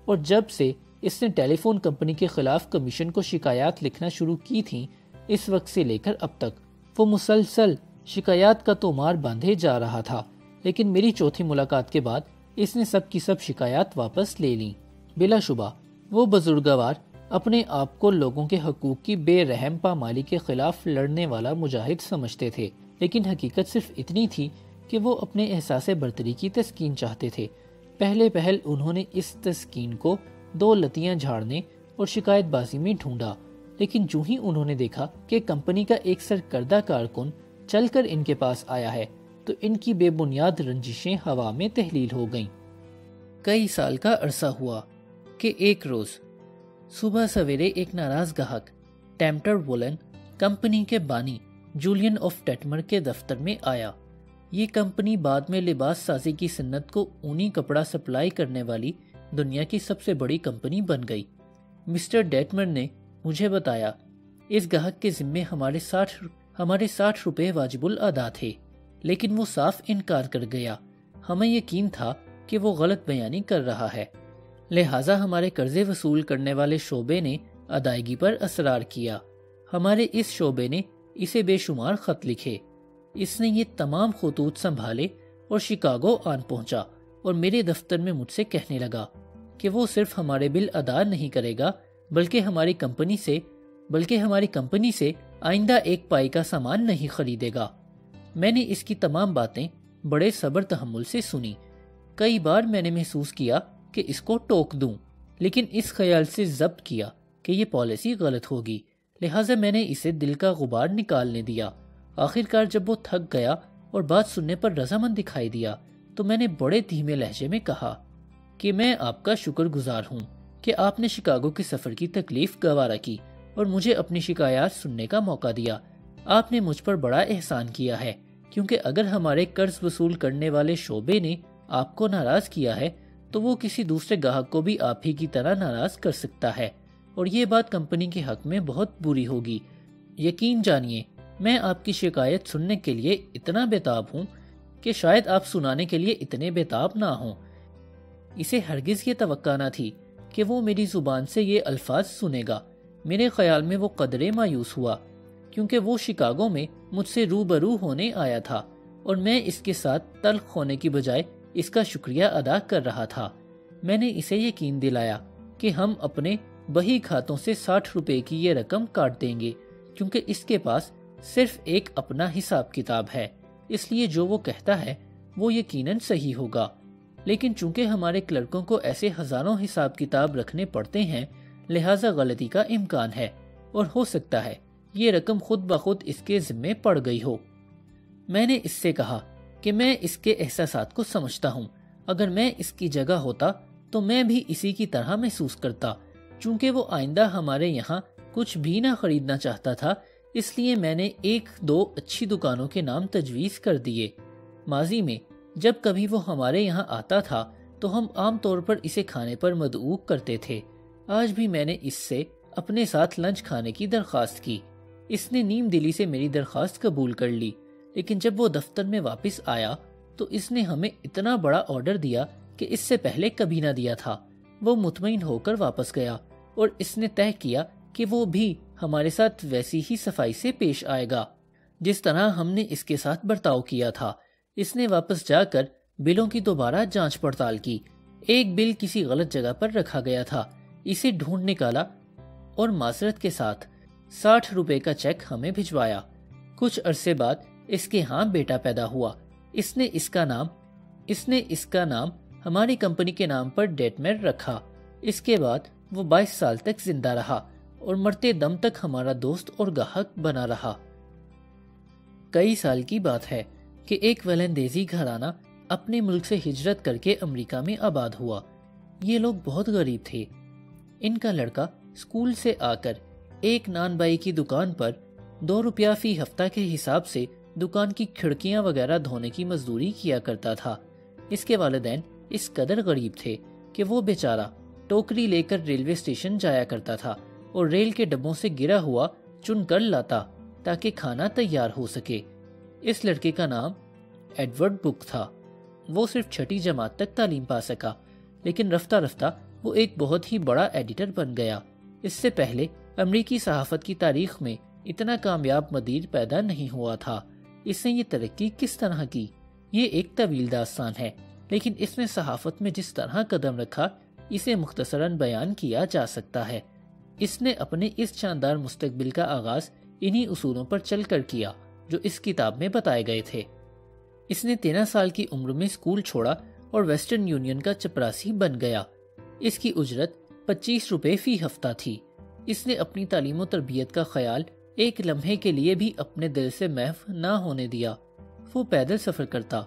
اور جب سے اس نے ٹیلی فون کمپنی کے خلاف کمیشن کو شکایات لکھنا شروع کی تھیں اس وقت سے لے کر اب تک وہ مسلسل شکایات کا تومار باندھے جا رہا تھا۔ لیکن میری چوتھی ملاقات کے بعد اس نے سب کی سب شکایات واپس لے لیں۔ بلا شبہ وہ بزرگوار اپنے آپ کو لوگوں کے حقوق کی بے رحم پامالی کے خلاف لڑنے والا مجاہد سمجھتے تھے، لیکن حقیقت صرف اتنی تھی کہ وہ اپنے احساس برتری کی تسکین چاہتے تھے۔ پہل انہوں نے اس تسکین کو 2 لتیاں جھاڑنے اور شکایت بازی میں ڈھونڈا، لیکن جو ہی انہوں نے دیکھا کہ کمپنی کا ایک سرکردہ کارکن چل کر ان کے پاس آیا ہے تو ان کی بے بنیاد رنجشیں ہوا میں تحلیل ہو گئیں۔ کئی سال کا عرصہ ہوا کہ ایک روز صبح سویرے ایک ناراض گاہک ٹیمٹر وولن کمپنی کے بانی جولین آف ٹیٹمر کے دفتر میں آیا۔ یہ کمپنی بعد میں لباس سازی کی صنعت کو اونی کپڑا سپلائی کرنے والی دنیا کی سب سے بڑی کمپنی بن گئی۔ مسٹر ڈیٹمر نے مجھے بتایا اس گاہک کے ذمے ہمارے 60 روپے واجب الادا تھے، لیکن وہ صاف انکار کر گیا۔ ہمیں یقین تھا کہ وہ غلط بیانی کر رہا ہے، لہٰذا ہمارے قرضے وصول کرنے والے شعبے نے ادائیگی پر اصرار کیا۔ ہمارے اس شعبے نے اسے بے شمار خط لکھے۔ اس نے یہ تمام خطوط سنبھالے اور شکاگو آن پہنچا اور میرے دفتر میں مجھ سے کہنے لگا کہ وہ صرف ہمارے بل ادا نہیں کرے گا بلکہ ہماری کمپنی سے آئندہ ایک پائی کا سامان نہیں خریدے گا۔ میں نے اس کی تمام باتیں بڑے صبر تحمل سے سنی۔ کئی بار میں نے محسوس کیا کہ اس کو ٹوک دوں، لیکن اس خیال سے ضبط کیا کہ یہ پالیسی غلط ہوگی، لہٰذا میں نے اسے دل کا غبار نکالنے دیا۔ آخرکار جب وہ تھک گیا اور بات سننے پر رضامند دکھائی دیا تو میں نے بڑے دھیمے لہجے میں کہا کہ میں آپ کا شکر گزار ہوں کہ آپ نے شکاگو کے سفر کی تکلیف گوارا کی اور مجھے اپنی شکایات سننے کا موقع دیا۔ آپ نے مجھ پر بڑا احسان کیا ہے، کیونکہ اگر ہمارے قرض وصول کرنے والے شعبے نے آپ کو ناراض کیا ہے تو وہ کسی دوسرے گاہک کو بھی آپ ہی کی طرح ناراض کر سکتا ہے، اور یہ بات کمپنی کے حق میں بہت بری ہوگی۔ یقین جانیے میں آپ کی شکایت سننے کے لیے اتنا بیتاب ہوں کہ شاید آپ سنانے کے لیے اتنے بیتاب نہ ہوں۔ اسے ہرگز یہ توقع نہ تھی کہ وہ میری زبان سے یہ الفاظ سنے گا۔ میرے خیال میں وہ قدرے مایوس ہوا کیونکہ وہ شکاگو میں مجھ سے روبرو ہونے آیا تھا اور میں اس کے ساتھ تلخ ہونے کی بجائے اس کا شکریہ ادا کر رہا تھا۔ میں نے اسے یقین دلایا کہ ہم اپنے بہی کھاتوں سے 60 روپے کی یہ رقم کاٹ دیں گے کیونکہ اس کے پاس صرف ایک اپنا حساب کتاب ہے، اس لیے جو وہ کہتا ہے وہ یقیناً صحیح ہوگا۔ لیکن چونکہ ہمارے کلرکوں کو ایسے ہزاروں حساب کتاب رکھنے پڑتے ہیں لہٰذا غلطی کا امکان ہے اور ہو سکتا ہے یہ رقم خود بخود اس کے ذمے پڑ گئی ہو۔ میں نے اس سے کہا کہ میں اس کے احساسات کو سمجھتا ہوں۔ اگر میں اس کی جگہ ہوتا تو میں بھی اسی کی طرح محسوس کرتا۔ چونکہ وہ آئندہ ہمارے یہاں کچھ بھی نہ خریدنا چاہتا تھا، اس لیے میں نے 1-2 اچھی دکانوں کے نام تجویز کر دیے۔ ماضی میں جب کبھی وہ ہمارے یہاں آتا تھا تو ہم عام طور پر اسے کھانے پر مدعو کرتے تھے۔ آج بھی میں نے اس سے اپنے ساتھ لنچ کھانے کی درخواست کی۔ اس نے نیم دلی سے میری درخواست قبول کر لی، لیکن جب وہ دفتر میں واپس آیا تو اس نے ہمیں اتنا بڑا آرڈر دیا کہ اس سے پہلے کبھی نہ دیا تھا۔ وہ مطمئن ہو کر واپس گیا اور اس نے طے کیا کہ وہ بھی ہمارے ساتھ ویسی ہی صفائی سے پیش آئے گا جس طرح ہم نے اس کے ساتھ برتاؤ کیا تھا۔ اس نے واپس جا کر بلوں کی دوبارہ جانچ پڑتال کی۔ ایک بل کسی غلط جگہ پر رکھا گیا تھا۔ اسے ڈھونڈ نکالا اور معذرت کے ساتھ 60 روپے کا چیک ہمیں بھجوایا۔ کچھ عرصے بعد اس کے ہاں بیٹا پیدا ہوا۔ اس نے اس کا نام ہماری کمپنی کے نام پر ڈیٹ میں رکھا۔ اس کے بعد وہ 22 سال تک زندہ رہا اور مرتے دم تک ہمارا دوست اور گاہک بنا رہا۔ کئی سال کی بات ہے کہ ایک ولندیزی گھرانہ اپنے ملک سے ہجرت کر کے امریکہ میں آباد ہوا۔ یہ لوگ بہت غریب تھے۔ ان کا لڑکا اسکول سے آ کر ایک نان بائی کی دکان پر 2 روپیہ فی ہفتہ کے حساب سے دکان کی کھڑکیاں وغیرہ دھونے کی مزدوری کیا کرتا تھا۔ اس کے والدین اس قدر غریب تھے کہ وہ بیچارہ ٹوکری لے کر ریلوے اسٹیشن جایا کرتا تھا اور ریل کے ڈبوں سے گرا ہوا چن کر لاتا تاکہ کھانا تیار ہو سکے۔ اس لڑکے کا نام ایڈورڈ بک تھا۔ وہ صرف 6ٹھی جماعت تک تعلیم پا سکا، لیکن رفتہ رفتہ وہ ایک بہت ہی بڑا ایڈیٹر بن گیا۔ اس سے پہلے امریکی صحافت کی تاریخ میں اتنا کامیاب مدیر پیدا نہیں ہوا تھا۔ اس نے یہ ترقی کس طرح کی، یہ ایک طویل داستان ہے، لیکن اس نے صحافت میں جس طرح قدم رکھا اسے مختصراً بیان کیا جا سکتا ہے۔ اس نے اپنے اس شاندار مستقبل کا آغاز انہی اصولوں پر چل کر کیا جو اس کتاب میں بتائے گئے تھے۔ اس نے 13 سال کی عمر میں اسکول چھوڑا اور ویسٹرن یونین کا چپراسی بن گیا۔ اس کی اجرت 25 روپے فی ہفتہ تھی۔ اس نے اپنی تعلیم و تربیت کا خیال ایک لمحے کے لیے بھی اپنے دل سے محو نہ ہونے دیا۔ وہ پیدل سفر کرتا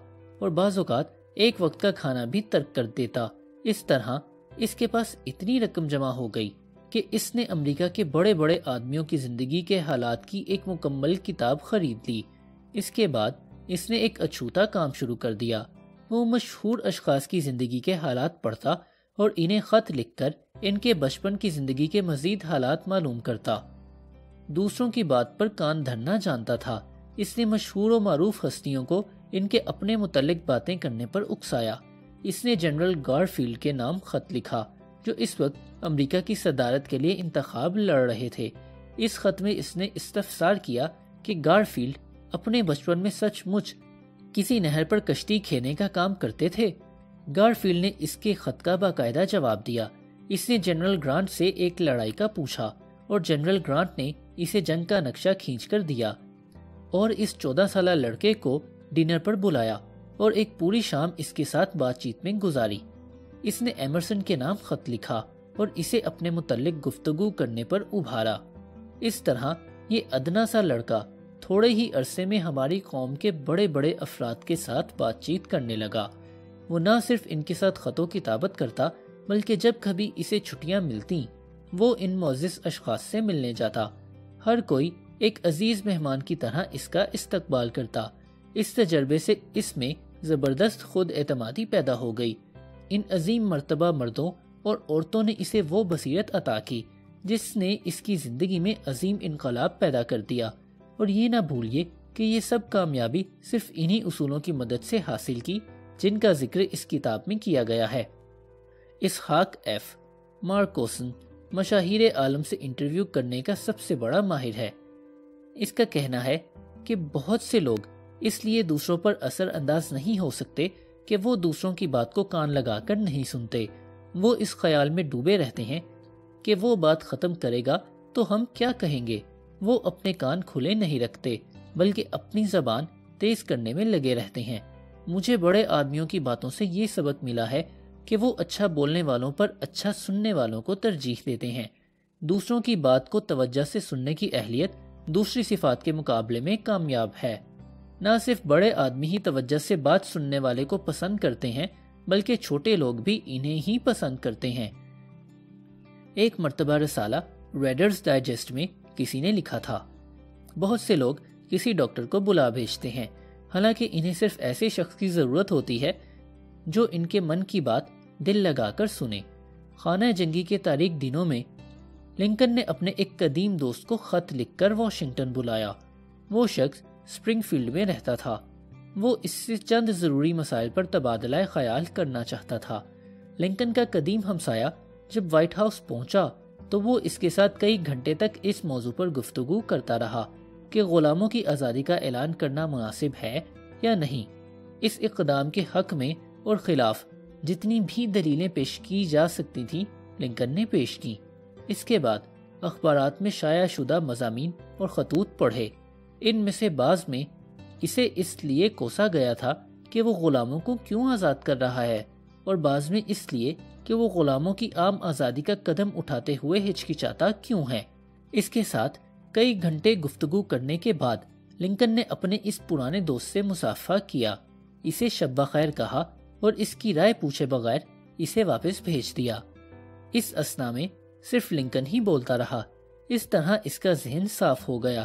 اور بعض اوقات ایک وقت کا کھانا بھی ترک کر دیتا۔ اس طرح اس کے پاس اتنی رقم جمع ہو گئی کہ اس نے امریکہ کے بڑے بڑے آدمیوں کی زندگی کے حالات کی ایک مکمل کتاب خرید لی۔ اس کے بعد اس نے ایک اچھوتا کام شروع کر دیا۔ وہ مشہور اشخاص کی زندگی کے حالات پڑھتا اور انہیں خط لکھ کر ان کے بچپن کی زندگی کے مزید حالات معلوم کرتا۔ دوسروں کی بات پر کان دھرنا جانتا تھا۔ اس نے مشہور و معروف ہستیوں کو ان کے اپنے متعلق باتیں کرنے پر اکسایا۔ اس نے جنرل گارفیلڈ کے نام خط لکھا جو اس وقت امریکہ کی صدارت کے لیے انتخاب لڑ رہے تھے۔ اس خط میں اس نے استفسار کیا کہ گارفیلڈ اپنے بچپن میں سچ مچ کسی نہر پر کشتی کھینے کا کام کرتے تھے۔ گارفیلڈ نے اس کے خط کا باقاعدہ جواب دیا۔ اس نے جنرل گرانٹ سے ایک لڑائی کا پوچھا اور جنرل گرانٹ نے اسے جنگ کا نقشہ کھینچ کر دیا اور اس 14 سالہ لڑکے کو ڈنر پر بلایا اور ایک پوری شام اس کے ساتھ بات چیت میں گزاری۔ اس نے ایمرسن کے نام خط لکھا اور اسے اپنے متعلق گفتگو کرنے پر ابھارا۔ اس طرح یہ ادنا سا لڑکا تھوڑے ہی عرصے میں ہماری قوم کے بڑے بڑے افراد کے ساتھ بات چیت کرنے لگا۔ وہ نہ صرف ان کے ساتھ خط و کتابت کرتا بلکہ جب کبھی اسے چھٹیاں ملتیں وہ ان معزز اشخاص سے ملنے جاتا۔ ہر کوئی ایک عزیز مہمان کی طرح اس کا استقبال کرتا۔ اس تجربے سے اس میں زبردست خود اعتمادی پیدا ہو گئی۔ ان عظیم مرتبہ مردوں اور عورتوں نے اسے وہ بصیرت عطا کی جس نے اس کی زندگی میں عظیم انقلاب پیدا کر دیا۔ اور یہ نہ بھولیے کہ یہ سب کامیابی صرف انہی اصولوں کی مدد سے حاصل کی جن کا ذکر اس کتاب میں کیا گیا ہے۔ اسحاق ایف مارکوسن مشاہیر عالم سے انٹرویو کرنے کا سب سے بڑا ماہر ہے۔ اس کا کہنا ہے کہ بہت سے لوگ اس لیے دوسروں پر اثر انداز نہیں ہو سکتے کہ وہ دوسروں کی بات کو کان لگا کر نہیں سنتے۔ وہ اس خیال میں ڈوبے رہتے ہیں کہ وہ بات ختم کرے گا تو ہم کیا کہیں گے۔ وہ اپنے کان کھلے نہیں رکھتے بلکہ اپنی زبان تیز کرنے میں لگے رہتے ہیں۔ مجھے بڑے آدمیوں کی باتوں سے یہ سبق ملا ہے کہ وہ اچھا بولنے والوں پر اچھا سننے والوں کو ترجیح دیتے ہیں۔ دوسروں کی بات کو توجہ سے سننے کی اہلیت دوسری صفات کے مقابلے میں کامیاب ہے۔ نہ صرف بڑے آدمی ہی توجہ سے بات سننے والے کو پسند کرتے ہیں بلکہ چھوٹے لوگ بھی انہیں ہی پسند کرتے ہیں۔ ایک مرتبہ رسالہ ریڈرز ڈائجسٹ میں کسی نے لکھا تھا، بہت سے لوگ کسی ڈاکٹر کو بلا بھیجتے ہیں، حالانکہ انہیں صرف ایسے شخص کی ضرورت ہوتی ہے جو ان کے من کی بات دل لگا کر سنے۔ خانہ جنگی کے تاریک دنوں میں لنکن نے اپنے ایک قدیم دوست کو خط لکھ کر واشنگٹن بلایا۔ وہ شخص اسپرنگ فیلڈ میں رہتا تھا۔ وہ اس سے چند ضروری مسائل پر تبادلہ خیال کرنا چاہتا تھا۔ لنکن کا قدیم ہمسایہ جب وائٹ ہاؤس پہنچا تو وہ اس کے ساتھ کئی گھنٹے تک اس موضوع پر گفتگو کرتا رہا کہ غلاموں کی آزادی کا اعلان کرنا مناسب ہے یا نہیں۔ اس اقدام کے حق میں اور خلاف جتنی بھی دلیلیں پیش کی جا سکتی تھیں لنکن نے پیش کی۔ اس کے بعد اخبارات میں شائع شدہ مضامین اور خطوط پڑھے۔ ان میں سے بعض میں اسے اس لیے کوسا گیا تھا کہ وہ غلاموں کو کیوں آزاد کر رہا ہے، اور بعض میں اس لیے کہ وہ غلاموں کی عام آزادی کا قدم اٹھاتے ہوئے ہچکچاتا کیوں ہے۔ اس کے ساتھ کئی گھنٹے گفتگو کرنے کے بعد لنکن نے اپنے اس پرانے دوست سے مصافحہ کیا، اسے شب بخیر کہا اور اس کی رائے پوچھے بغیر اسے واپس بھیج دیا۔ اس اثنا میں صرف لنکن ہی بولتا رہا۔ اس طرح اس کا ذہن صاف ہو گیا۔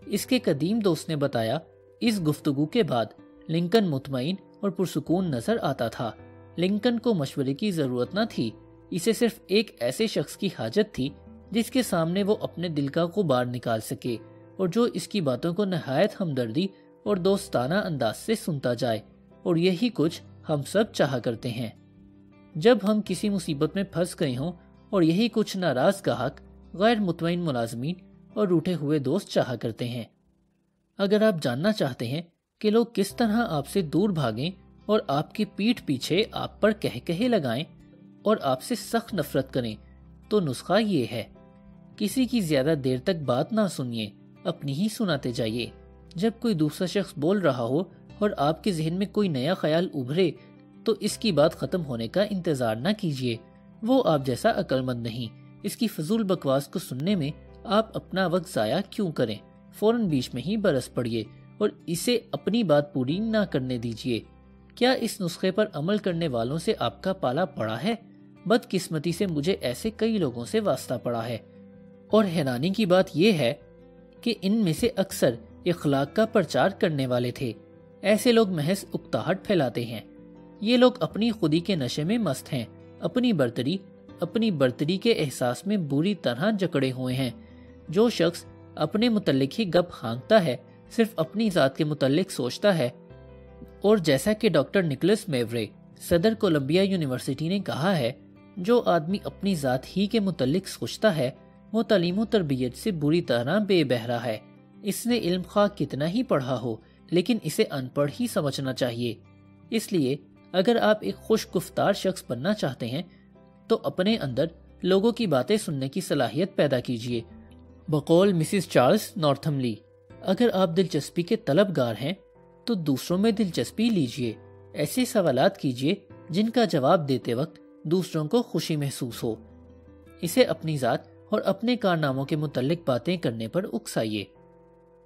اس کے قدیم دوست نے بتایا، اس گفتگو کے بعد لنکن مطمئن اور پرسکون نظر آتا تھا۔ لنکن کو مشورے کی ضرورت نہ تھی، اسے صرف ایک ایسے شخص کی حاجت تھی جس کے سامنے وہ اپنے دل کا غبار نکال سکے اور جو اس کی باتوں کو نہایت ہمدردی اور دوستانہ انداز سے سنتا جائے، اور یہی کچھ ہم سب چاہا کرتے ہیں جب ہم کسی مصیبت میں پھنس گئے ہوں، اور یہی کچھ ناراض گاہک، غیر مطمئن ملازمین اور روٹھے ہوئے دوست چاہا کرتے ہیں۔ اگر آپ جاننا چاہتے ہیں کہ لوگ کس طرح آپ سے دور بھاگیں اور آپ کی پیٹھ پیچھے آپ پر کہے لگائیں اور آپ سے سخت نفرت کریں، تو نسخہ یہ ہے: کسی کی زیادہ دیر تک بات نہ سنیے، اپنی ہی سناتے جائیے۔ جب کوئی دوسرا شخص بول رہا ہو اور آپ کے ذہن میں کوئی نیا خیال ابھرے تو اس کی بات ختم ہونے کا انتظار نہ کیجیے، وہ آپ جیسا عقل مند نہیں۔ اس کی فضول بکواس کو سننے میں آپ اپنا وقت ضائع کیوں کریں؟ فوراً بیچ میں ہی برس پڑیے اور اسے اپنی بات پوری نہ کرنے دیجیے۔ کیا اس نسخے پر عمل کرنے والوں سے آپ کا پالا پڑا ہے؟ بدقسمتی سے مجھے ایسے کئی لوگوں سے واسطہ پڑا ہے، اور حیرانی کی بات یہ ہے کہ ان میں سے اکثر اخلاق کا پرچار کرنے والے تھے۔ ایسے لوگ محض اکتاہٹ پھیلاتے ہیں۔ یہ لوگ اپنی خودی کے نشے میں مست ہیں، اپنی برتری کے احساس میں بری طرح جکڑے ہوئے ہیں۔ جو شخص اپنے متعلق ہی گپ ہانکتا ہے، صرف اپنی ذات کے متعلق سوچتا ہے، اور جیسا کہ ڈاکٹر نکلس میورے، صدر کولمبیا یونیورسٹی نے کہا ہے، جو آدمی اپنی ذات ہی کے متعلق سوچتا ہے وہ تعلیم و تربیت سے بری طرح بے بہرا ہے۔ اس نے علم خواہ کتنا ہی پڑھا ہو، لیکن اسے ان پڑھ ہی سمجھنا چاہیے۔ اس لیے اگر آپ ایک خوش گفتار شخص بننا چاہتے ہیں تو اپنے اندر لوگوں کی باتیں سننے کی صلاحیت پیدا کیجیے۔ بقول مسز چارلز نارتھملی، اگر آپ دلچسپی کے طلبگار ہیں تو دوسروں میں دلچسپی لیجیے۔ ایسے سوالات کیجیے جن کا جواب دیتے وقت دوسروں کو خوشی محسوس ہو۔ اسے اپنی ذات اور اپنے کارناموں کے متعلق باتیں کرنے پر اکسائیے۔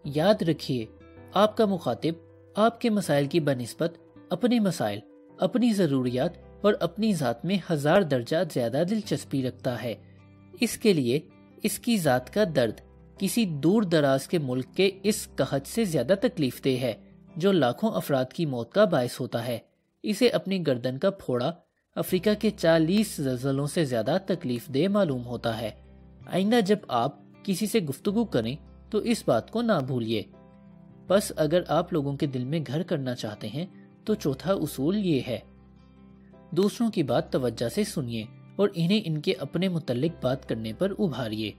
یاد رکھیے، آپ کا مخاطب آپ کے مسائل کی بنسبت اپنے مسائل، اپنی ضروریات اور اپنی ذات میں 1000 درجہ زیادہ دلچسپی رکھتا ہے۔ اس کے لیے اس کی ذات کا درد کسی دور دراز کے ملک کے اس قحط سے زیادہ تکلیف دہ ہے جو لاکھوں افراد کی موت کا باعث ہوتا ہے۔ اسے اپنی گردن کا پھوڑا افریقہ کے 40 زلزلوں سے زیادہ تکلیف دہ معلوم ہوتا ہے۔ آئندہ جب آپ کسی سے گفتگو کریں تو اس بات کو نہ بھولیے۔ بس اگر آپ لوگوں کے دل میں گھر کرنا چاہتے ہیں تو چوتھا اصول یہ ہے: دوسروں کی بات توجہ سے سنیے اور انہیں ان کے اپنے متعلق بات کرنے پر ابھاریے۔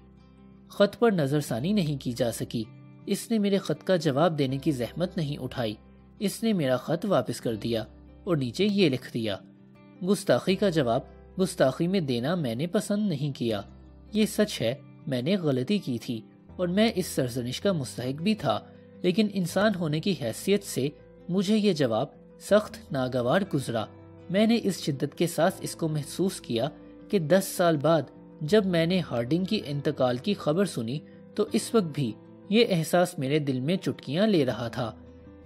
خط پر نظر ثانی نہیں کی جا سکی۔ اس نے میرے خط کا جواب دینے کی زحمت نہیں اٹھائی۔ اس نے میرا خط واپس کر دیا اور نیچے یہ لکھ دیا: گستاخی کا جواب گستاخی میں دینا میں نے پسند نہیں کیا۔ یہ سچ ہے، میں نے غلطی کی تھی اور میں اس سرزنش کا مستحق بھی تھا، لیکن انسان ہونے کی حیثیت سے مجھے یہ جواب سخت ناگوار گزرا۔ میں نے اس شدت کے ساتھ اس کو محسوس کیا کہ 10 سال بعد جب میں نے ہارڈنگ کی انتقال کی خبر سنی تو اس وقت بھی یہ احساس میرے دل میں چٹکیاں لے رہا تھا۔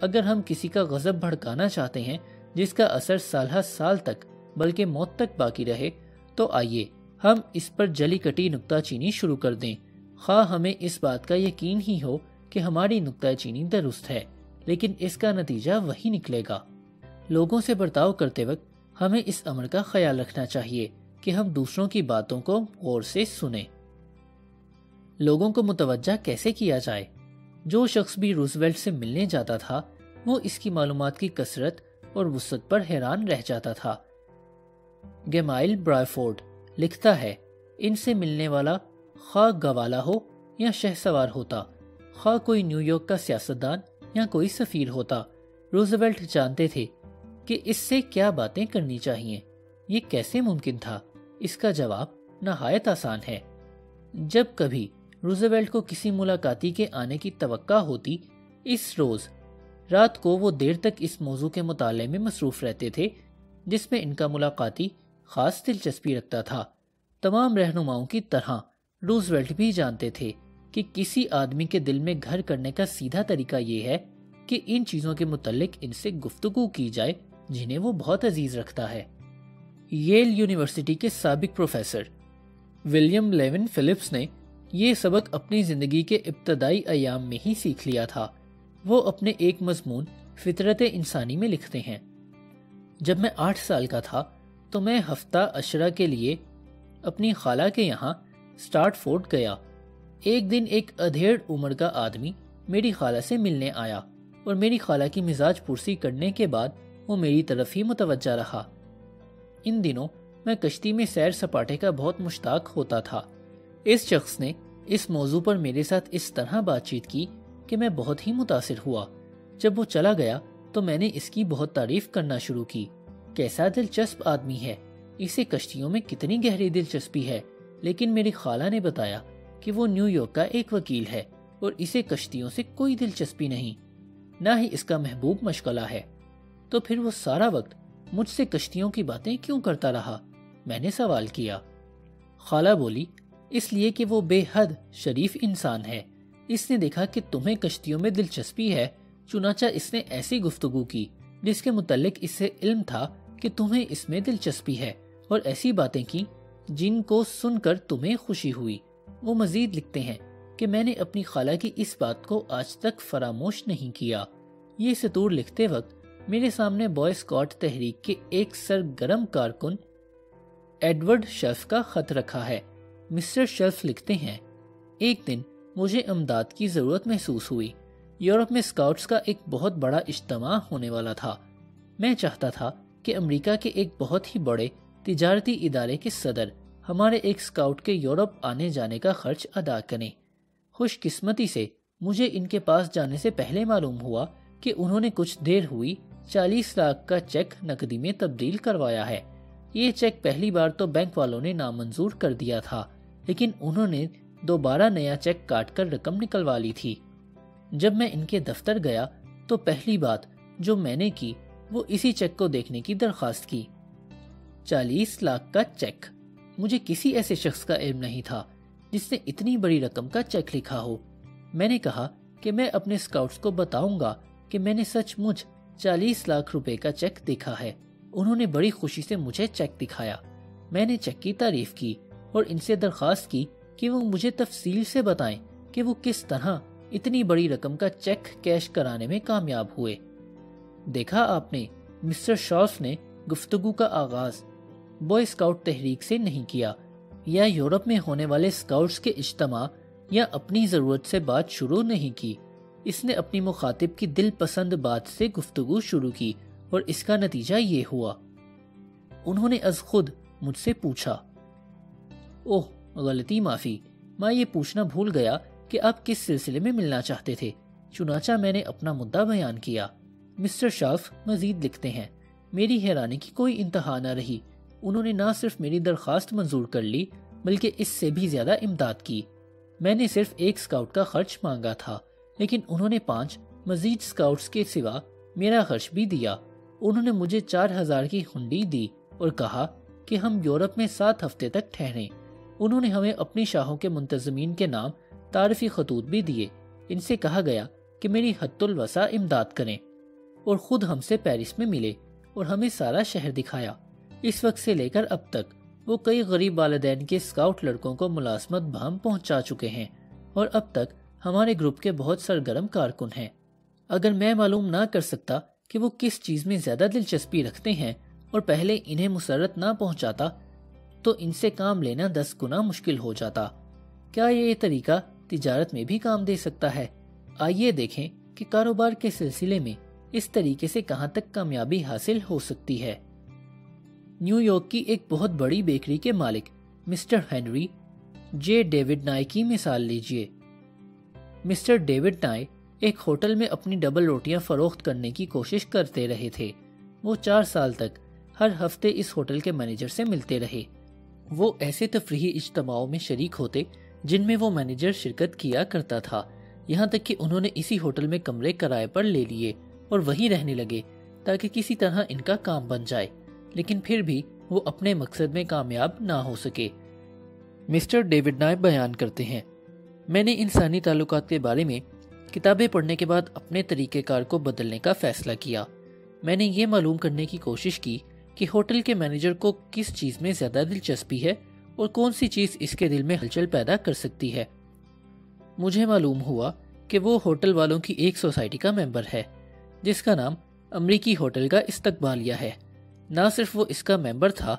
اگر ہم کسی کا غضب بھڑکانا چاہتے ہیں جس کا اثر سالہ سال تک بلکہ موت تک باقی رہے، تو آئیے ہم اس پر جلی کٹی نکتہ چینی شروع کر دیں، خواہ ہمیں اس بات کا یقین ہی ہو کہ ہماری نکتہ چینی درست ہے، لیکن اس کا نتیجہ وہی نکلے گا۔ لوگوں سے برتاؤ کرتے وقت ہمیں اس امر کا خیال رکھنا چاہیے کہ ہم دوسروں کی باتوں کو غور سے سنیں۔ لوگوں کو متوجہ کیسے کیا جائے؟ جو شخص بھی روزویلٹ سے ملنے جاتا تھا وہ اس کی معلومات کی کثرت اور وسعت پر حیران رہ جاتا تھا۔ گیمائل برائفورڈ لکھتا ہے، ان سے ملنے والا خواہ گوالا ہو یا شہ سوار ہوتا، خواہ کوئی نیو یارک کا سیاستدان یا کوئی سفیر ہوتا، روزویلٹ جانتے تھے کہ اس سے کیا باتیں کرنی چاہیے۔ یہ کیسے ممکن تھا؟ اس کا جواب نہایت آسان ہے۔ جب کبھی روزویلٹ کو کسی ملاقاتی کے آنے کی توقع ہوتی، اس روز رات کو وہ دیر تک اس موضوع کے مطالعے میں مصروف رہتے تھے جس میں ان کا ملاقاتی خاص دلچسپی رکھتا تھا۔ تمام رہنماؤں کی طرح روزویلٹ بھی جانتے تھے کہ کسی آدمی کے دل میں گھر کرنے کا سیدھا طریقہ یہ ہے کہ ان چیزوں کے متعلق ان سے گفتگو کی جائے جنہیں وہ بہت عزیز رکھتا ہے۔ ییل یونیورسٹی کے سابق پروفیسر ولیم لیون فلپس نے یہ سبق اپنی زندگی کے ابتدائی ایام میں ہی سیکھ لیا تھا۔ وہ اپنے ایک مضمون فطرت انسانی میں لکھتے ہیں، جب میں 8 سال کا تھا تو میں ہفتہ عشرہ کے لیے اپنی خالہ کے یہاں سٹارٹ فورڈ گیا۔ ایک دن ایک ادھیڑ عمر کا آدمی میری خالہ سے ملنے آیا اور میری خالہ کی مزاج پرسی کرنے کے بعد وہ میری طرف ہی متوجہ رہا۔ ان دنوں میں کشتی میں سیر سپاٹے کا بہت مشتاق ہوتا تھا۔ اس شخص نے اس موضوع پر میرے ساتھ اس طرح بات چیت کی کہ میں بہت ہی متاثر ہوا۔ جب وہ چلا گیا تو میں نے اس کی بہت تعریف کرنا شروع کی۔ کیسا دلچسپ آدمی ہے، اسے کشتیوں میں کتنی گہری دلچسپی ہے، لیکن میری خالہ نے بتایا کہ وہ نیو یارک کا ایک وکیل ہے اور اسے کشتیوں سے کوئی دلچسپی نہیں، نہ ہی اس کا محبوب مشغلہ ہے۔ تو پھر وہ سارا وقت مجھ سے کشتیوں کی باتیں کیوں کرتا رہا؟ میں نے سوال کیا۔ خالہ بولی، اس لیے کہ وہ بے حد شریف انسان ہے۔ اس نے دیکھا کہ تمہیں کشتیوں میں دلچسپی ہے، چنانچہ اس نے ایسی گفتگو کی جس کے متعلق اس سے علم تھا کہ تمہیں اس میں دلچسپی ہے، اور ایسی باتیں کی جن کو سن کر تمہیں خوشی ہوئی۔ وہ مزید لکھتے ہیں کہ میں نے اپنی خالہ کی اس بات کو آج تک فراموش نہیں کیا۔ یہ سطور لکھتے وقت میرے سامنے بوائے اسکاؤٹ تحریک کے ایک سرگرم کارکن ایڈورڈ شیلف کا خط رکھا ہے۔ مسٹر شیلف لکھتے ہیں، ایک دن مجھے امداد کی ضرورت محسوس ہوئی۔ یورپ میں اسکاؤٹس کا ایک بہت بڑا اجتماع ہونے والا تھا۔ میں چاہتا تھا کہ امریکہ کے ایک بہت ہی بڑے تجارتی ادارے کے صدر ہمارے ایک اسکاؤٹ کے یورپ آنے جانے کا خرچ ادا کریں۔ خوش قسمتی سے مجھے ان کے پاس جانے سے پہلے معلوم ہوا کہ انہوں نے کچھ دیر ہوئی 40 لاکھ کا چیک نقدی میں تبدیل کروایا ہے۔ یہ چیک پہلی بار تو بینک والوں نے نامنظور کر دیا تھا، لیکن انہوں نے دوبارہ نیا چیک کاٹ کر رقم نکلوا لی تھی۔ جب میں ان کے دفتر گیا تو پہلی بات جو میں نے کی وہ اسی چیک کو دیکھنے کی درخواست کی۔ 40 لاکھ کا چیک! مجھے کسی ایسے شخص کا علم نہیں تھا جس نے اتنی بڑی رقم کا چیک لکھا ہو۔ میں نے کہا کہ میں اپنے اسکاؤٹس کو بتاؤں گا کہ میں نے سچ مچ 40 لاکھ روپے کا چیک دیکھا ہے۔ انہوں نے بڑی خوشی سے مجھے چیک دکھایا۔ میں نے چیک کی تعریف کی اور ان سے درخواست کی کہ وہ مجھے تفصیل سے بتائیں کہ وہ کس طرح اتنی بڑی رقم کا چیک کیش کرانے میں کامیاب ہوئے۔ دیکھا آپ نے، مسٹر شیلف نے گفتگو کا آغاز بوائے اسکاؤٹ تحریک سے نہیں کیا، یا یورپ میں ہونے والے اسکاؤٹس کے اجتماع یا اپنی ضرورت سے بات شروع نہیں کی۔ اس نے اپنی مخاطب کی دل پسند بات سے گفتگو شروع کی اور اس کا نتیجہ یہ ہوا۔ انہوں نے از خود مجھ سے پوچھا، اوہ غلطی معافی، میں یہ پوچھنا بھول گیا کہ آپ کس سلسلے میں ملنا چاہتے تھے۔ چنانچہ میں نے اپنا مدعا بیان کیا۔ مسٹر شیلف مزید لکھتے ہیں، میری حیرانی کی کوئی انتہا نہ رہی۔ انہوں نے نہ صرف میری درخواست منظور کر لی بلکہ اس سے بھی زیادہ امداد کی۔ میں نے صرف ایک اسکاؤٹ کا خرچ مانگا تھا، لیکن انہوں نے 5 مزید اسکاؤٹس کے سوا میرا خرچ بھی دیا۔ انہوں نے مجھے 4000 کی ہنڈی دی اور کہا کہ ہم یورپ میں 7 ہفتے تک ٹھہریں۔ انہوں نے ہمیں اپنی شاہوں کے منتظمین کے نام تعارفی خطوط بھی دیے۔ ان سے کہا گیا کہ میری حد الوسع امداد کریں اور خود ہم سے پیرس میں ملے اور ہمیں سارا شہر دکھایا۔ اس وقت سے لے کر اب تک وہ کئی غریب والدین کے اسکاؤٹ لڑکوں کو ملازمت بہم پہنچا چکے ہیں اور اب تک ہمارے گروپ کے بہت سرگرم کارکن ہیں۔ اگر میں معلوم نہ کر سکتا کہ وہ کس چیز میں زیادہ دلچسپی رکھتے ہیں اور پہلے انہیں مسرت نہ پہنچاتا تو ان سے کام لینا 10 گنا مشکل ہو جاتا۔ کیا یہ طریقہ تجارت میں بھی کام دے سکتا ہے؟ آئیے دیکھیں کہ کاروبار کے سلسلے میں اس طریقے سے کہاں تک کامیابی حاصل ہو سکتی ہے۔ نیو یارک کی ایک بہت بڑی بیکری کے مالک مسٹر ہنری جے ڈیوڈ نائے کی مثال لیجئے۔ مسٹر ڈیوڈ نائے ایک ہوٹل میں اپنی ڈبل روٹیاں فروخت کرنے کی کوشش کرتے رہے تھے۔ وہ 4 سال تک ہر ہفتے اس ہوٹل کے مینیجر سے ملتے رہے۔ وہ ایسے تفریحی اجتماعوں میں شریک ہوتے جن میں وہ مینیجر شرکت کیا کرتا تھا، یہاں تک کہ انہوں نے اسی ہوٹل میں کمرے کرائے پر لے لیے اور وہیں رہنے لگے تاکہ کسی طرح ان کا کام بن جائے، لیکن پھر بھی وہ اپنے مقصد میں کامیاب نہ ہو سکے۔ مسٹر ڈیوڈ نائے بیان کرتے ہیں، میں نے انسانی تعلقات کے بارے میں کتابیں پڑھنے کے بعد اپنے طریقہ کار کو بدلنے کا فیصلہ کیا۔ میں نے یہ معلوم کرنے کی کوشش کی کہ ہوٹل کے مینیجر کو کس چیز میں زیادہ دلچسپی ہے اور کون سی چیز اس کے دل میں ہلچل پیدا کر سکتی ہے۔ مجھے معلوم ہوا کہ وہ ہوٹل والوں کی ایک سوسائٹی کا ممبر ہے جس کا نام امریکی ہوٹل کا استقبالیہ ہے۔ نہ صرف وہ اس کا ممبر تھا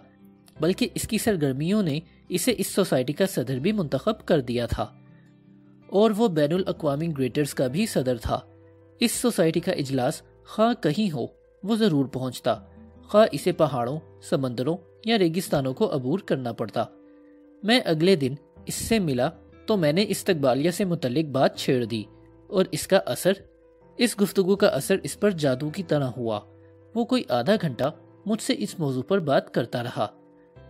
بلکہ اس کی سرگرمیوں نے اسے اس سوسائٹی کا صدر بھی منتخب کر دیا تھا، اور وہ بین الاقوامی گریٹرز کا بھی صدر تھا۔ اس سوسائٹی کا اجلاس خواہ کہیں ہو وہ ضرور پہنچتا، خواہ اسے پہاڑوں، سمندروں یا ریگستانوں کو عبور کرنا پڑتا۔ میں اگلے دن اس سے ملا تو میں نے استقبالیہ سے متعلق بات چھیڑ دی، اور اس گفتگو کا اثر اس پر جادو کی طرح ہوا۔ وہ کوئی آدھا گھنٹہ مجھ سے اس موضوع پر بات کرتا رہا۔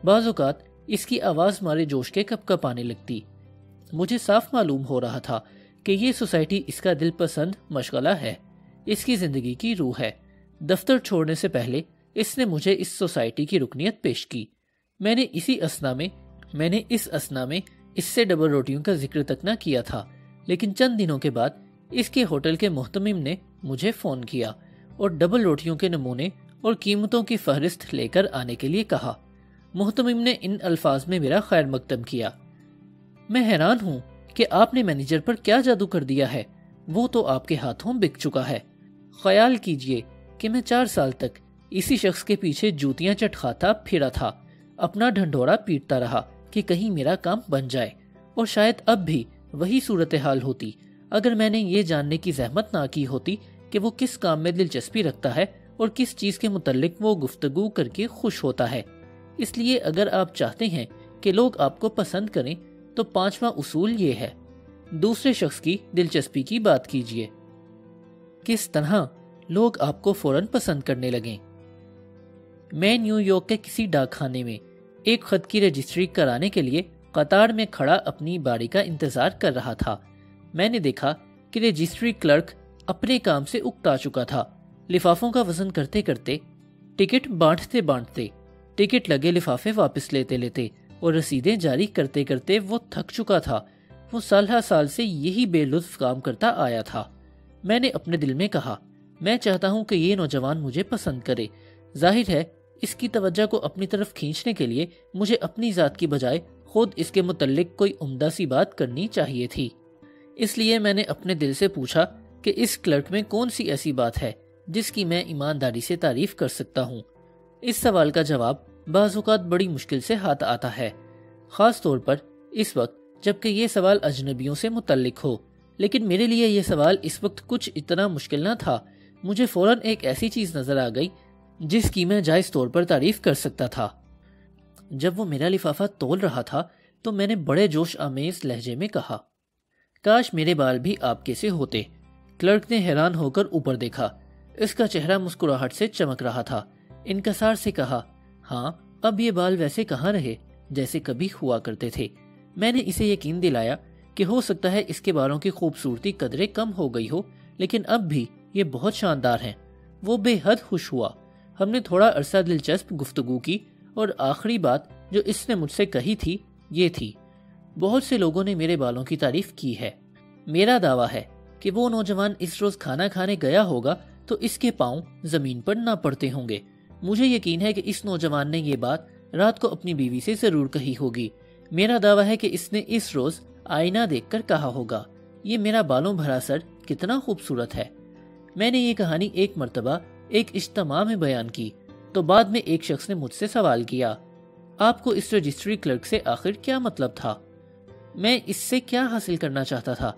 بعض اوقات اس کی آواز مارے جوش کے کپ کپ آنے لگتی۔ مجھے صاف معلوم ہو رہا تھا کہ یہ سوسائٹی اس کا دل پسند مشغلہ ہے، اس کی زندگی کی روح ہے۔ دفتر چھوڑنے سے پہلے اس نے مجھے اس سوسائٹی کی رکنیت پیش کی۔ میں نے اس اسنا میں اس سے ڈبل روٹیوں کا ذکر تک نہ کیا تھا، لیکن چند دنوں کے بعد اس کے ہوٹل کے محتمم نے مجھے فون کیا اور ڈبل روٹیوں کے نمونے اور قیمتوں کی فہرست لے کر آنے کے لیے کہا۔ محتمم نے ان الفاظ میں میرا خیر مقدم کیا، میں حیران ہوں کہ آپ نے مینیجر پر کیا جادو کر دیا ہے، وہ تو آپ کے ہاتھوں بک چکا ہے۔ خیال کیجئے کہ میں 4 سال تک اسی شخص کے پیچھے جوتیاں چٹکھاتا پھرا تھا، اپنا ڈھنڈورا پیٹتا رہا کہ کہیں میرا کام بن جائے، اور شاید اب بھی وہی صورتحال ہوتی اگر میں نے یہ جاننے کی زحمت نہ کی ہوتی کہ وہ کس کام میں دلچسپی رکھتا ہے اور کس چیز کے متعلق وہ گفتگو کر کے خوش ہوتا ہے۔ اس لیے اگر آپ چاہتے ہیں کہ لوگ آپ کو پسند کریں تو 5واں اصول یہ ہے، دوسرے شخص کی دلچسپی کی بات کیجیے۔ کس طرح لوگ آپ کو فوراً پسند کرنے لگیں۔ میں نیو یارک کے کسی ڈاک خانے میں ایک خط کی رجسٹری کرانے کے لیے قطار میں کھڑا اپنی باری کا انتظار کر رہا تھا۔ میں نے دیکھا کہ رجسٹری کلرک اپنے کام سے اکتا چکا تھا۔ لفافوں کا وزن کرتے کرتے، ٹکٹ بانٹتے ٹکٹ لگے لفافے واپس لیتے اور رسیدیں جاری کرتے کرتے وہ تھک چکا تھا۔ وہ سالہ سال سے یہی بے لطف کام کرتا آیا تھا۔ میں نے اپنے دل میں کہا، میں چاہتا ہوں کہ یہ نوجوان مجھے پسند کرے۔ ظاہر ہے اس کی توجہ کو اپنی طرف کھینچنے کے لیے مجھے اپنی ذات کی بجائے خود اس کے متعلق کوئی عمدہ سی بات کرنی چاہیے تھی۔ اس لیے میں نے اپنے دل سے پوچھا کہ اس کلرک میں کون سی ایسی بات ہے جس کی میں ایمانداری سے تعریف کر سکتا ہوں۔ اس سوال کا جواب بعض اوقات بڑی مشکل سے ہاتھ آتا ہے، خاص طور پر اس وقت جبکہ یہ سوال اجنبیوں سے متعلق ہو۔ لیکن میرے لیے یہ سوال اس وقت کچھ اتنا مشکل نہ تھا۔ مجھے فوراً ایک ایسی چیز نظر آ گئی جس کی میں جائز طور پر تعریف کر سکتا تھا۔ جب وہ میرا لفافہ تول رہا تھا تو میں نے بڑے جوش آمیز لہجے میں کہا، کاش میرے بال بھی آپ کے سے ہوتے۔ کلرک نے حیران ہو کر اوپر دیکھا۔ اس کا چہرہ مسکراہٹ سے چمک رہا تھا۔ انکسار سے کہا، ہاں، اب یہ بال ویسے کہاں رہے جیسے کبھی ہوا کرتے تھے۔ میں نے اسے یقین دلایا کہ ہو سکتا ہے اس کے بالوں کی خوبصورتی قدرے کم ہو گئی ہو، لیکن اب بھی یہ بہت شاندار ہیں۔ وہ بے حد خوش ہوا۔ ہم نے تھوڑا عرصہ دلچسپ گفتگو کی، اور آخری بات جو اس نے مجھ سے کہی تھی یہ تھی، بہت سے لوگوں نے میرے بالوں کی تعریف کی ہے۔ میرا دعویٰ ہے کہ وہ نوجوان اس روز کھانا کھانے گیا ہوگا تو اس کے پاؤں زمین پر نہ پڑتے ہوں گے۔ مجھے یقین ہے کہ اس نوجوان نے یہ بات رات کو اپنی بیوی سے ضرور کہی ہوگی۔ میرا دعویٰ ہے کہ اس نے اس روز آئینہ دیکھ کر کہا ہوگا، یہ میرا بالوں بھرا سر کتنا خوبصورت ہے۔ میں نے یہ کہانی ایک مرتبہ ایک اجتماع میں بیان کی تو بعد میں ایک شخص نے مجھ سے سوال کیا، آپ کو اس رجسٹری کلرک سے آخر کیا مطلب تھا؟ میں اس سے کیا حاصل کرنا چاہتا تھا؟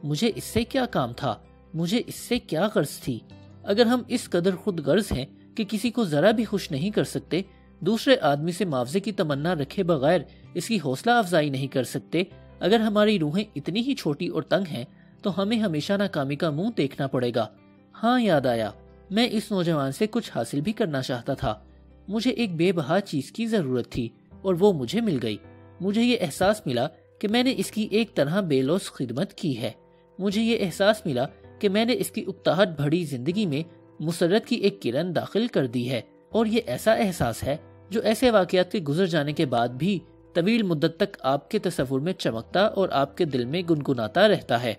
مجھے اس سے کیا کام تھا؟ مجھے اس سے کیا غرض تھی؟ اگر ہم اس قدر خود غرض ہیں کہ کسی کو ذرا بھی خوش نہیں کر سکتے، دوسرے آدمی سے معاوضے کی تمنا رکھے بغیر اس کی حوصلہ افزائی نہیں کر سکتے، اگر ہماری روحیں اتنی ہی چھوٹی اور تنگ ہیں تو ہمیں ہمیشہ ناکامی کا منہ دیکھنا پڑے گا۔ ہاں، یاد آیا، میں اس نوجوان سے کچھ حاصل بھی کرنا چاہتا تھا۔ مجھے ایک بے بہا چیز کی ضرورت تھی اور وہ مجھے مل گئی۔ مجھے یہ احساس ملا کہ میں نے اس کی ایک طرح بے لوث خدمت کی ہے۔ مجھے یہ احساس ملا کہ میں نے اس کی اکتاہٹ بھری زندگی میں مسرت کی ایک کرن داخل کر دی ہے، اور یہ ایسا احساس ہے جو ایسے واقعات کے گزر جانے کے بعد بھی طویل مدت تک آپ کے تصور میں چمکتا اور آپ کے دل میں گنگناتا رہتا ہے۔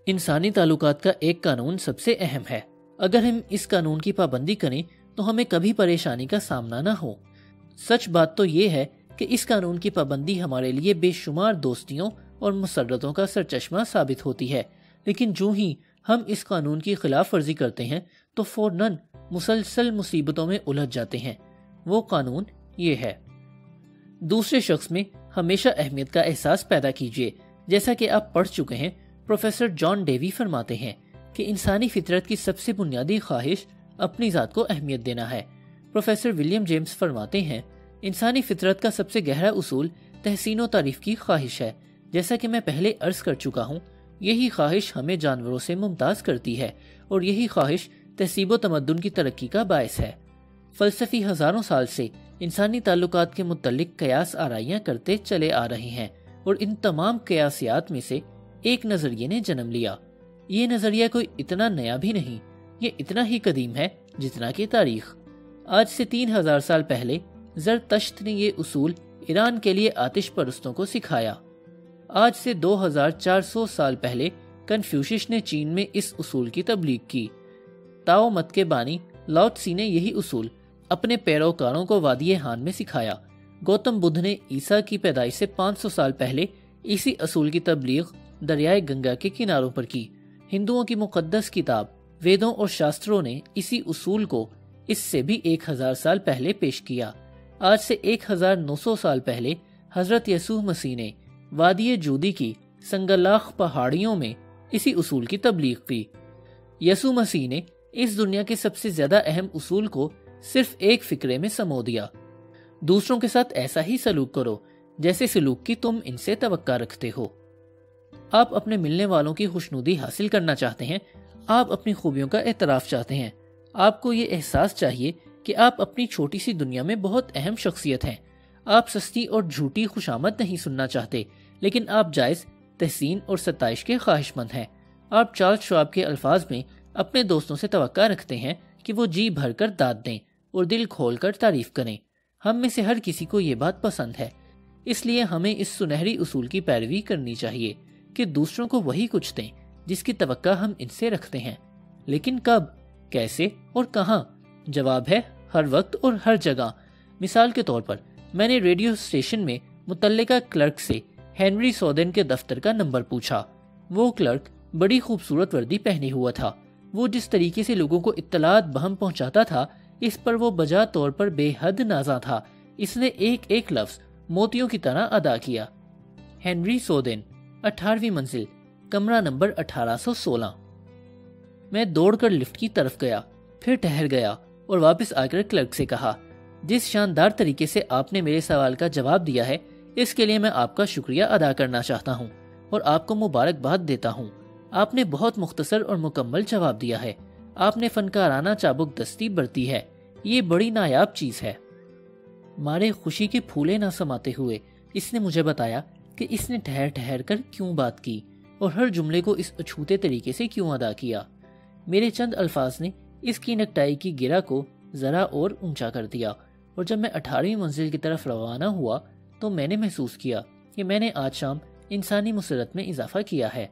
انسانی تعلقات کا ایک قانون سب سے اہم ہے۔ اگر ہم اس قانون کی پابندی کریں تو ہمیں کبھی پریشانی کا سامنا نہ ہو۔ سچ بات تو یہ ہے کہ اس قانون کی پابندی ہمارے لیے بے شمار دوستیوں اور مسرتوں کا سرچشمہ ثابت ہوتی ہے، لیکن جو ہی ہم اس قانون کی خلاف ورزی کرتے ہیں تو فوراً مسلسل مصیبتوں میں الجھ جاتے ہیں۔ وہ قانون یہ ہے، دوسرے شخص میں ہمیشہ اہمیت کا احساس پیدا کیجیے۔ جیسا کہ آپ پڑھ چکے ہیں، پروفیسر جان ڈیوی فرماتے ہیں کہ انسانی فطرت کی سب سے بنیادی خواہش اپنی ذات کو اہمیت دینا ہے۔ پروفیسر ولیم جیمز فرماتے ہیں، انسانی فطرت کا سب سے گہرا اصول تحسین و تعریف کی خواہش ہے۔ جیسا کہ میں پہلے عرض کر چکا ہوں، یہی خواہش ہمیں جانوروں سے ممتاز کرتی ہے، اور یہی خواہش تہذیب و تمدن کی ترقی کا باعث ہے۔ فلسفی ہزاروں سال سے انسانی تعلقات کے متعلق قیاس آرائیاں کرتے چلے آ رہے ہیں، اور ان تمام قیاسیات میں سے ایک نظریے نے جنم لیا۔ یہ نظریہ کوئی اتنا نیا بھی نہیں، یہ اتنا ہی قدیم ہے جتنا کہ تاریخ۔ آج سے 3000 سال پہلے زرتشت نے یہ اصول ایران کے لیے آتش پرستوں کو سکھایا۔ آج سے 2400 سال پہلے کنفیوشس نے چین میں اس اصول کی تبلیغ کی۔ تاؤ مت کے بانی لاؤ تسی نے یہی اصول اپنے پیروکاروں کو وادی ہان میں سکھایا۔ گوتم بدھ نے عیسیٰ کی پیدائش سے 500 سال پہلے اسی اصول کی تبلیغ دریائے گنگا کے کناروں پر کی۔ ہندوؤں کی مقدس کتاب ویدوں اور شاستروں نے اسی اصول کو اس سے بھی 1000 سال پہلے پیش کیا۔ آج سے 1900 سال پہلے حضرت یسوع مسیح نے وادی جودی کی سنگلاخ پہاڑیوں میں اسی اصول کی تبلیغ کی۔ یسوع مسیح نے اس دنیا کے سب سے زیادہ اہم اصول کو صرف ایک فقرے میں سمو دیا، دوسروں کے ساتھ ایسا ہی سلوک کرو جیسے سلوک کی تم ان سے توقع رکھتے ہو۔ آپ اپنے ملنے والوں کی خوشنودی حاصل کرنا چاہتے ہیں، آپ اپنی خوبیوں کا اعتراف چاہتے ہیں، آپ کو یہ احساس چاہیے کہ آپ اپنی چھوٹی سی دنیا میں بہت اہم شخصیت ہیں۔ آپ سستی اور جھوٹی خوشامد نہیں سننا چاہتے، لیکن آپ جائز تحسین اور ستائش کے خواہش مند ہیں۔ آپ چارلس شواب کے الفاظ میں اپنے دوستوں سے توقع رکھتے ہیں کہ وہ جی بھر کر داد دیں اور دل کھول کر تعریف کریں۔ ہم میں سے ہر کسی کو یہ بات پسند ہے، اس لیے ہمیں اس سنہری اصول کی پیروی کرنی چاہیے کہ دوسروں کو وہی کچھ دیں جس کی توقع ہم ان سے رکھتے ہیں۔ لیکن کب، کیسے اور کہاں؟ جواب ہے ہر وقت اور ہر جگہ۔ مثال کے طور پر میں نے ریڈیو اسٹیشن میں متعلقہ کلرک سے ہینری سودن کے دفتر کا نمبر پوچھا۔ وہ کلرک بڑی خوبصورت وردی پہنے ہوا تھا۔ وہ جس طریقے سے لوگوں کو اطلاعات بہم پہنچاتا تھا، اس پر وہ بجا طور پر بے حد نازاں تھا۔ اس نے ایک ایک لفظ موتیوں کی طرح ادا کیا۔ ہینری سودن، 18ویں منزل، کمرہ نمبر 1816۔ میں دوڑ کر لفٹ کی طرف گیا، پھر ٹھہر گیا اور واپس آ کر کلرک سے کہا، جس شاندار طریقے سے آپ نے میرے سوال کا جواب دیا ہے، اس کے لیے میں آپ کا شکریہ ادا کرنا چاہتا ہوں اور آپ کو مبارکباد دیتا ہوں۔ آپ نے بہت مختصر اور مکمل جواب دیا ہے۔ آپ نے فنکارانہ چابک دستی برتی ہے، یہ بڑی نایاب چیز ہے۔ مارے خوشی کے پھولے نہ سماتے ہوئے اس نے مجھے بتایا کہ اس نے ٹھہر ٹھہر کر کیوں بات کی اور ہر جملے کو اس اچھوتے طریقے سے کیوں ادا کیا۔ میرے چند الفاظ نے اس کی نکٹائی کی گرہ کو ذرا اور اونچا کر دیا، اور جب میں 18ویں منزل کی طرف روانہ ہوا تو میں نے محسوس کیا کہ میں نے آج شام انسانی مسرت میں اضافہ کیا ہے۔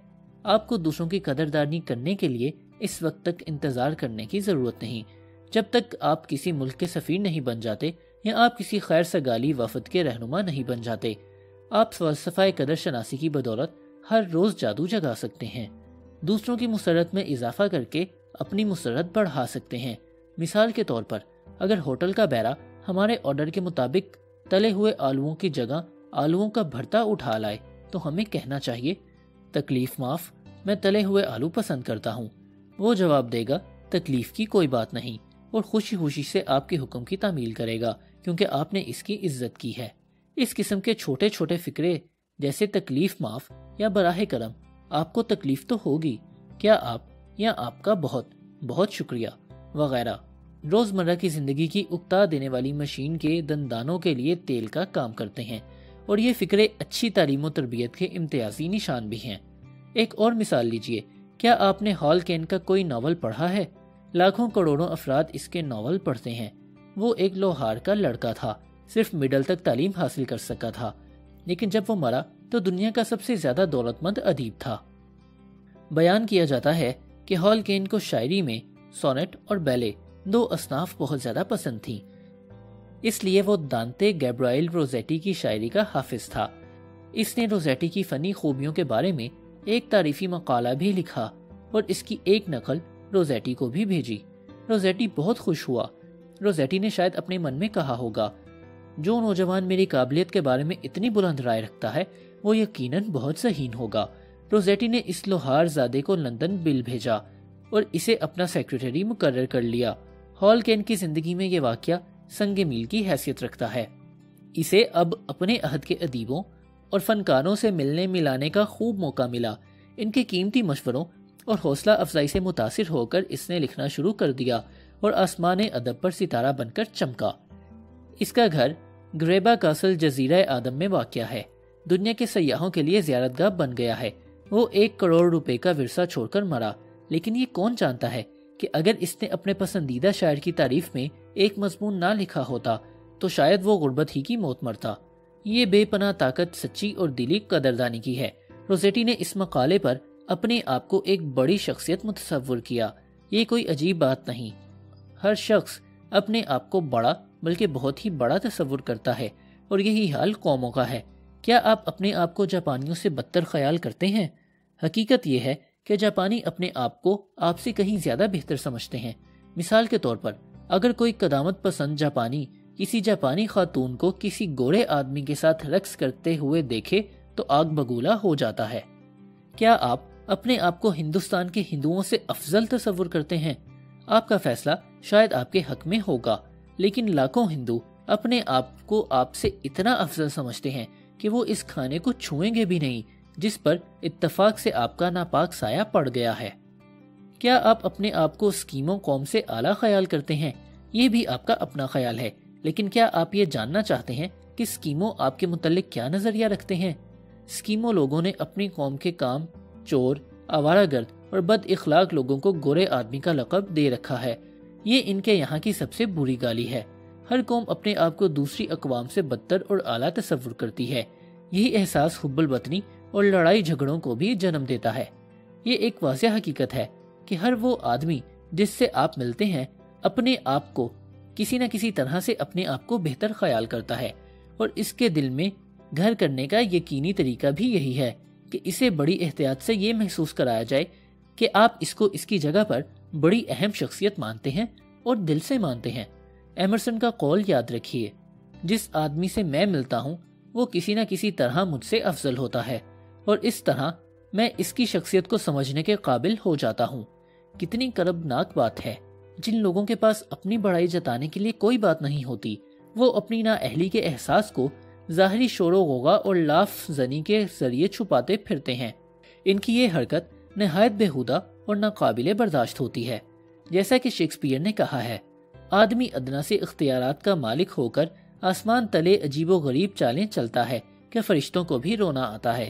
آپ کو دوسروں کی قدردانی کرنے کے لیے اس وقت تک انتظار کرنے کی ضرورت نہیں۔ جب تک آپ کسی ملک کے سفیر نہیں بن جاتے یا آپ کسی خیر سگالی وفد کے رہنما نہیں بن جاتے، آپ فلسفہ قدر شناسی کی بدولت ہر روز جادو جگا سکتے ہیں، دوسروں کی مسرت میں اضافہ کر کے اپنی مسرت بڑھا سکتے ہیں۔ مثال کے طور پر اگر ہوٹل کا بیرا ہمارے آرڈر کے مطابق تلے ہوئے آلووں کی جگہ آلووں کا بھرتا اٹھا لائے تو ہمیں کہنا چاہیے تکلیف معاف، میں تلے ہوئے آلو پسند کرتا ہوں۔ وہ جواب دے گا تکلیف کی کوئی بات نہیں، اور خوشی خوشی سے آپ کے حکم کی تعمیل کرے گا کیونکہ آپ نے اس کی عزت کی ہے۔ اس قسم کے چھوٹے چھوٹے فکرے جیسے تکلیف معاف یا براہ کرم، آپ کو تکلیف تو ہوگی، کیا آپ یا آپ کا بہت بہت شکریہ وغیرہ روزمرہ کی زندگی کی اکتا دینے والی مشین کے دندانوں کے لیے تیل کا کام کرتے ہیں، اور یہ فکرے اچھی تعلیم و تربیت کے امتیازی نشان بھی ہیں۔ ایک اور مثال لیجئے، کیا آپ نے ہال کین کا کوئی ناول پڑھا ہے؟ لاکھوں کروڑوں افراد اس کے ناول پڑھتے ہیں۔ وہ ایک لوہار کا لڑکا تھا، صرف مڈل تک تعلیم حاصل کر سکا تھا، لیکن جب وہ مرا تو دنیا کا سب سے زیادہ دولت مند ادیب تھا۔ بیان کیا جاتا ہے کہ ہال کین کو شاعری میں سونٹ اور بیلے دو اصناف بہت زیادہ پسند تھیں، اس لیے وہ دانتے گیبرائیل روزیٹی کی شاعری کا حافظ تھا۔ اس نے روزیٹی کی فنی خوبیوں کے بارے میں ایک تعریفی مقالہ بھی لکھا اور اس کی ایک نقل روزیٹی کو بھی بھیجی۔ روزیٹی بہت خوش ہوا۔ روزیٹی نے شاید اپنے من میں کہا ہوگا، جو نوجوان میری قابلیت کے بارے میں اتنی بلند رائے رکھتا ہے وہ یقیناً بہت ذہین ہوگا۔ روزیٹی نے اس لوہار زادے کو لندن بل بھیجا اور اسے اپنا سیکریٹری مقرر کر لیا۔ ہال کین کی زندگی میں یہ واقعہ سنگ میل کی حیثیت رکھتا ہے۔ اسے اب اپنے عہد کے ادیبوں اور فنکاروں سے ملنے ملانے کا خوب موقع ملا۔ ان کے قیمتی مشوروں اور حوصلہ افزائی سے متاثر ہو کر اس نے لکھنا شروع کر دیا اور آسمان ادب پر ستارہ بن کر چمکا۔ اس کا گھر گریبا کاسل جزیرہ آدم میں واقع ہے، دنیا کے سیاحوں کے لیے زیارت گاہ بن گیا ہے۔ وہ 1 کروڑ روپے کا ورثہ چھوڑ کر مرا، لیکن یہ کون جانتا ہے کہ اگر اس نے اپنے پسندیدہ شاعر کی تعریف میں ایک مضمون نہ لکھا ہوتا تو شاید وہ غربت ہی کی موت مرتا۔ یہ بے پناہ طاقت سچی اور دلی قدردانی کی ہے۔ روزیٹی نے اس مقالے پر اپنے آپ کو ایک بڑی شخصیت متصور کیا۔ یہ کوئی عجیب بات نہیں، ہر شخص اپنے آپ کو بڑا بلکہ بہت ہی بڑا تصور کرتا ہے، اور یہی حال قوموں کا ہے۔ کیا آپ اپنے آپ کو جاپانیوں سے بدتر خیال کرتے ہیں؟ حقیقت یہ ہے کہ جاپانی اپنے آپ کو آپ سے کہیں زیادہ بہتر سمجھتے ہیں۔ مثال کے طور پر اگر کوئی قدامت پسند جاپانی کسی جاپانی خاتون کو کسی گورے آدمی کے ساتھ رقص کرتے ہوئے دیکھے تو آگ بگولا ہو جاتا ہے۔ کیا آپ اپنے آپ کو ہندوستان کے ہندوؤں سے افضل تصور کرتے ہیں؟ آپ کا فیصلہ شاید آپ کے حق میں ہوگا، لیکن لاکھوں ہندو اپنے آپ کو آپ سے اتنا افضل سمجھتے ہیں کہ وہ اس کھانے کو چھوئیں گے بھی نہیں جس پر اتفاق سے آپ کا ناپاک سایہ پڑ گیا ہے۔ کیا آپ اپنے آپ کو اسکیمو قوم سے اعلیٰ خیال کرتے ہیں؟ یہ بھی آپ کا اپنا خیال ہے، لیکن کیا آپ یہ جاننا چاہتے ہیں کہ اسکیمو آپ کے متعلق کیا نظریہ رکھتے ہیں؟ اسکیمو لوگوں نے اپنی قوم کے کام چور، آوارہ گرد اور بد اخلاق لوگوں کو گورے آدمی کا لقب دے رکھا ہے۔ یہ ان کے یہاں کی سب سے بری گالی ہے۔ ہر قوم اپنے آپ کو دوسری اقوام سے بدتر اور اعلیٰ تصور کرتی ہے۔ یہی احساس حب الوطنی اور لڑائی جھگڑوں کو بھی جنم دیتا ہے۔ یہ ایک واضح حقیقت ہے کہ ہر وہ آدمی جس سے آپ ملتے ہیں اپنے آپ کو کسی نہ کسی طرح سے اپنے آپ کو بہتر خیال کرتا ہے، اور اس کے دل میں گھر کرنے کا یقینی طریقہ بھی یہی ہے کہ اسے بڑی احتیاط سے یہ محسوس کرایا جائے کہ آپ اس کو اس کی جگہ پر بڑی اہم شخصیت مانتے ہیں اور دل سے مانتے ہیں۔ ایمرسن کا قول یاد رکھیے، جس آدمی سے میں ملتا ہوں وہ کسی نہ کسی طرح مجھ سے افضل ہوتا ہے، اور اس طرح میں اس کی شخصیت کو سمجھنے کے قابل ہو جاتا ہوں۔ کتنی کربناک بات ہے۔ جن لوگوں کے پاس اپنی بڑائی جتانے کے لیے کوئی بات نہیں ہوتی، وہ اپنی نااہلی کے احساس کو ظاہری شور و غوغا اور لاف زنی کے ذریعے چھپاتے پھرتے ہیں۔ ان کی یہ حرکت نہایت بیہودہ اور ناقابل برداشت ہوتی ہے۔ جیسا کہ شیکسپیئر نے کہا ہے، آدمی ادنا سے اختیارات کا مالک ہو کر آسمان تلے عجیب و غریب چالیں چلتا ہے کہ فرشتوں کو بھی رونا آتا ہے۔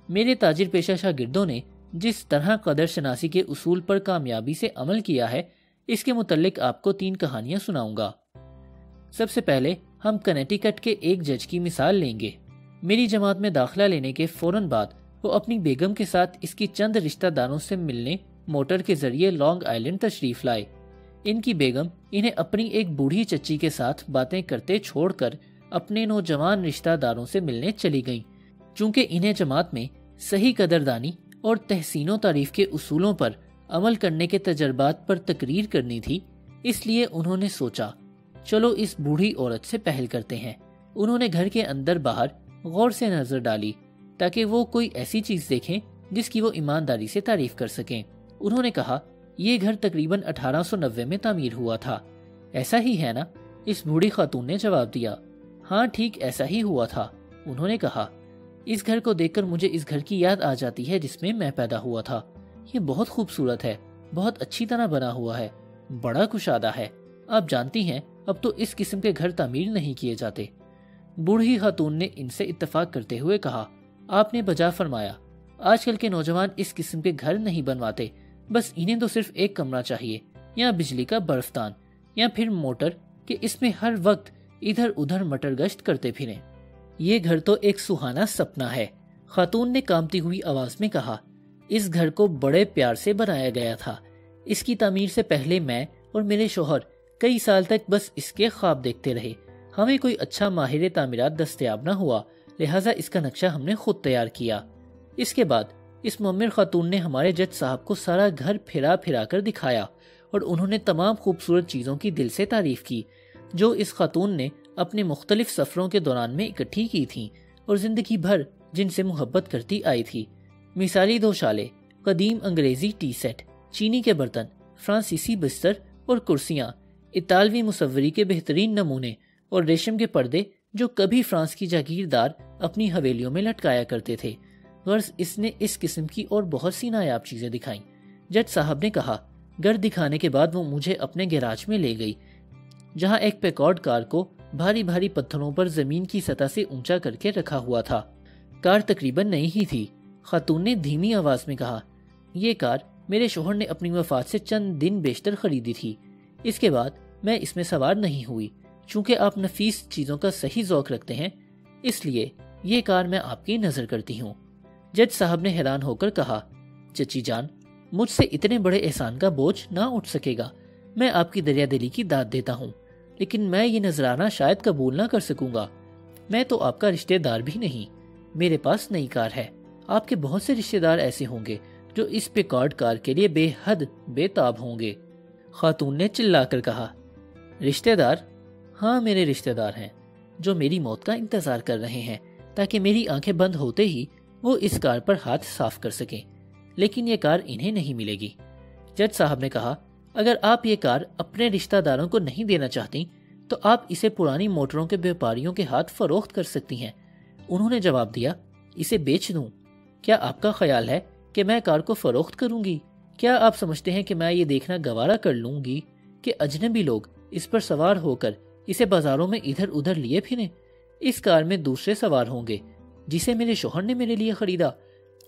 میرے تاجر پیشہ شاگردوں نے جس طرح قدر شناسی کے اصول پر کامیابی سے عمل کیا ہے، اس کے متعلق آپ کو 3 کہانیاں سناؤں گا۔ سب سے پہلے ہم کنیٹیکٹ کے ایک جج کی مثال لیں گے۔ میری جماعت میں داخلہ لینے کے فوراً بعد وہ اپنی بیگم کے ساتھ اس کی چند رشتہ داروں سے ملنے موٹر کے ذریعے لانگ آئلینڈ تشریف لائے۔ ان کی بیگم انہیں اپنی ایک بوڑھی چچی کے ساتھ باتیں کرتے چھوڑ کر اپنے نوجوان رشتہ داروں سے ملنے چلی گئیں۔ چونکہ انہیں جماعت میں صحیح قدردانی اور تحسین و تعریف کے اصولوں پر عمل کرنے کے تجربات پر تقریر کرنی تھی، اس لیے انہوں نے سوچا چلو اس بوڑھی عورت سے پہل کرتے ہیں۔ انہوں نے گھر کے اندر باہر غور سے نظر ڈالی تاکہ وہ کوئی ایسی چیز دیکھیں جس کی وہ ایمانداری سے تعریف کر سکیں۔ انہوں نے کہا یہ گھر تقریباً 1890 میں تعمیر ہوا تھا، ایسا ہی ہے نا؟ اس بوڑھی خاتون نے جواب دیا، ہاں ٹھیک ایسا ہی ہوا تھا۔ انہوں نے کہا اس گھر کو دیکھ کر مجھے اس گھر کی یاد آ جاتی ہے جس میں میں پیدا ہوا تھا۔ یہ بہت خوبصورت ہے، بہت اچھی طرح بنا ہوا ہے، بڑا کشادہ ہے۔ آپ جانتی ہیں اب تو اس قسم کے گھر تعمیر نہیں کیے جاتے۔ بوڑھی خاتون نے ان سے اتفاق کرتے ہوئے کہا آپ نے بجا فرمایا، آج کل کے نوجوان اس قسم کے گھر نہیں بنواتے، بس انہیں تو صرف ایک کمرہ چاہیے، یا بجلی کا برفدان، یا پھر موٹر کہ اس میں ہر وقت ادھر ادھر مٹر گشت کرتے پھریں۔ یہ گھر تو ایک سہانا سپنا ہے، خاتون نے کانپتی ہوئی آواز میں کہا۔ اس گھر کو بڑے پیار سے بنایا گیا تھا۔ اس کی تعمیر سے پہلے میں اور میرے شوہر کئی سال تک بس اس کے خواب دیکھتے رہے۔ ہمیں کوئی اچھا ماہر تعمیرات دستیاب نہ ہوا، لہٰذا اس کا نقشہ ہم نے خود تیار کیا۔ اس کے بعد اس معمر خاتون نے ہمارے جج صاحب کو سارا گھر پھرا پھرا کر دکھایا اور انہوں نے تمام خوبصورت چیزوں کی دل سے تعریف کی جو اس خاتون نے اپنے مختلف سفروں کے دوران میں اکٹھی کی تھیں اور زندگی بھر جن سے محبت کرتی آئی تھی۔ مثالی دوشالے، قدیم انگریزی ٹی سیٹ، چینی کے برتن، فرانسیسی بستر اور کرسیاں، اطالوی مصوری کے بہترین نمونے اور ریشم کے پردے جو کبھی فرانس کی جاگیردار اپنی حویلیوں میں لٹکایا کرتے تھے۔ غرض اس نے اس قسم کی اور بہت سی نایاب چیزیں دکھائیں۔ جج صاحب نے کہا، گھر دکھانے کے بعد وہ مجھے اپنے گیراج میں لے گئی جہاں ایک پیکارڈ کار کو بھاری بھاری پتھروں پر زمین کی سطح سے اونچا کر کے رکھا ہوا تھا۔ کار تقریباً نئی ہی تھی۔ خاتون نے دھیمی آواز میں کہا، یہ کار میرے شوہر نے اپنی وفات سے چند دن بیشتر خریدی تھی۔ اس کے بعد میں اس میں سوار نہیں ہوئی۔ چونکہ آپ نفیس چیزوں کا صحیح ذوق رکھتے ہیں، اس لیے یہ کار میں آپ کی نظر کرتی ہوں۔ جج صاحب نے حیران ہو کر کہا، چچی جان، مجھ سے اتنے بڑے احسان کا بوجھ نہ اٹھ سکے گا۔ میں آپ کی دریا دلی کی داد دیتا ہوں، لیکن میں یہ نذرانہ شاید قبول نہ کر سکوں گا۔ میں تو آپ کا رشتہ دار بھی نہیں۔ میرے پاس نئی کار ہے۔ آپ کے بہت سے رشتہ دار ایسے ہوں گے جو اس پیکارڈ کار کے لیے بے حد بے تاب ہوں گے۔ خاتون نے چلا کر کہا، رشتہ دار؟ ہاں میرے رشتہ دار ہیں جو میری موت کا انتظار کر رہے ہیں تاکہ میری آنکھیں بند ہوتے ہی وہ اس کار پر ہاتھ صاف کر سکیں، لیکن یہ کار انہیں نہیں ملے گی۔ جج صاحب نے کہا، اگر آپ یہ کار اپنے رشتہ داروں کو نہیں دینا چاہتی تو آپ اسے پرانی موٹروں کے بیوپاریوں کے ہاتھ فروخت کر سکتی ہیں۔ انہوں نے جواب دیا، اسے بیچ دوں؟ کیا آپ کا خیال ہے کہ میں کار کو فروخت کروں گی؟ کیا آپ سمجھتے ہیں کہ میں یہ دیکھنا گوارا کر لوں گی کہ اجنبی لوگ اس پر سوار ہو کر اسے بازاروں میں ادھر ادھر لیے پھریں؟ اس کار میں دوسرے سوار ہوں گے جسے میرے شوہر نے میرے لیے خریدا۔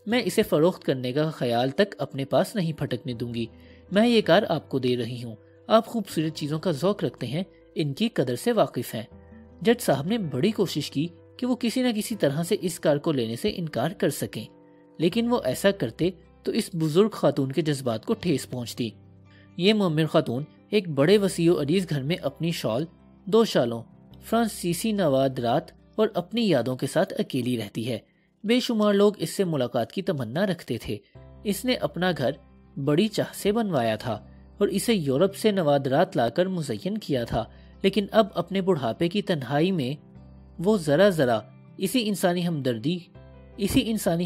میں اسے فروخت کرنے کا خیال تک اپنے پاس نہیں پھٹکنے دوں گی۔ میں یہ کار آپ کو دے رہی ہوں۔ آپ خوبصورت چیزوں کا ذوق رکھتے ہیں، ان کی قدر سے واقف ہیں۔ جج صاحب نے بڑی کوشش کی کہ وہ کسی نہ کسی طرح سے اس کار کو لینے سے انکار کر سکیں، لیکن وہ ایسا کرتے تو اس بزرگ خاتون کے جذبات کو ٹھیس پہنچتی۔ یہ معمر خاتون ایک بڑے وسیع و عریض گھر میں اپنی شال، 2 شالوں، فرانسیسی نوادرات اور اپنی یادوں کے ساتھ اکیلی رہتی ہے۔ بے شمار لوگ اس سے ملاقات کی تمنا رکھتے تھے۔ اس نے اپنا گھر بڑی چاہ سے بنوایا تھا اور اسے یورپ سے نوادرات لا کر مزین کیا تھا، لیکن اب اپنے بڑھاپے کی تنہائی میں وہ ذرا ذرا اسی انسانی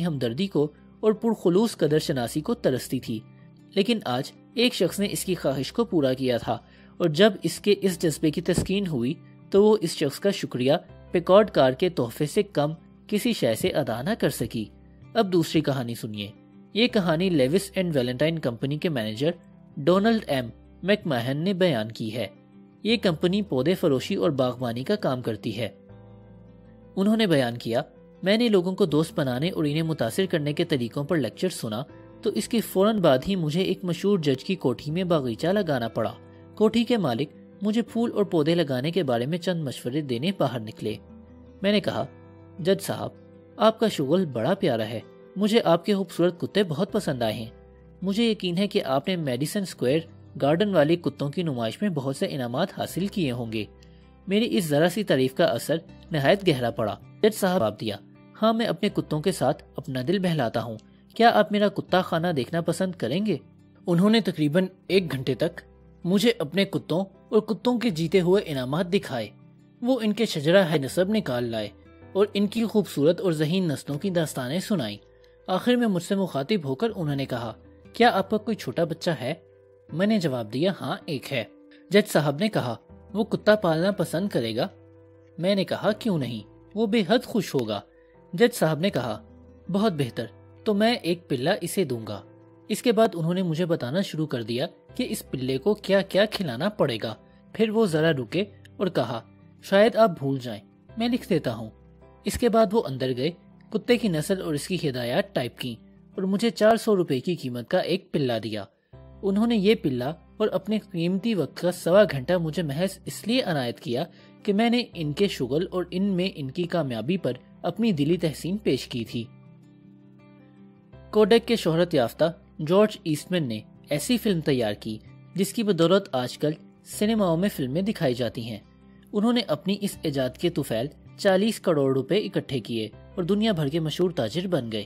ہمدردی کو اور پرخلوص قدر شناسی کو ترستی تھی۔ لیکن آج ایک شخص نے اس کی خواہش کو پورا کیا تھا، اور جب اس کے اس جذبے کی تسکین ہوئی تو وہ اس شخص کا شکریہ پیکارڈ کار کے تحفے سے کم کسی شے سے ادا نہ کر سکی۔ اب دوسری کہانی سنیے۔ یہ کہانی لیوس اینڈ ویلنٹائن کمپنی کے مینیجر ڈونلڈ ایم میک ماہن نے بیان کی ہے۔ یہ کمپنی پودے فروشی اور باغبانی کا کام کرتی ہے۔ انہوں نے بیان کیا، میں نے لوگوں کو دوست بنانے اور انہیں متاثر کرنے کے طریقوں پر لیکچر سنا تو اس کے فوراً بعد ہی مجھے ایک مشہور جج کی کوٹھی میں باغیچہ لگانا پڑا۔ کوٹھی کے مالک مجھے پھول اور پودے لگانے کے بارے میں چند مشورے دینے باہر نکلے۔ میں نے کہا، جج صاحب، آپ کا شغل بڑا پیارا ہے۔ مجھے آپ کے خوبصورت کتے بہت پسند آئے ہیں۔ مجھے یقین ہے کہ آپ نے میڈیسن اسکوائر گارڈن والی کتوں کی نمائش میں بہت سے انعامات حاصل کیے ہوں گے۔ میری اس ذرا سی تعریف کا اثر نہایت گہرا پڑا۔ جج صاحب جواب دیا، ہاں میں اپنے کتوں کے ساتھ اپنا دل بہلاتا ہوں، کیا آپ میرا کتا خانہ دیکھنا پسند کریں گے؟ انہوں نے تقریباً 1 گھنٹے تک مجھے اپنے کتوں اور کتوں کے جیتے ہوئے انعامات دکھائے۔ وہ ان کے شجرہ نسب نکال لائے اور ان کی خوبصورت اور ذہین نسلوں کی داستانیں سنائیں۔ آخر میں مجھ سے مخاطب ہو کر انہوں نے کہا، کیا آپ کا کوئی چھوٹا بچہ ہے؟ میں نے جواب دیا، ہاں ایک ہے۔ جج صاحب نے کہا، وہ کتا پالنا پسند کرے گا؟ میں نے کہا، کیوں نہیں، وہ بے حد خوش ہوگا۔ جج صاحب نے کہا، بہت بہتر، تو میں ایک پلہ اسے دوں گا۔ اس کے بعد انہوں نے مجھے بتانا شروع کر دیا کہ اس پلے کو کیا کیا کھلانا پڑے گا۔ پھر وہ ذرا رکے اور کہا، شاید آپ بھول جائیں، میں لکھ دیتا ہوں۔ اس کے بعد وہ اندر گئے، کتے کی نسل اور اس کی ہدایات ٹائپ کی اور مجھے 400 روپے کی قیمت کا ایک پلہ دیا۔ انہوں نے یہ پلہ اور اپنے قیمتی وقت کا 1.25 گھنٹہ مجھے محض اس لیے عنایت کیا کہ میں نے ان کے شغل اور ان میں ان کی کامیابی پر اپنی دلی تحسین پیش کی تھی۔ کوڈک کے شہرت یافتہ جارج ایسٹمین نے ایسی فلم تیار کی جس کی بدولت آج کل سینماؤں میں فلمیں دکھائی جاتی ہیں۔ انہوں نے اپنی اس ایجاد کے طفیل 40 کروڑ روپے اکٹھے کیے اور دنیا بھر کے مشہور تاجر بن گئے۔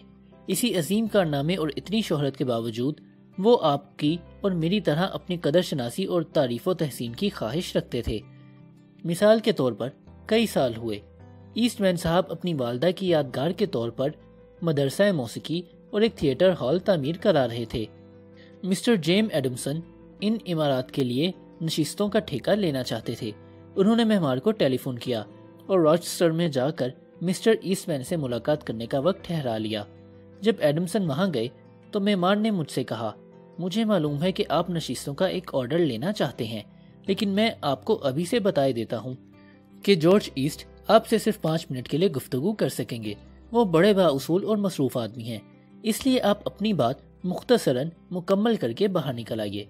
اسی عظیم کارنامے اور اتنی شہرت کے باوجود وہ آپ کی اور میری طرح اپنی قدر شناسی اور تعریف و تحسین کی خواہش رکھتے تھے۔ مثال کے طور پر کئی سال ہوئے ایسٹ مین صاحب اپنی والدہ کی یادگار کے طور پر مدرسہ موسیقی اور ایک تھیٹر ہال تعمیر کرا رہے تھے۔ مسٹر جیم ایڈمسن ان عمارات کے لیے نشستوں کا ٹھیکہ لینا چاہتے تھے۔ انہوں نے مہمان کو ٹیلی فون کیا اور راچسٹر میں جا کر مسٹر ایسٹ مین سے ملاقات کرنے کا وقت ٹھہرا لیا۔ جب ایڈمسن وہاں گئے تو مہمان نے مجھ سے کہا، مجھے معلوم ہے کہ آپ نشستوں کا ایک آرڈر لینا چاہتے ہیں، لیکن میں آپ کو ابھی سے بتائے دیتا ہوں کہ جارج ایسٹ آپ سے صرف 5 منٹ کے لیے گفتگو کر سکیں گے۔ وہ بڑے بااصول اور مصروف آدمی ہیں، اس لیے آپ اپنی بات مختصراً مکمل کر کے باہر نکل آئیے۔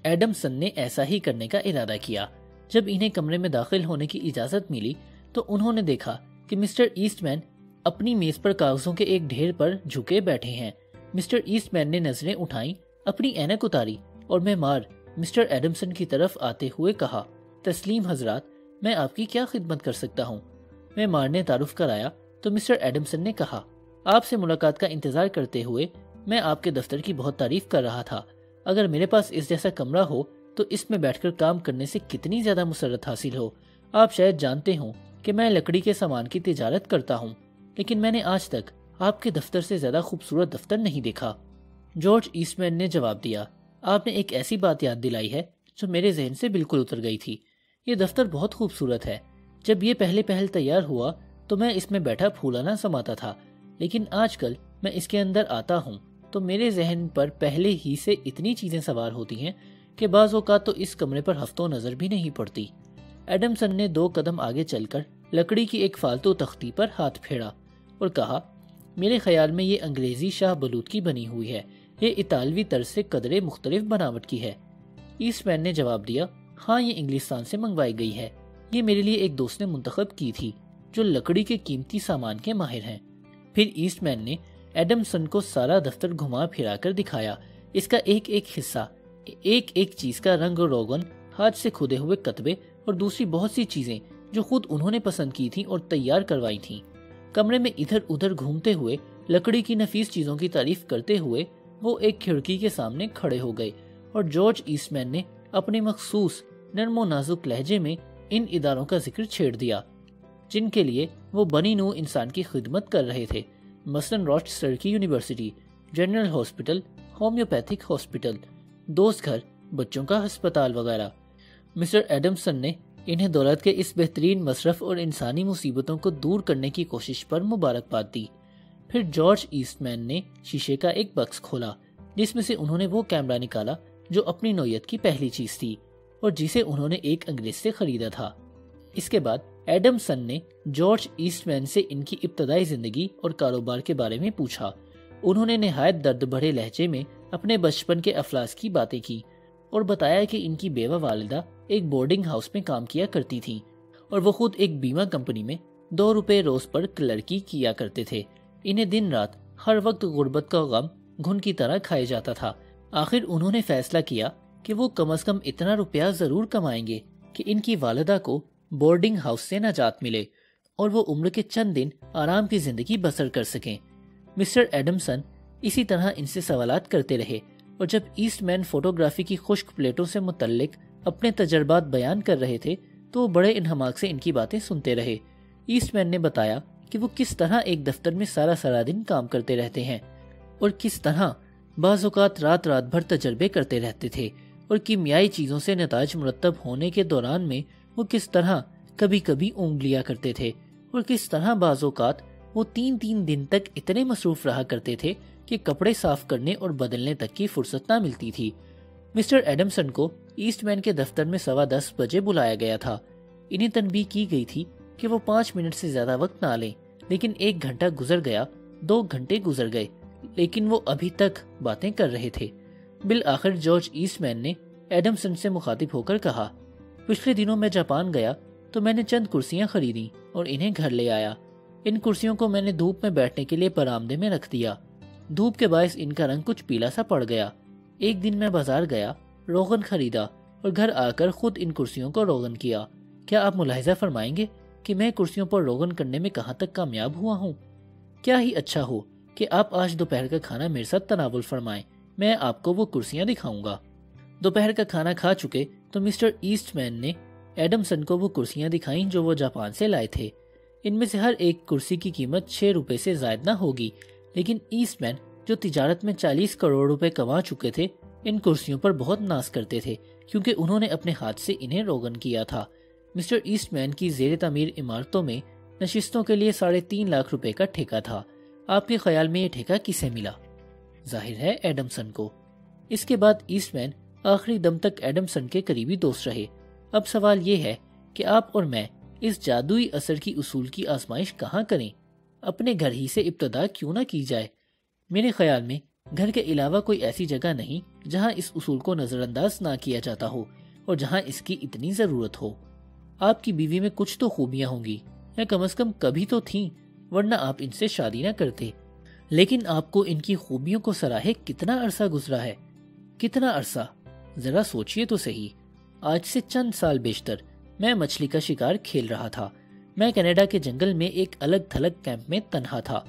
ایڈمسن نے ایسا ہی کرنے کا ارادہ کیا۔ جب انہیں کمرے میں داخل ہونے کی اجازت ملی تو انہوں نے دیکھا کہ مسٹر ایسٹ مین اپنی میز پر کاغذوں کے ایک ڈھیر پر جھکے بیٹھے ہیں۔ مسٹر ایسٹ مین نے نظریں اٹھائیں، اپنی اینک اتاری اور معمار مسٹر ایڈمسن کی طرف آتے ہوئے کہا، تسلیم حضرات، میں آپ کی کیا خدمت کر سکتا ہوں؟ معمار نے تعارف کرایا تو مسٹر ایڈمسن نے کہا، آپ سے ملاقات کا انتظار کرتے ہوئے میں آپ کے دفتر کی بہت تعریف کر رہا تھا۔ اگر میرے پاس اس جیسا کمرہ ہو تو اس میں بیٹھ کر کام کرنے سے کتنی زیادہ مسرت حاصل ہو۔ آپ شاید جانتے ہوں کہ میں لکڑی کے سامان کی تجارت کرتا ہوں، لیکن میں نے آج تک آپ کے دفتر سے زیادہ خوبصورت دفتر نہیں دیکھا۔ جارج ایسٹ مین نے جواب دیا، آپ نے ایک ایسی بات یاد دلائی ہے جو میرے ذہن سے بالکل اتر گئی تھی۔ یہ دفتر بہت خوبصورت ہے۔ جب یہ پہل تیار ہوا تو میں اس میں بیٹھا پھولا نہ سماتا تھا، لیکن آج کل میں اس کے اندر آتا ہوں تو میرے ذہن پر پہلے ہی سے اتنی چیزیں سوار ہوتی ہیں کہ بعض اوقات تو اس کمرے پر ہفتوں نظر بھی نہیں پڑتی۔ ایڈمسن نے 2 قدم آگے چل کر لکڑی کی ایک فالتو تختی پر ہاتھ پھیرا اور کہا، میرے خیال میں یہ انگریزی شاہ بلوط کی بنی ہوئی ہے، یہ اطالوی طرز سے قدرے مختلف بناوٹ کی ہے۔ ایسٹ مین نے جواب دیا، ہاں یہ انگلستان سے منگوائی گئی ہے، یہ میرے لیے ایک دوست نے منتخب کی تھی جو لکڑی کے قیمتی سامان کے ماہر ہیں۔ پھر ایسٹ مین نے ایڈمسن کو سارا دفتر گھما پھرا کر دکھایا، اس کا ایک ایک حصہ، ایک ایک چیز کا رنگ و روغن، ہاتھ سے کھودے ہوئے کتبے اور دوسری بہت سی چیزیں جو خود انہوں نے پسند کی تھیں اور تیار کروائی تھیں۔ کمرے میں ادھر ادھر گھومتے ہوئے لکڑی کی نفیس چیزوں کی تعریف کرتے ہوئے وہ ایک کھڑکی کے سامنے کھڑے ہو گئے اور جارج ایسٹ مین نے اپنے مخصوص نرم و نازک لہجے میں ان اداروں کا ذکر چھیڑ دیا جن کے لیے وہ بنی نوع انسان کی خدمت کر رہے تھے، مثلاً راچسٹر کی university, general hospital, homeopathic hospital, دوست گھر، بچوں کا ہسپتال وغیرہ۔ مسٹر ایڈمسن نے انہیں دولت کے اس بہترین مصرف اور انسانی مصیبتوں کو دور کرنے کی کوشش پر مبارکباد دی۔ پھر جارج ایسٹ مین نے شیشے کا ایک بکس کھولا جس میں سے انہوں نے وہ کیمرہ نکالا جو اپنی نوعیت کی پہلی چیز تھی اور جسے انہوں نے ایک انگریز سے خریدا تھا۔ اس کے بعد ایڈمسن نے جارج ایسٹ مین سے ان کی ابتدائی زندگی اور کاروبار کے بارے میں پوچھا۔ انہوں نے نہایت درد بھرے لہجے میں اپنے بچپن کے افلاس کی باتیں کی اور بتایا کہ ان کی بیوہ والدہ ایک بورڈنگ ہاؤس میں کام کیا کرتی تھیں اور وہ خود ایک بیمہ کمپنی میں 2 روپے روز پر کلرکی کیا کرتے تھے۔ انہیں دن رات ہر وقت غربت کا غم گھن کی طرح کھائے جاتا تھا۔ آخر انہوں نے فیصلہ کیا کہ وہ کم از کم اتنا روپیہ ضرور کمائیں گے کہ ان کی والدہ کو بورڈنگ ہاؤس سے نجات ملے اور وہ عمر کے چند دن آرام کی زندگی بسر کر سکیں۔ مسٹر ایڈمسن اسی طرح ان سے سوالات کرتے رہے، اور جب ایسٹ مین فوٹوگرافی کی خشک پلیٹوں سے متعلق اپنے تجربات بیان کر رہے تھے تو وہ بڑے انہماک سے ان کی باتیں سنتے رہے۔ ایسٹ مین نے بتایا کہ وہ کس طرح ایک دفتر میں سارا دن کام کرتے رہتے ہیں، اور کس طرح بعض اوقات رات بھر تجربے کرتے رہتے تھے، اور کیمیائی چیزوں سے نتائج مرتب ہونے کے دوران میں وہ کس طرح کبھی کبھی اونگ لیا کرتے تھے، اور کس طرح بعض اوقات وہ 3 دن تک اتنے مصروف رہا کرتے تھے کہ کپڑے صاف کرنے اور بدلنے تک کی فرصت نہ ملتی تھی۔ مسٹر ایڈمسن کو ایسٹ مین کے دفتر میں 10:15 بجے بلایا گیا تھا۔ انہیں تنبیہ کی گئی تھی کہ وہ 5 منٹ سے زیادہ وقت نہ لیں، لیکن 1 گھنٹہ گزر گیا، 2 گھنٹے گزر گئے، لیکن وہ ابھی تک باتیں کر رہے تھے۔ بالآخر جارج ایسٹ مین نے ایڈمسن سے مخاطب ہو کر کہا، پچھلے دنوں میں جاپان گیا تو میں نے چند کرسیاں خریدیں اور انہیں گھر لے آیا۔ ان کرسیوں کو میں نے دھوپ میں بیٹھنے کے لیے برآمدے میں رکھ دیا۔ دھوپ کے باعث ان کا رنگ کچھ پیلا سا پڑ گیا۔ ایک دن میں بازار گیا، روغن خریدا اور گھر آ کر خود ان کرسیوں کو روغن کیا۔ کیا آپ ملاحظہ فرمائیں گے کہ میں کرسیوں پر روغن کرنے میں کہاں تک کامیاب ہوا ہوں؟ کیا ہی اچھا ہو کہ آپ آج دوپہر کا کھانا میرے ساتھ تناول فرمائیں، میں آپ کو وہ کرسیاں دکھاؤں گا۔ دوپہر کا کھانا کھا چکے تو مسٹر ایسٹ مین نے ایڈمسن کو وہ کرسیاں دکھائیں جو وہ جاپان سے لائے تھے۔ ان میں سے ہر ایک کرسی کی قیمت 6 روپے سے زائد نہ ہوگی، لیکن ایسٹ مین جو تجارت میں 40 کروڑ روپے کما چکے تھے ان کرسیوں پر بہت ناز کرتے تھے، کیونکہ انہوں نے اپنے ہاتھ سے انہیں روغن کیا تھا۔ مسٹر ایسٹ مین کی زیر تعمیر عمارتوں میں نشستوں کے لیے 3.5 لاکھ روپے کا ٹھیکہ تھا۔ آپ کے خیال میں یہ ٹھیکہ کسے ملا؟ ظاہر ہے ایڈمسن کو۔ اس کے بعد ایسٹ مین آخری دم تک ایڈمسن کے قریبی دوست رہے۔ اب سوال یہ ہے کہ آپ اور میں اس جادوئی اثر کی اصول کی آزمائش کہاں کریں؟ اپنے گھر ہی سے ابتدا کیوں نہ کی جائے؟ میرے خیال میں گھر کے علاوہ کوئی ایسی جگہ نہیں جہاں اس اصول کو نظر انداز نہ کیا جاتا ہو اور جہاں اس کی اتنی ضرورت ہو۔ آپ کی بیوی میں کچھ تو خوبیاں ہوں گی، یا کم از کم کبھی تو تھیں، ورنہ آپ ان سے شادی نہ کرتے۔ لیکن آپ کو ان کی خوبیوں کو سراہے کتنا عرصہ گزرا ہے؟ کتنا عرصہ؟ ذرا سوچئے تو صحیح۔ آج سے چند سال بیشتر میں مچھلی کا شکار کھیل رہا تھا۔ میں کینیڈا کے جنگل میں ایک الگ تھلگ کیمپ میں تنہا تھا۔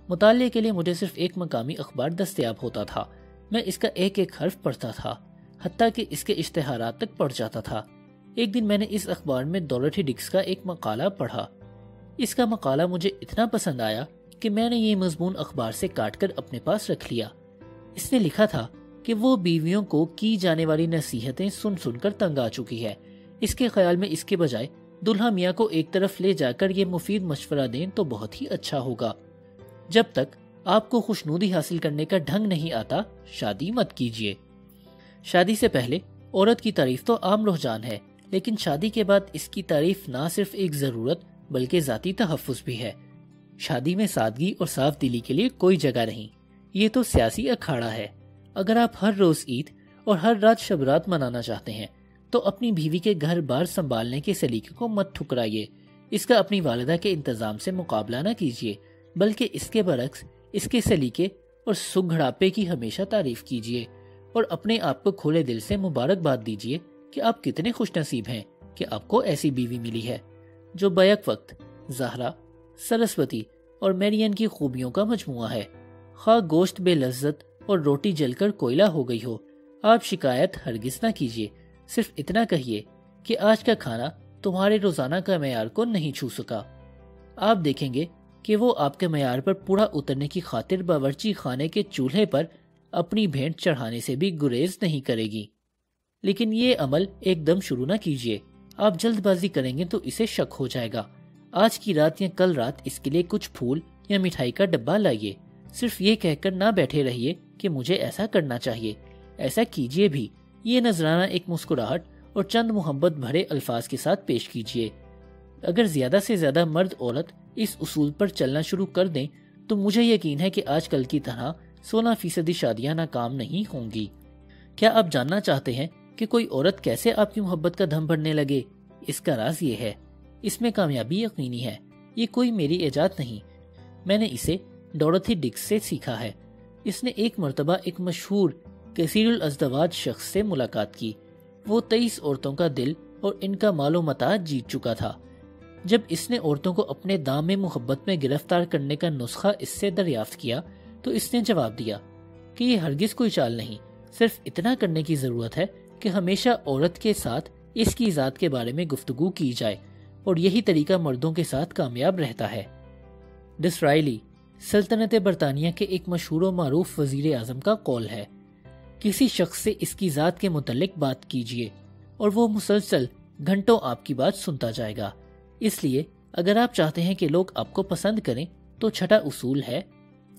مطالعے کے لیے مجھے صرف ایک مقامی اخبار دستیاب ہوتا تھا۔ میں اس کا ایک ایک حرف پڑھتا تھا، حتیٰ کہ اس کے اشتہارات تک پڑھ جاتا تھا۔ ایک دن میں نے اس اخبار میں ڈوروتھی ڈکس کا ایک مقالہ پڑھا۔ اس کا مقالہ مجھے اتنا پسند آیا کہ میں نے یہ مضمون اخبار سے کاٹ کر اپنے پاس رکھ لیا۔ اس نے لکھا تھا کہ وہ بیویوں کو کی جانے والی نصیحتیں سن سن کر تنگ آ چکی ہے۔ اس کے خیال میں اس کے بجائے دلہا میاں کو ایک طرف لے جا کر یہ مفید مشورہ دیں تو بہت ہی اچھا ہوگا۔ جب تک آپ کو خوشنودی حاصل کرنے کا ڈھنگ نہیں آتا، شادی مت کیجیے۔ شادی سے پہلے عورت کی تعریف تو عام رجحان ہے، لیکن شادی کے بعد اس کی تعریف نہ صرف ایک ضرورت بلکہ ذاتی تحفظ بھی ہے۔ شادی میں سادگی اور صاف دلی کے لیے کوئی جگہ نہیں، یہ تو سیاسی اکھاڑا ہے۔ اگر آپ ہر روز عید اور ہر رات شبرات منانا چاہتے ہیں تو اپنی بیوی کے گھر بار سنبھالنے کے سلیقے کو مت ٹھکرائیے۔ اس کا اپنی والدہ کے انتظام سے مقابلہ نہ کیجیے، بلکہ اس کے برعکس اس کے سلیقے اور سگھڑاپے کی ہمیشہ تعریف کیجیے، اور اپنے آپ کو کھلے دل سے مبارکباد دیجیے کہ آپ کتنے خوش نصیب ہیں کہ آپ کو ایسی بیوی ملی ہے جو بیک وقت زہرا، سرسوتی اور میرین کی خوبیوں کا مجموعہ ہے۔ خواہ گوشت بے لذت اور روٹی جل کر کوئلہ ہو گئی ہو، آپ شکایت ہرگز نہ کیجیے۔ صرف اتنا کہیے کہ آج کا کھانا تمہارے روزانہ کا معیار کو نہیں چھو سکا۔ آپ دیکھیں گے کہ وہ آپ کے معیار پر پورا اترنے کی خاطر باورچی خانے کے چولہے پر اپنی بھینٹ چڑھانے سے بھی گریز نہیں کرے گی۔ لیکن یہ عمل ایک دم شروع نہ کیجیے، آپ جلد بازی کریں گے تو اسے شک ہو جائے گا۔ آج کی رات یا کل رات اس کے لیے کچھ پھول یا مٹھائی کا ڈبہ لائیے۔ صرف یہ کہہ کر نہ بیٹھے رہیے کہ مجھے ایسا کرنا چاہیے، ایسا کیجیے بھی۔ یہ نذرانہ ایک مسکراہٹ اور چند محبت بھرے الفاظ کے ساتھ پیش کیجیے۔ اگر زیادہ سے زیادہ مرد عورت اس اصول پر چلنا شروع کر دیں تو مجھے یقین ہے کہ آج کل کی طرح 16% شادیاں ناکام نہیں ہوں گی۔ کیا آپ جاننا چاہتے ہیں کہ کوئی عورت کیسے آپ کی محبت کا دھم بھرنے لگے؟ اس کا راز یہ ہے، اس میں کامیابی یقینی ہے۔ یہ کوئی میری ایجاد نہیں، میں نے اسے ڈوروتھی ڈکس سے سیکھا ہے۔ اس نے ایک مرتبہ ایک مشہور کثیر الازدواج شخص سے ملاقات کی۔ وہ 23 عورتوں کا دل اور ان کا مال و متاع جیت چکا تھا۔ جب اس نے عورتوں کو اپنے دام محبت میں گرفتار کرنے کا نسخہ اس سے دریافت کیا تو اس نے جواب دیا کہ یہ ہرگز کوئی چال نہیں، صرف اتنا کرنے کی ضرورت ہے کہ ہمیشہ عورت کے ساتھ اس کی ذات کے بارے میں گفتگو کی جائے، اور یہی طریقہ مردوں کے ساتھ کامیاب رہتا ہے۔ ڈسرائیلی سلطنت برطانیہ کے ایک مشہور و معروف وزیر اعظم کا قول ہے، کسی شخص سے اس کی ذات کے متعلق بات کیجیے اور وہ مسلسل گھنٹوں آپ کی بات سنتا جائے گا۔ اس لیے اگر آپ چاہتے ہیں کہ لوگ آپ کو پسند کریں تو چھٹا اصول ہے،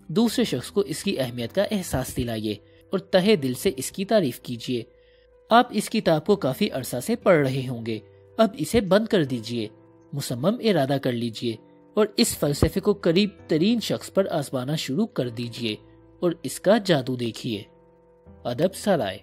دوسرے شخص کو اس کی اہمیت کا احساس دلائیے اور تہہ دل سے اس کی تعریف کیجیے۔ آپ اس کتاب کو کافی عرصہ سے پڑھ رہے ہوں گے، اب اسے بند کر دیجیے، مصمم ارادہ کر لیجیے اور اس فلسفے کو قریب ترین شخص پر آزمانا شروع کر دیجیے اور اس کا جادو دیکھیے۔ ادب سرائے۔